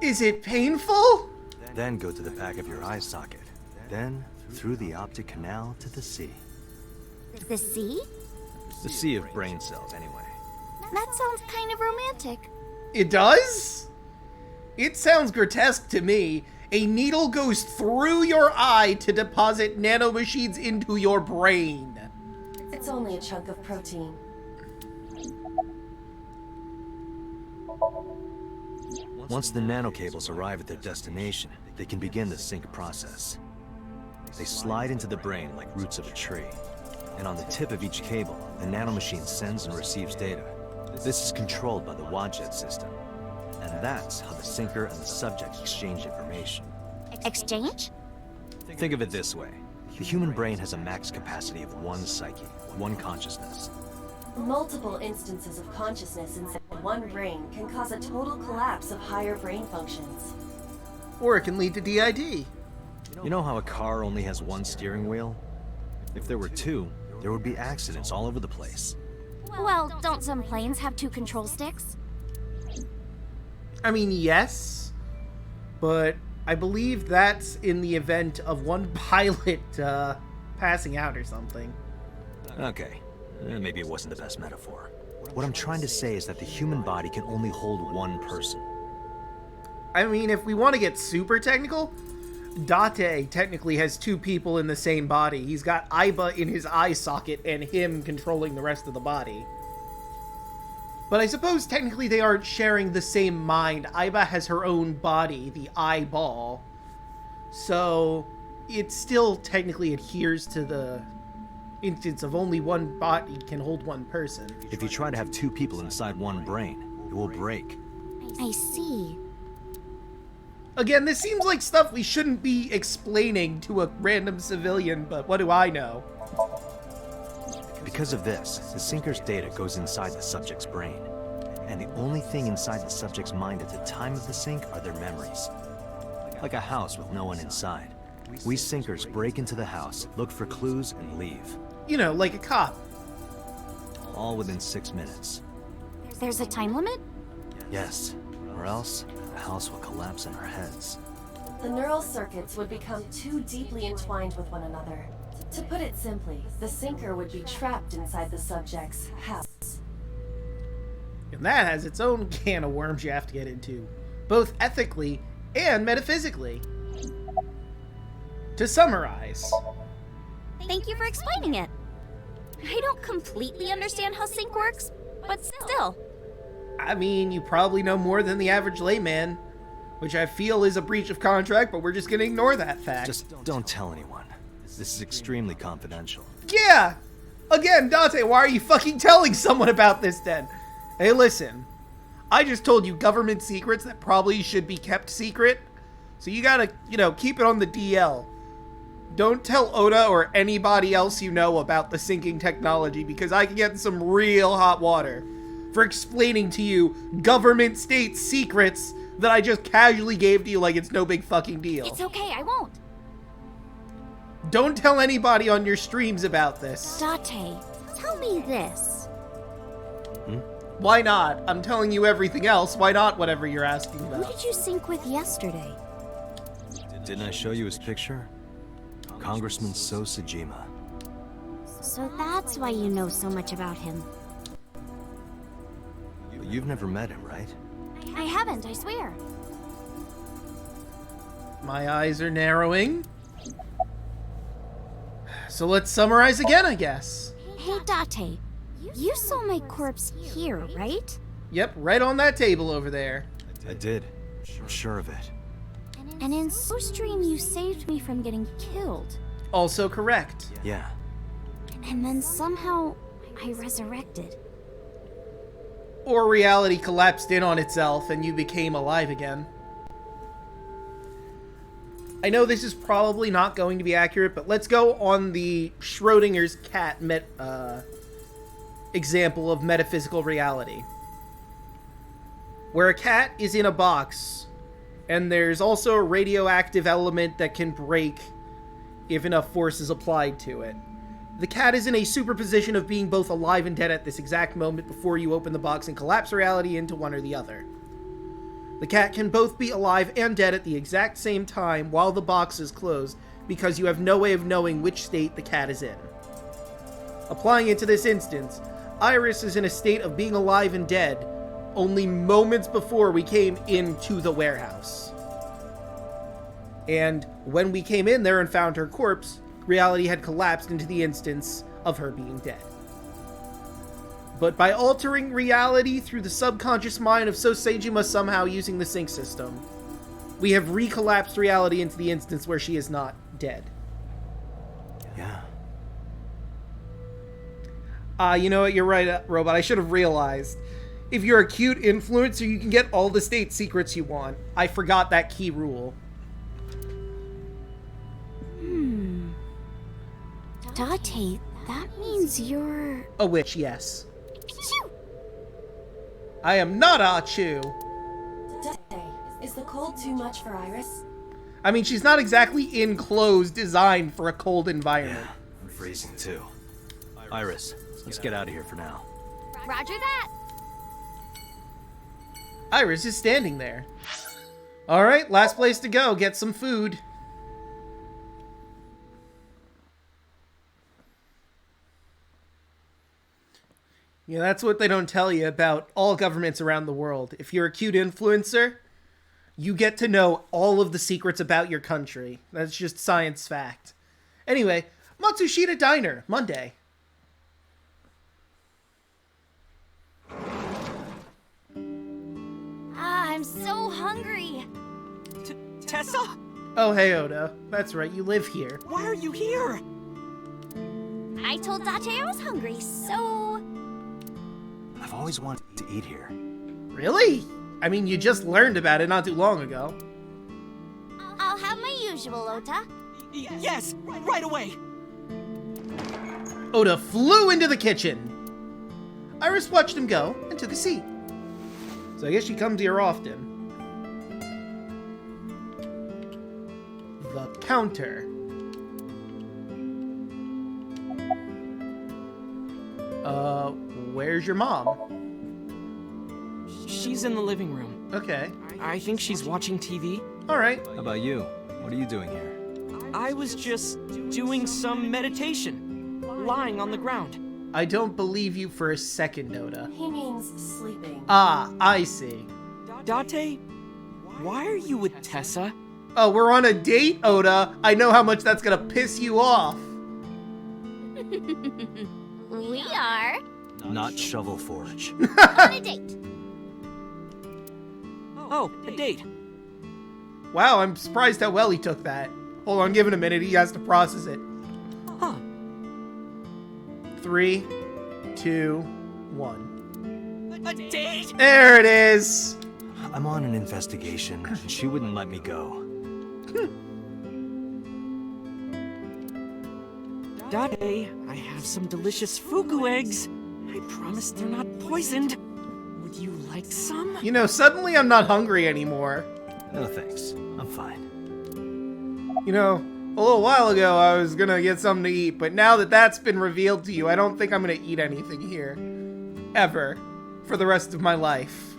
is it painful? Then go to the back of your eye socket. Then through the optic canal to the sea. The sea? The sea of brain cells, anyway. That sounds kind of romantic. It does? It sounds grotesque to me. A needle goes through your eye to deposit nanomachines into your brain. It's only a chunk of protein. Once the nanocables arrive at their destination, they can begin the sync process. They slide into the brain like roots of a tree. And on the tip of each cable, the nanomachine sends and receives data. This is controlled by the Wadjet system. And that's how the syncer and the subject exchange information. Exchange? Think of it this way. The human brain has a max capacity of one psyche, one consciousness. Multiple instances of consciousness inside one brain can cause a total collapse of higher brain functions. Or it can lead to DID. You know how a car only has one steering wheel? If there were two, there would be accidents all over the place. Well, don't some planes have 2 control sticks? I mean, yes, but I believe that's in the event of one pilot passing out or something. Okay, maybe it wasn't the best metaphor. What I'm trying to say is that the human body can only hold one person. I mean, if we want to get super technical, Date technically has 2 people in the same body. He's got Aiba in his eye socket and him controlling the rest of the body. But I suppose technically they aren't sharing the same mind. Aiba has her own body, the eyeball. So it still technically adheres to the instance of only one body can hold one person. If you try to have 2 people inside one brain, it will break. I see. Again, this seems like stuff we shouldn't be explaining to a random civilian, but what do I know? Because of this, the syncer's data goes inside the subject's brain. And the only thing inside the subject's mind at the time of the sync are their memories. Like a house with no one inside. We syncers break into the house, look for clues, and leave. You know, like a cop. All within 6 minutes. There's a time limit? Yes, or else the house will collapse in our heads. The neural circuits would become too deeply entwined with one another. To put it simply, the syncer would be trapped inside the subject's house. And that has its own can of worms you have to get into, both ethically and metaphysically. To summarize. Thank you for explaining it. I don't completely understand how sync works, but still. I mean, you probably know more than the average layman, which I feel is a breach of contract, but we're just gonna ignore that fact. Just don't tell anyone. This is extremely confidential. Yeah! Again, Dante, why are you fucking telling someone about this then? Hey, listen. I just told you government secrets that probably should be kept secret. So you gotta, keep it on the DL. Don't tell Oda or anybody else you know about the syncing technology, because I can get in some real hot water for explaining to you government state secrets that I just casually gave to you like it's no big fucking deal. It's okay, I won't. Don't tell anybody on your streams about this. Date, tell me this. Why not? I'm telling you everything else. Why not whatever you're asking about? Who did you sync with yesterday? Didn't I show you his picture? Congressman So Sajima. So that's why you know so much about him. You've never met him, right? I haven't, I swear. My eyes are narrowing. So let's summarize again, I guess. Hey, Date, you saw my corpse here, right? Yep, right on that table over there. I did. I'm sure of it. And in So's dream, you saved me from getting killed. Also correct. Yeah. And then somehow, I resurrected. Or reality collapsed in on itself and you became alive again. I know this is probably not going to be accurate, but let's go on the Schrodinger's cat example of metaphysical reality. Where a cat is in a box, and there's also a radioactive element that can break if enough force is applied to it. The cat is in a superposition of being both alive and dead at this exact moment before you open the box and collapse reality into one or the other. The cat can both be alive and dead at the exact same time while the box is closed, because you have no way of knowing which state the cat is in. Applying it to this instance, Iris is in a state of being alive and dead only moments before we came into the warehouse. And when we came in there and found her corpse, reality had collapsed into the instance of her being dead. But by altering reality through the subconscious mind of Sosejima somehow using the sync system, we have recollapsed reality into the instance where she is not dead. Yeah. You know what? You're right, Robot. I should have realized. If you're a cute influencer, you can get all the state secrets you want. I forgot that key rule. Date, that means you're... A witch, yes. I am not Achu. Is the cold too much for Iris? I mean, she's not exactly in clothes designed for a cold environment. Yeah, I'm freezing too. Iris, let's get out of here for now. Roger that. Iris is standing there. Alright, last place to go. Get some food. Yeah, that's what they don't tell you about all governments around the world. If you're a cute influencer, you get to know all of the secrets about your country. That's just science fact. Anyway, Matsushita Diner, Monday. I'm so hungry. Tessa? Oh, hey, Oda. That's right, you live here. Why are you here? I told Date I was hungry, so... I've always wanted to eat here. Really? I mean, you just learned about it not too long ago. I'll have my usual, Ota. Yes, right away. Oda flew into the kitchen. Iris watched him go and took a seat. So I guess she comes here often. The counter. Where's your mom? She's in the living room. Okay. I think she's watching TV. Alright. How about you? What are you doing here? I was just doing some meditation, lying on the ground. I don't believe you for a second, Oda. He means sleeping. Ah, I see. Date, why are you with Tessa? Oh, we're on a date, Oda. I know how much that's gonna piss you off. We are... Not Shovel Forge. on a date. Oh, a date. Wow, I'm surprised how well he took that. Hold on, give it a minute. He has to process it. Huh. 3, 2, 1. A date? There it is. I'm on an investigation, and she wouldn't let me go. Date, I have some delicious fugu eggs. I promise they're not poisoned. Would you like some? You know, suddenly I'm not hungry anymore. No thanks. I'm fine. You know, a little while ago I was gonna get something to eat, but now that that's been revealed to you, I don't think I'm gonna eat anything here. Ever. For the rest of my life.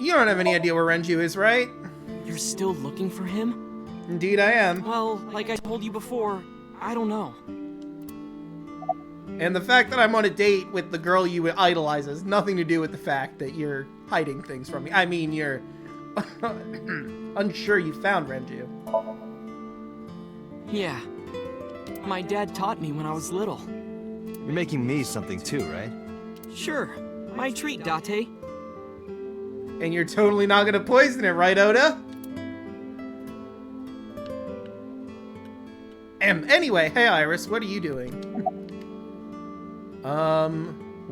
You don't have any idea where Renju is, right? You're still looking for him? Indeed I am. Well, like I told you before, I don't know. And the fact that I'm on a date with the girl you idolize has nothing to do with the fact that you're hiding things from me. I mean, you're unsure you found Renju. Yeah. My dad taught me when I was little. You're making me something too, right? Sure. My treat, Date. And you're totally not gonna poison it, right, Oda? Anyway, hey Iris, what are you doing?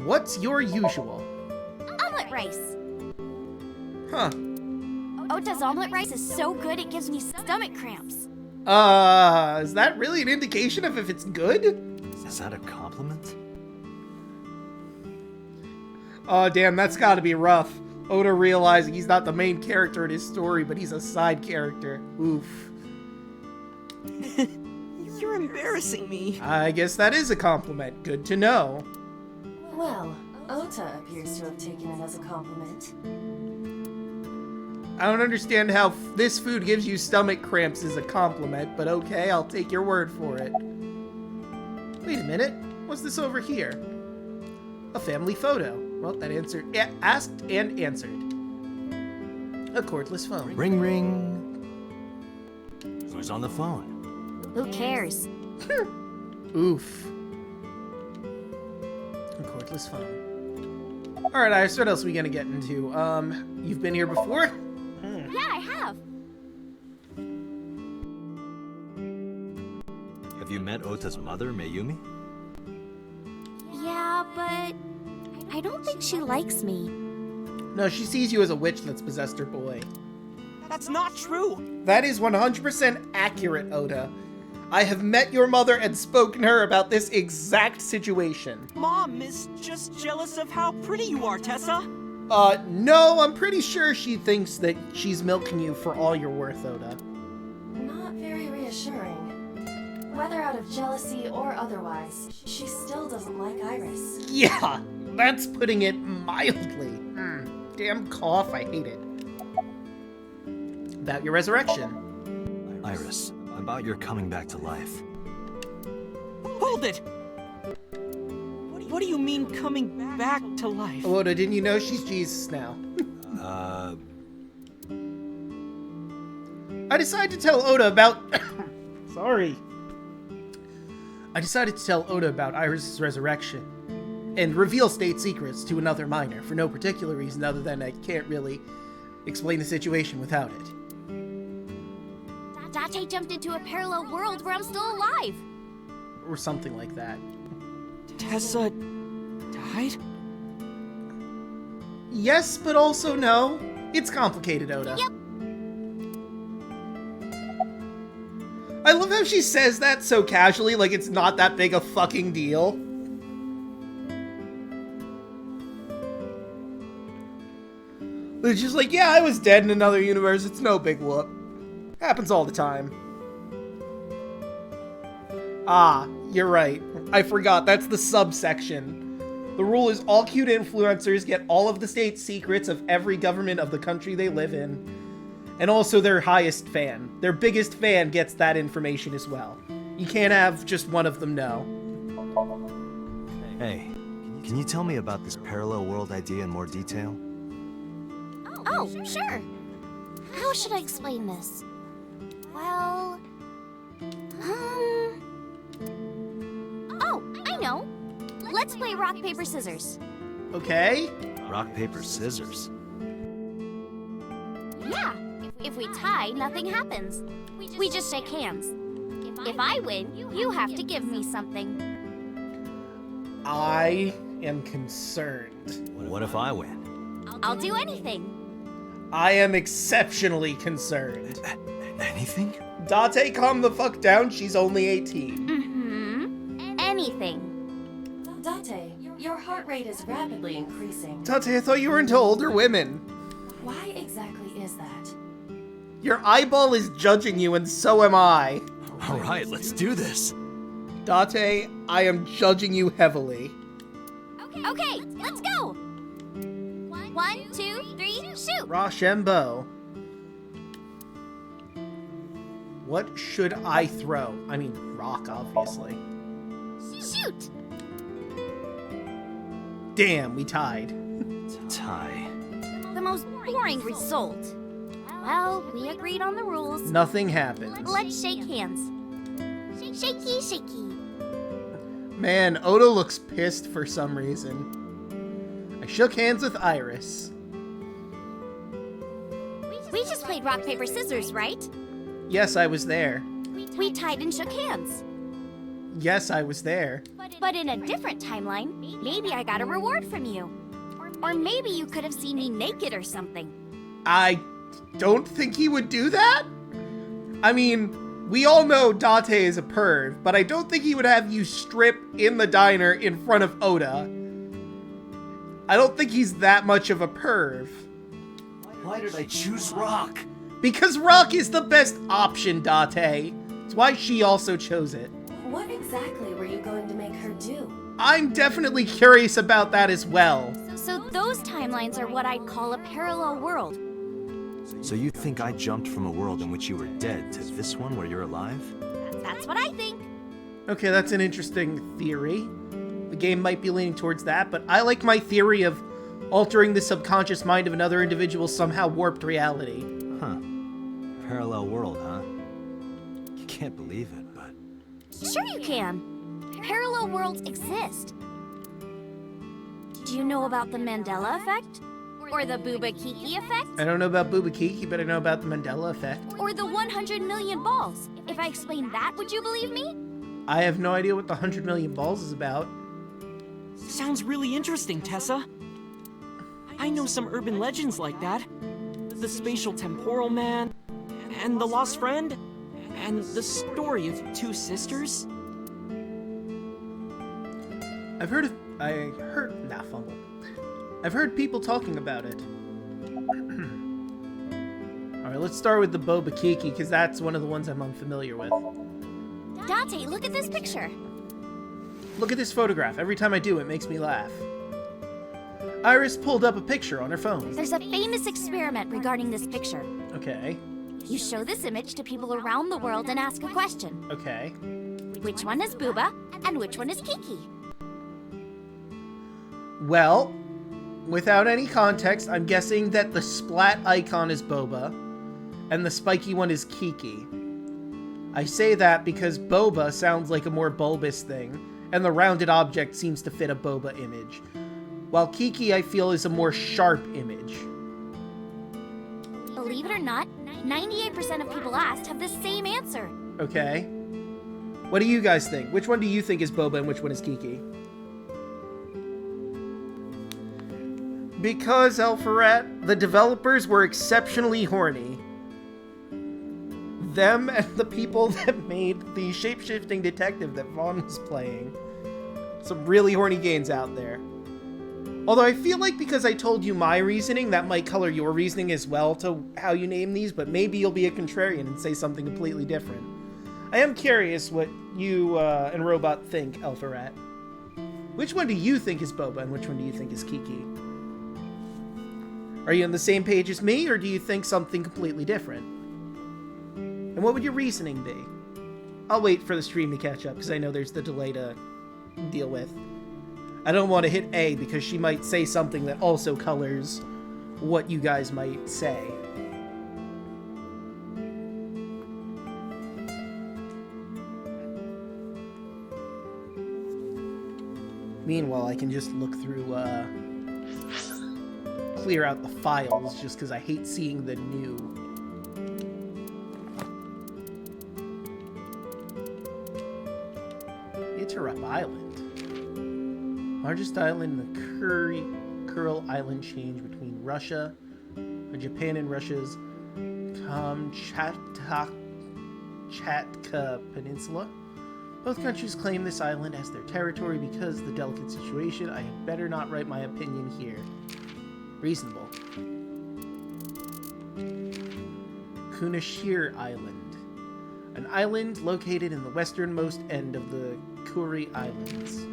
What's your usual? Omelet rice. Huh. Ota's omelet rice is so good it gives me stomach cramps. Is that really an indication of if it's good? Is that a compliment? Oh, damn, that's gotta be rough. Ota realizing he's not the main character in his story, but he's a side character. Oof. You're embarrassing me. I guess that is a compliment. Good to know. Well, Ota appears to have taken it as a compliment. I don't understand how this food gives you stomach cramps is a compliment, but okay, I'll take your word for it. Wait a minute. What's this over here? A family photo. Well, that asked and answered. A cordless phone. Ring ring. Who's on the phone? Who cares? Oof. A cordless phone. Alright, Iris, what else are we gonna get into? You've been here before? Yeah, I have. Have you met Ota's mother, Mayumi? Yeah, but I don't think she likes me. No, she sees you as a witch that's possessed her boy. That's not true. That is 100% accurate, Ota. I have met your mother and spoken to her about this exact situation. Mom is just jealous of how pretty you are, Tessa. No, I'm pretty sure she thinks that she's milking you for all you're worth, Ota. Not very reassuring. Whether out of jealousy or otherwise, she still doesn't like Iris. Yeah, that's putting it mildly. Damn cough, I hate it. About your resurrection. Iris, about your coming back to life. Hold it! What do you mean coming back to life? Ota, didn't you know she's Jesus now? I decided to tell Ota about... Sorry. I decided to tell Ota about Iris' resurrection and reveal state secrets to another minor for no particular reason other than I can't really explain the situation without it. Date jumped into a parallel world where I'm still alive. Or something like that. Tessa died? Yes, but also no. It's complicated, Ota. Yep. I love how she says that so casually, like it's not that big a fucking deal. It's just like, yeah, I was dead in another universe, it's no big whoop. Happens all the time. Ah, you're right. I forgot, that's the subsection. The rule is all cute influencers get all of the state secrets of every government of the country they live in. And also their highest fan. Their biggest fan gets that information as well. You can't have just one of them know. Hey, can you tell me about this parallel world idea in more detail? Oh, sure. How should I explain this? Well... Oh, I know. Let's play rock, paper, scissors. Okay. Rock, paper, scissors. Yeah. If we tie, nothing happens. We just shake hands. If I win, you have to give me something. I am concerned. What if I win? I'll do anything. I am exceptionally concerned. Anything? Date, calm the fuck down. She's only 18. Mm-hmm. Anything. Date, your heart rate is rapidly increasing. Date, I thought you were into older women. Why exactly is that? Your eyeball is judging you, and so am I. All right, let's do this. Date, I am judging you heavily. Okay, let's go. 1, 2, 3, shoot. Rochambeau. What should I throw? I mean, rock, obviously. Shoot. Damn, we tied. Tie. The most boring result. Well, we agreed on the rules. Nothing happened. Let's shake hands. Shaky, shaky. Man, Ota looks pissed for some reason. I shook hands with Iris. We just played rock, paper, scissors, right? Yes, I was there. We tied and shook hands. Yes, I was there. But in a different timeline, maybe I got a reward from you. Or maybe you could have seen me naked or something. I don't think he would do that? I mean, we all know Date is a perv, but I don't think he would have you strip in the diner in front of Oda. I don't think he's that much of a perv. Why did I choose Rock? Because Rock is the best option, Date. It's why she also chose it. What exactly were you going to make her do? I'm definitely curious about that as well. So those timelines are what I'd call a parallel world. So you think I jumped from a world in which you were dead to this one where you're alive? That's what I think. Okay, that's an interesting theory. The game might be leaning towards that, but I like my theory of altering the subconscious mind of another individual somehow warped reality. Huh. Parallel world, huh? You can't believe it, but... Sure you can. Parallel worlds exist. Do you know about the Mandela effect? Or the Booba Kiki effect? I don't know about Booba Kiki, but I know about the Mandela effect. Or the 100 million balls? If I explain that, would you believe me? I have no idea what the 100 million balls is about. Sounds really interesting, Tessa. I know some urban legends like that. The spatial temporal man, and the lost friend, and the story of two sisters. I've heard people talking about it. Alright, let's start with the Boba Kiki, because that's one of the ones I'm unfamiliar with. Date, look at this picture. Look at this photograph. Every time I do, it makes me laugh. Iris pulled up a picture on her phone. There's a famous experiment regarding this picture. Okay. You show this image to people around the world and ask a question. Okay. Which one is Booba and which one is Kiki? Well, without any context, I'm guessing that the splat icon is Boba, and the spiky one is Kiki. I say that because Boba sounds like a more bulbous thing, and the rounded object seems to fit a Boba image, while Kiki I feel is a more sharp image. Believe it or not, 98% of people asked have the same answer. Okay. What do you guys think? Which one do you think is Boba and which one is Kiki? Because, Alpharat, the developers were exceptionally horny. Them and the people that made the shape-shifting detective that Vaughn was playing. Some really horny games out there. Although I feel like because I told you my reasoning, that might color your reasoning as well to how you name these, but maybe you'll be a contrarian and say something completely different. I am curious what you and Robot think, Alpharat. Which one do you think is Boba and which one do you think is Kiki? Are you on the same page as me, or do you think something completely different? And what would your reasoning be? I'll wait for the stream to catch up, because I know there's the delay to deal with. I don't want to hit A, because she might say something that also colors what you guys might say. Meanwhile, I can just look through, clear out the files, just because I hate seeing the new. Iterup Island. Largest island in the Kuril Island change between Russia, Japan and Russia's Kamchatka Peninsula. Both countries claim this island as their territory because of the delicate situation. I had better not write my opinion here. Reasonable. Kunashir Island. An island located in the westernmost end of the Kuri Islands.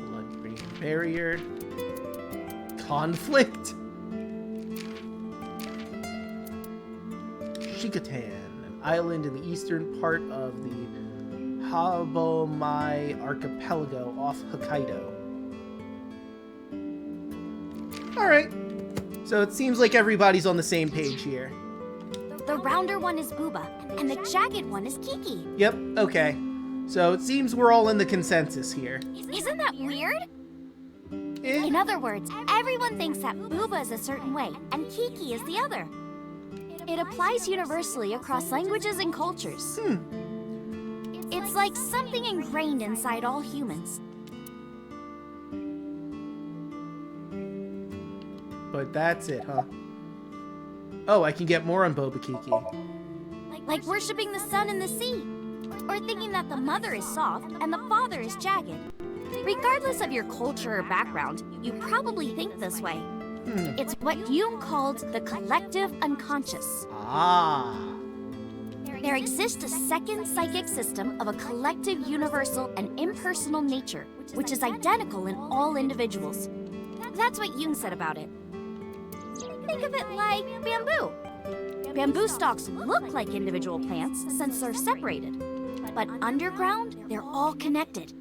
Blood-brain barrier. Conflict. Shikatan, an island in the eastern part of the Habomai archipelago off Hokkaido. Alright, so it seems like everybody's on the same page here. The rounder one is Booba, and the jagged one is Kiki. Yep, okay. So it seems we're all in the consensus here. Isn't that weird? In other words, everyone thinks that Booba is a certain way, and Kiki is the other. It applies universally across languages and cultures. It's like something ingrained inside all humans. But that's it, huh? Oh, I can get more on Boba Kiki. Like worshipping the sun and the sea. Or thinking that the mother is soft and the father is jagged. Regardless of your culture or background, you probably think this way. It's what Jung called the collective unconscious. Ah. There exists a second psychic system of a collective universal and impersonal nature, which is identical in all individuals. That's what Jung said about it. Think of it like bamboo. Bamboo stalks look like individual plants since they're separated. But underground, they're all connected.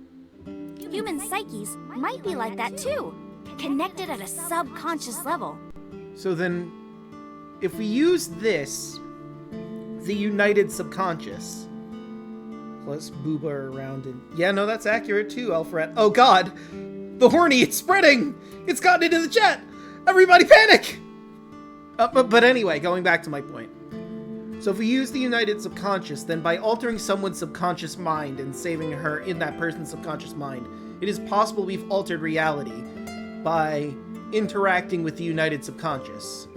Human psyches might be like that too, connected at a subconscious level. So then, if we use this, the united subconscious, plus Booba around and... Yeah, no, that's accurate too, Alfred. Oh god! The horny, it's spreading! It's gotten into the chat! Everybody panic! But anyway, going back to my point. So if we use the united subconscious, then by altering someone's subconscious mind and saving her in that person's subconscious mind, it is possible we've altered reality by interacting with the united subconscious.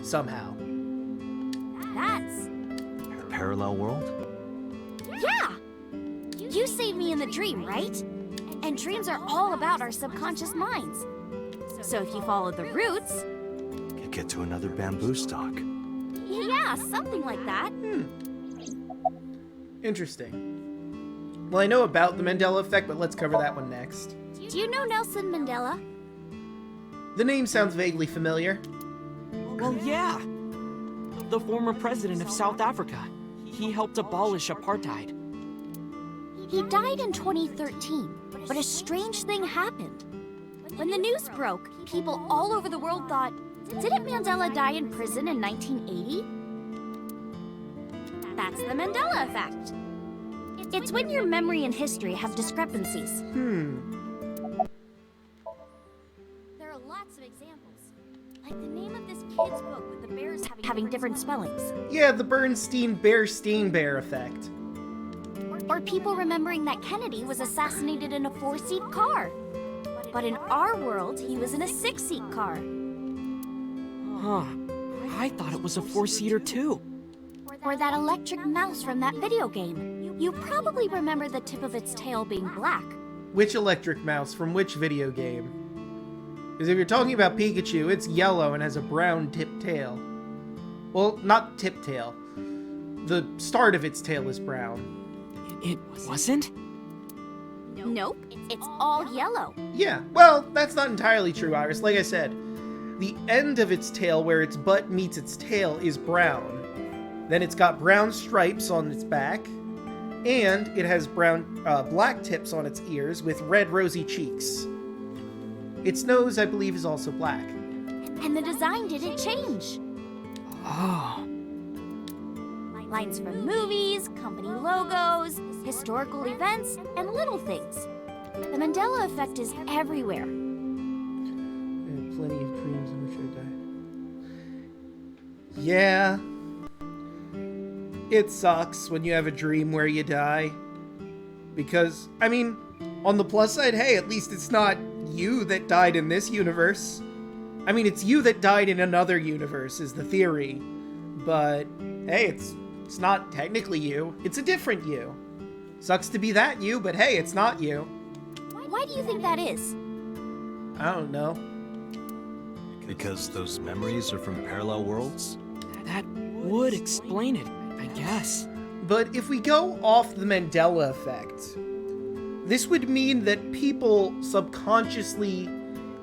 Somehow. That's... Parallel world? Yeah! You saved me in the dream, right? And dreams are all about our subconscious minds. So if you follow the roots... You get to another bamboo stalk. Yeah, something like that. Interesting. Well, I know about the Mandela effect, but let's cover that one next. Do you know Nelson Mandela? The name sounds vaguely familiar. Well, yeah. The former president of South Africa. He helped abolish apartheid. He died in 2013, but a strange thing happened. When the news broke, people all over the world thought, didn't Mandela die in prison in 1980? That's the Mandela effect. It's when your memory and history have discrepancies. There are lots of examples. Like the name of this kid's book with the bears having different spellings. Yeah, the Bernstein Bear effect. Or people remembering that Kennedy was assassinated in a 4-seat car. But in our world, he was in a 6-seat car. Huh. I thought it was a 4-seater too. Or that electric mouse from that video game. You probably remember the tip of its tail being black. Which electric mouse from which video game? Because if you're talking about Pikachu, it's yellow and has a brown tipped tail. Well, not tipped tail. The start of its tail is brown. It wasn't? Nope, it's all yellow. Yeah, well, that's not entirely true, Iris. Like I said, the end of its tail where its butt meets its tail is brown. Then it's got brown stripes on its back, and it has black tips on its ears with red rosy cheeks. Its nose, I believe, is also black. And the design didn't change. Oh. Lines from movies, company logos, historical events, and little things. The Mandela effect is everywhere. Plenty of dreams in which I died. Yeah. It sucks when you have a dream where you die. Because, I mean, on the plus side, hey, at least it's not you that died in this universe. I mean, it's you that died in another universe, is the theory. But, hey, it's not technically you. It's a different you. Sucks to be that you, but hey, it's not you. Why do you think that is? I don't know. Because those memories are from parallel worlds? That would explain it, I guess. But if we go off the Mandela effect, this would mean that people subconsciously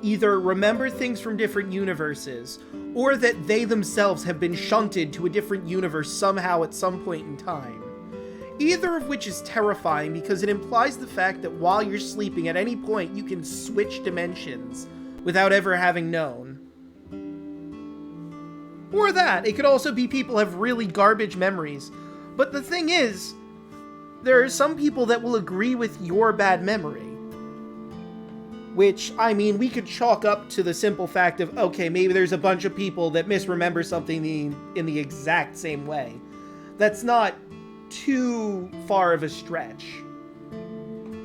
either remember things from different universes, or that they themselves have been shunted to a different universe somehow at some point in time. Either of which is terrifying because it implies the fact that while you're sleeping at any point you can switch dimensions without ever having known. Or that, it could also be people have really garbage memories. But the thing is, there are some people that will agree with your bad memory. Which, I mean, we could chalk up to the simple fact of, okay, maybe there's a bunch of people that misremember something in the exact same way. That's not too far of a stretch.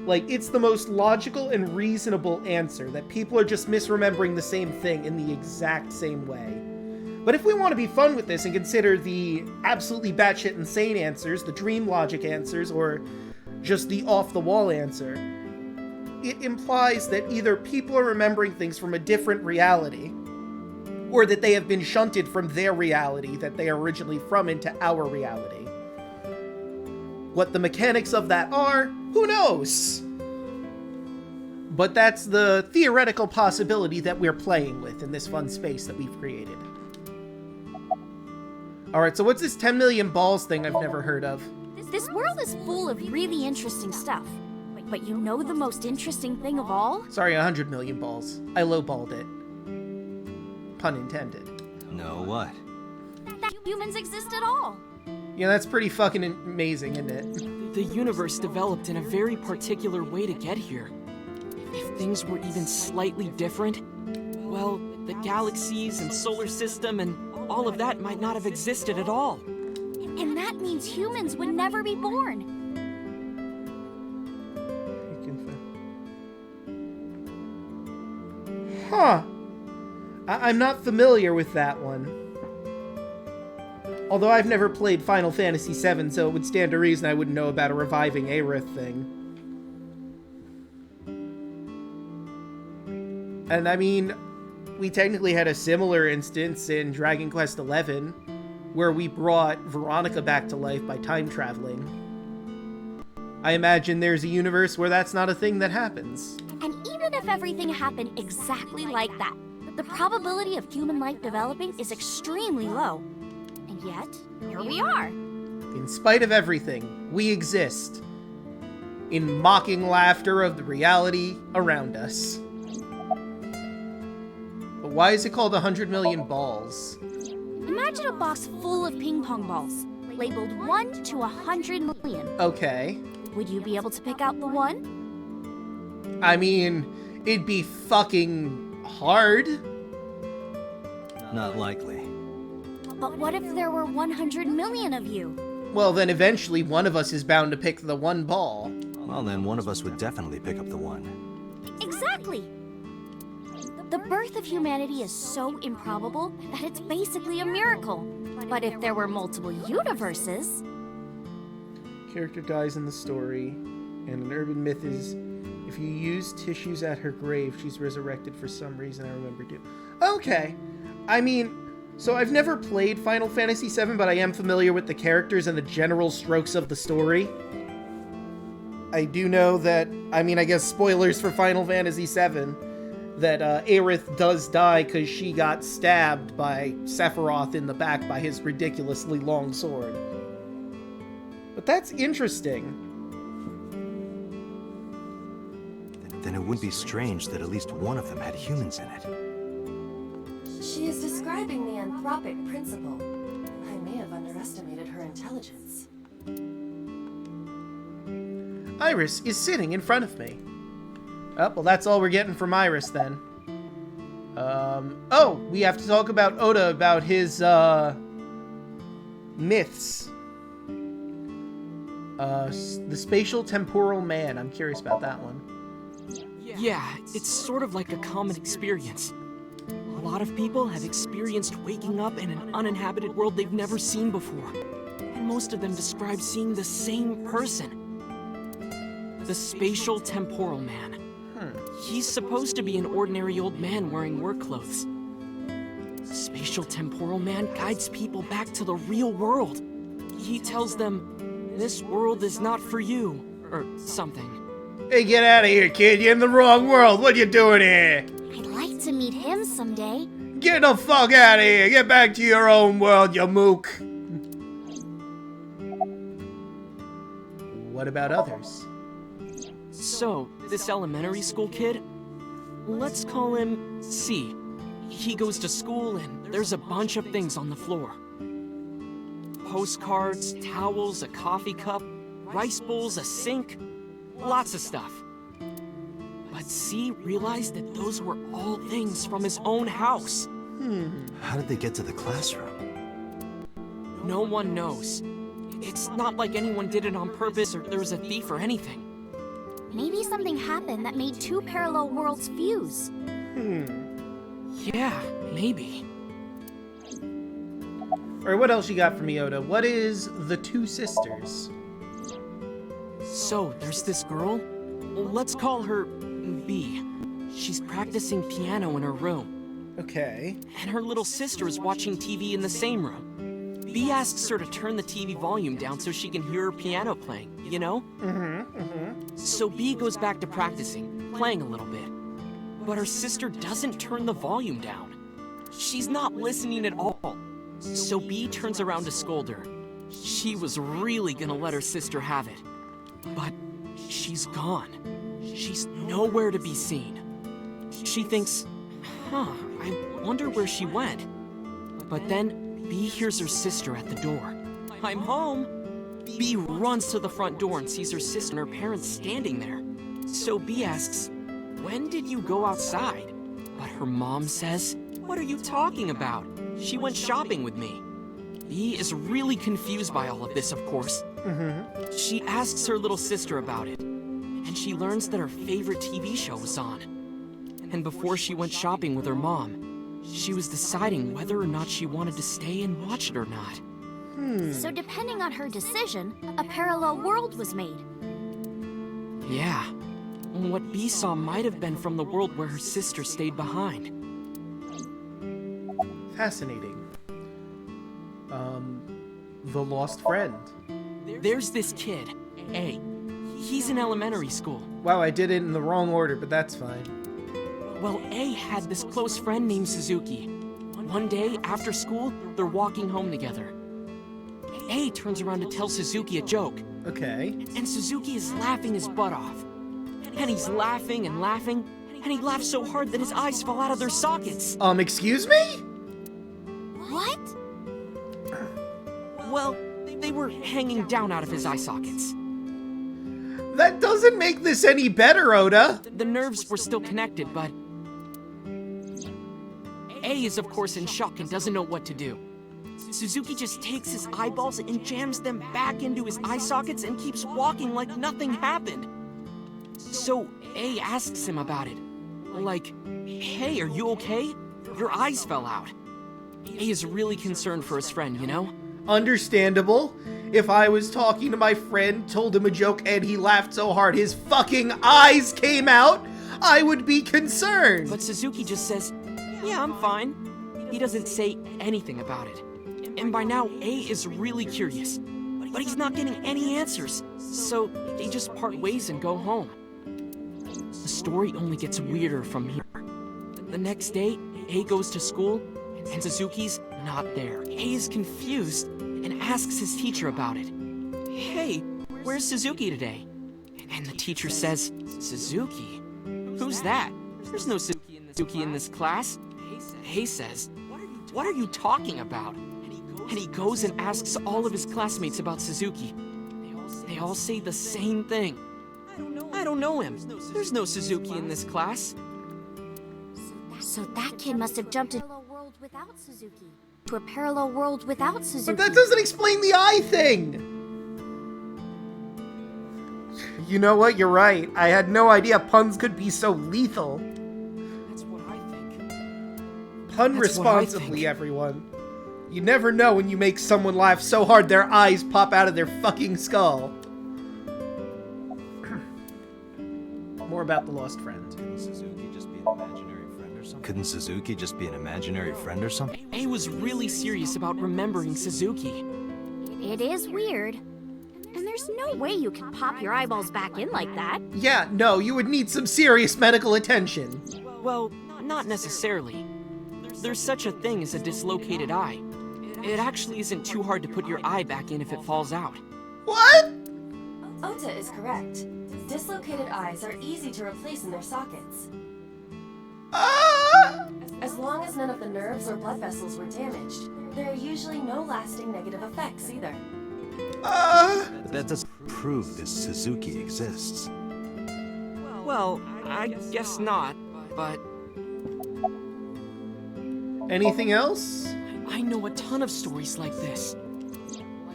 Like, it's the most logical and reasonable answer, that people are just misremembering the same thing in the exact same way. But if we want to be fun with this and consider the absolutely batshit insane answers, the dream logic answers, or just the off-the-wall answer, it implies that either people are remembering things from a different reality, or that they have been shunted from their reality that they are originally from into our reality. What the mechanics of that are, who knows? But that's the theoretical possibility that we're playing with in this fun space that we've created. Alright, so what's this 10 million balls thing I've never heard of? This world is full of really interesting stuff. But you know the most interesting thing of all? Sorry, 100 million balls. I lowballed it. Pun intended. No, what? That humans exist at all. Yeah, that's pretty fucking amazing, isn't it? The universe developed in a very particular way to get here. If things were even slightly different, well, the galaxies and solar system and all of that might not have existed at all. And that means humans would never be born. Huh. I'm not familiar with that one. Although I've never played Final Fantasy VII, so it would stand to reason I wouldn't know about a reviving Aerith thing. And I mean, we technically had a similar instance in Dragon Quest XI, where we brought Veronica back to life by time traveling. I imagine there's a universe where that's not a thing that happens. And even if everything happened exactly like that, the probability of human life developing is extremely low. And yet, here we are. In spite of everything, we exist. In mocking laughter of the reality around us. But why is it called 100 million balls? Imagine a box full of ping pong balls, labeled 1 to 100 million. Okay. Would you be able to pick out the one? I mean, it'd be fucking hard. Not likely. But what if there were 100 million of you? Well, then eventually one of us is bound to pick the one ball. Well, then one of us would definitely pick up the one. Exactly! The birth of humanity is so improbable that it's basically a miracle. But if there were multiple universes... Character dies in the story, and an urban myth is, if you use tissues at her grave, she's resurrected for some reason I remember too. Okay. I mean, so I've never played Final Fantasy VII, but I am familiar with the characters and the general strokes of the story. I do know that, I mean, I guess spoilers for Final Fantasy VII, that Aerith does die because she got stabbed by Sephiroth in the back by his ridiculously long sword. But that's interesting. Then it wouldn't be strange that at least one of them had humans in it. She is describing the anthropic principle. I may have underestimated her intelligence. Iris is sitting in front of me. Oh, well, that's all we're getting from Iris, then. Oh, we have to talk about Oda, about his, myths. The spatial temporal man. I'm curious about that one. Yeah, it's sort of like a common experience. A lot of people have experienced waking up in an uninhabited world they've never seen before. And most of them describe seeing the same person. The spatial temporal man. He's supposed to be an ordinary old man wearing work clothes. The spatial temporal man guides people back to the real world. He tells them, this world is not for you, or something. Hey, get out of here, kid. You're in the wrong world. What you doing here? I'd like to meet him someday. Get the fuck out of here. Get back to your own world, you mook. What about others? So, this elementary school kid, let's call him C. He goes to school and there's a bunch of things on the floor. Postcards, towels, a coffee cup, rice bowls, a sink, lots of stuff. But C realized that those were all things from his own house. How did they get to the classroom? No one knows. It's not like anyone did it on purpose or there was a thief or anything. Maybe something happened that made two parallel worlds fuse. Yeah, maybe. Or what else you got for me, Oda? What is the two sisters? So, there's this girl. Let's call her B. She's practicing piano in her room. Okay. And her little sister is watching TV in the same room. B asks her to turn the TV volume down so she can hear her piano playing, you know? So B goes back to practicing, playing a little bit. But her sister doesn't turn the volume down. She's not listening at all. So B turns around to scold her. She was really gonna let her sister have it. But she's gone. She's nowhere to be seen. She thinks, I wonder where she went. But then B hears her sister at the door. I'm home. B runs to the front door and sees her sister and her parents standing there. So B asks, when did you go outside? But her mom says, what are you talking about? She went shopping with me. B is really confused by all of this, of course. She asks her little sister about it, and she learns that her favorite TV show was on. And before she went shopping with her mom, she was deciding whether or not she wanted to stay and watch it or not. So depending on her decision, a parallel world was made. Yeah. What B saw might have been from the world where her sister stayed behind. Fascinating. The lost friend. There's this kid, A. He's in elementary school. Wow, I did it in the wrong order, but that's fine. Well, A had this close friend named Suzuki. One day, after school, they're walking home together. A turns around to tell Suzuki a joke. Okay. And Suzuki is laughing his butt off. And he's laughing and laughing, and he laughs so hard that his eyes fall out of their sockets. Excuse me? What? Well, they were hanging down out of his eye sockets. That doesn't make this any better, Oda. The nerves were still connected, but A is of course in shock and doesn't know what to do. Suzuki just takes his eyeballs and jams them back into his eye sockets and keeps walking like nothing happened. So A asks him about it. Like, hey, are you okay? Your eyes fell out. A is really concerned for his friend, you know? Understandable. If I was talking to my friend, told him a joke, and he laughed so hard his fucking eyes came out, I would be concerned. But Suzuki just says, yeah, I'm fine. He doesn't say anything about it. And by now, A is really curious. But he's not getting any answers. So they just part ways and go home. The story only gets weirder from here. The next day, A goes to school, and Suzuki's not there. A is confused and asks his teacher about it. Hey, where's Suzuki today? And the teacher says, Suzuki? Who's that? There's no Suzuki in this class. A says, what are you talking about? And he goes and asks all of his classmates about Suzuki. They all say the same thing. I don't know him. There's no Suzuki in this class. So that kid must have jumped into a world without Suzuki. To a parallel world without Suzuki. But that doesn't explain the eye thing! You know what? You're right. I had no idea puns could be so lethal. That's what I think. Pun responsibly, everyone. You never know when you make someone laugh so hard their eyes pop out of their fucking skull. More about the lost friend. Couldn't Suzuki just be an imaginary friend or something? A was really serious about remembering Suzuki. It is weird. And there's no way you can pop your eyeballs back in like that. Yeah, no, you would need some serious medical attention. Well, not necessarily. There's such a thing as a dislocated eye. It actually isn't too hard to put your eye back in if it falls out. What? Ota is correct. Dislocated eyes are easy to replace in their sockets. As long as none of the nerves or blood vessels were damaged, there are usually no lasting negative effects either. That doesn't prove this Suzuki exists. Well, I guess not, but... Anything else? I know a ton of stories like this.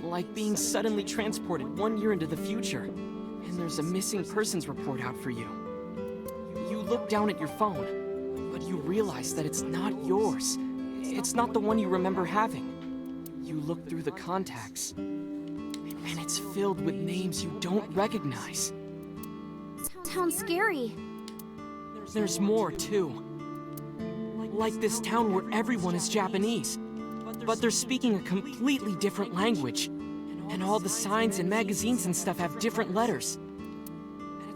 Like being suddenly transported 1 year into the future, and there's a missing persons report out for you. You look down at your phone, but you realize that it's not yours. It's not the one you remember having. You You look through the contacts, and it's filled with names you don't recognize. Sounds scary. There's more, too. Like this town where everyone is Japanese, but they're speaking a completely different language. And all the signs and magazines and stuff have different letters.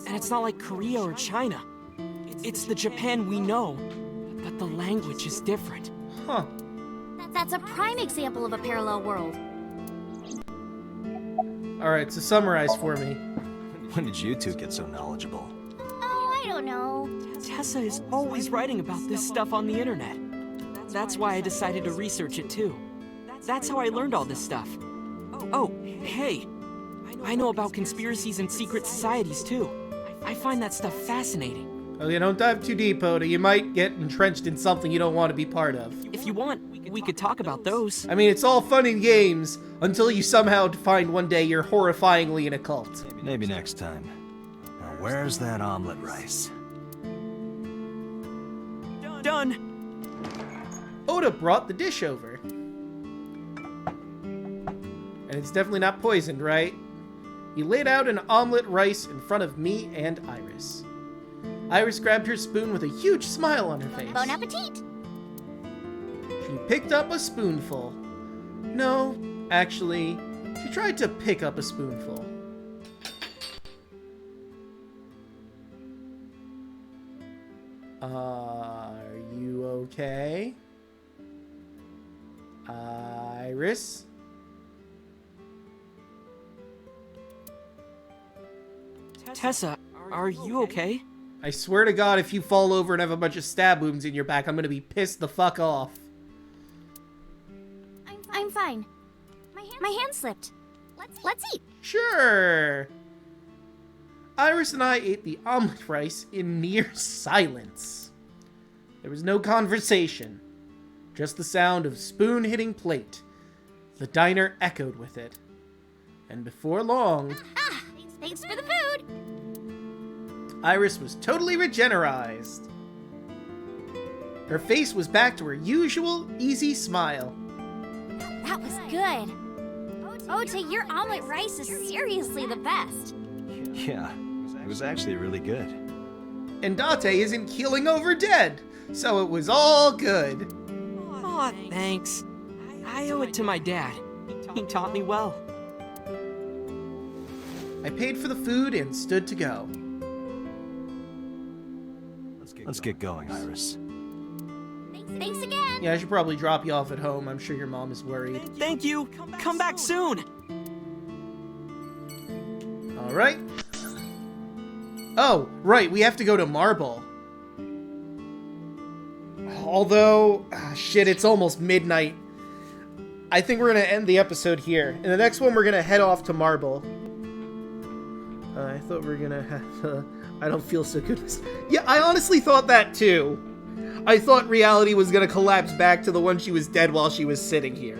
And it's not like Korea or China. It's the Japan we know, but the language is different. Huh. That's a prime example of a parallel world. Alright, so summarize for me. When did you two get so knowledgeable? Oh, I don't know. Tessa is always writing about this stuff on the internet. That's why I decided to research it too. That's how I learned all this stuff. Oh, hey. I know about conspiracies and secret societies too. I find that stuff fascinating. Okay, don't dive too deep, Oda. You might get entrenched in something you don't want to be part of. If you want, we could talk about those. I mean, it's all fun and games until you somehow find one day you're horrifyingly in a cult. Maybe next time. Now, where's that omelet rice? Done. Oda brought the dish over. And it's definitely not poisoned, right? He laid out an omelet rice in front of me and Iris. Iris grabbed her spoon with a huge smile on her face. Bon appetit! She picked up a spoonful. No, actually, she tried to pick up a spoonful. Are you okay? Iris? Tessa, are you okay? I swear to God, if you fall over and have a bunch of stab wounds in your back, I'm gonna be pissed the fuck off. I'm fine. My hand slipped. Let's eat. Sure. Iris and I ate the omelet rice in near silence. There was no conversation, just the sound of spoon hitting plate. The diner echoed with it. And before long... Thanks for the food! Iris was totally regenerized. Her face was back to her usual easy smile. That was good. Ota, your omelet rice is seriously the best. Yeah, it was actually really good. And Date isn't keeling over dead, so it was all good. Aw, thanks. I owe it to my dad. He taught me well. I paid for the food and stood to go. Let's get going, Iris. Thanks again. Yeah, I should probably drop you off at home. I'm sure your mom is worried. Thank you. Come back soon. All right. Oh, right. We have to go to Marble. Although, shit, it's almost midnight. I think we're going to end the episode here. In the next one, we're going to head off to Marble. I thought we were going to have... I don't feel so good. Yeah, I honestly thought that too. I thought reality was going to collapse back to the one she was dead while she was sitting here.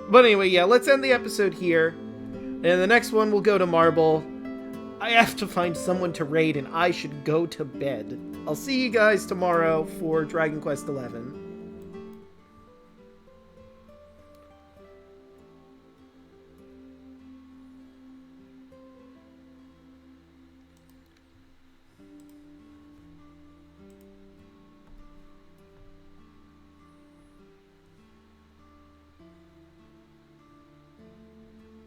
But anyway, yeah, let's end the episode here. And the next one, we'll go to Marble. I have to find someone to raid, and I should go to bed. I'll see you guys tomorrow for Dragon Quest XI.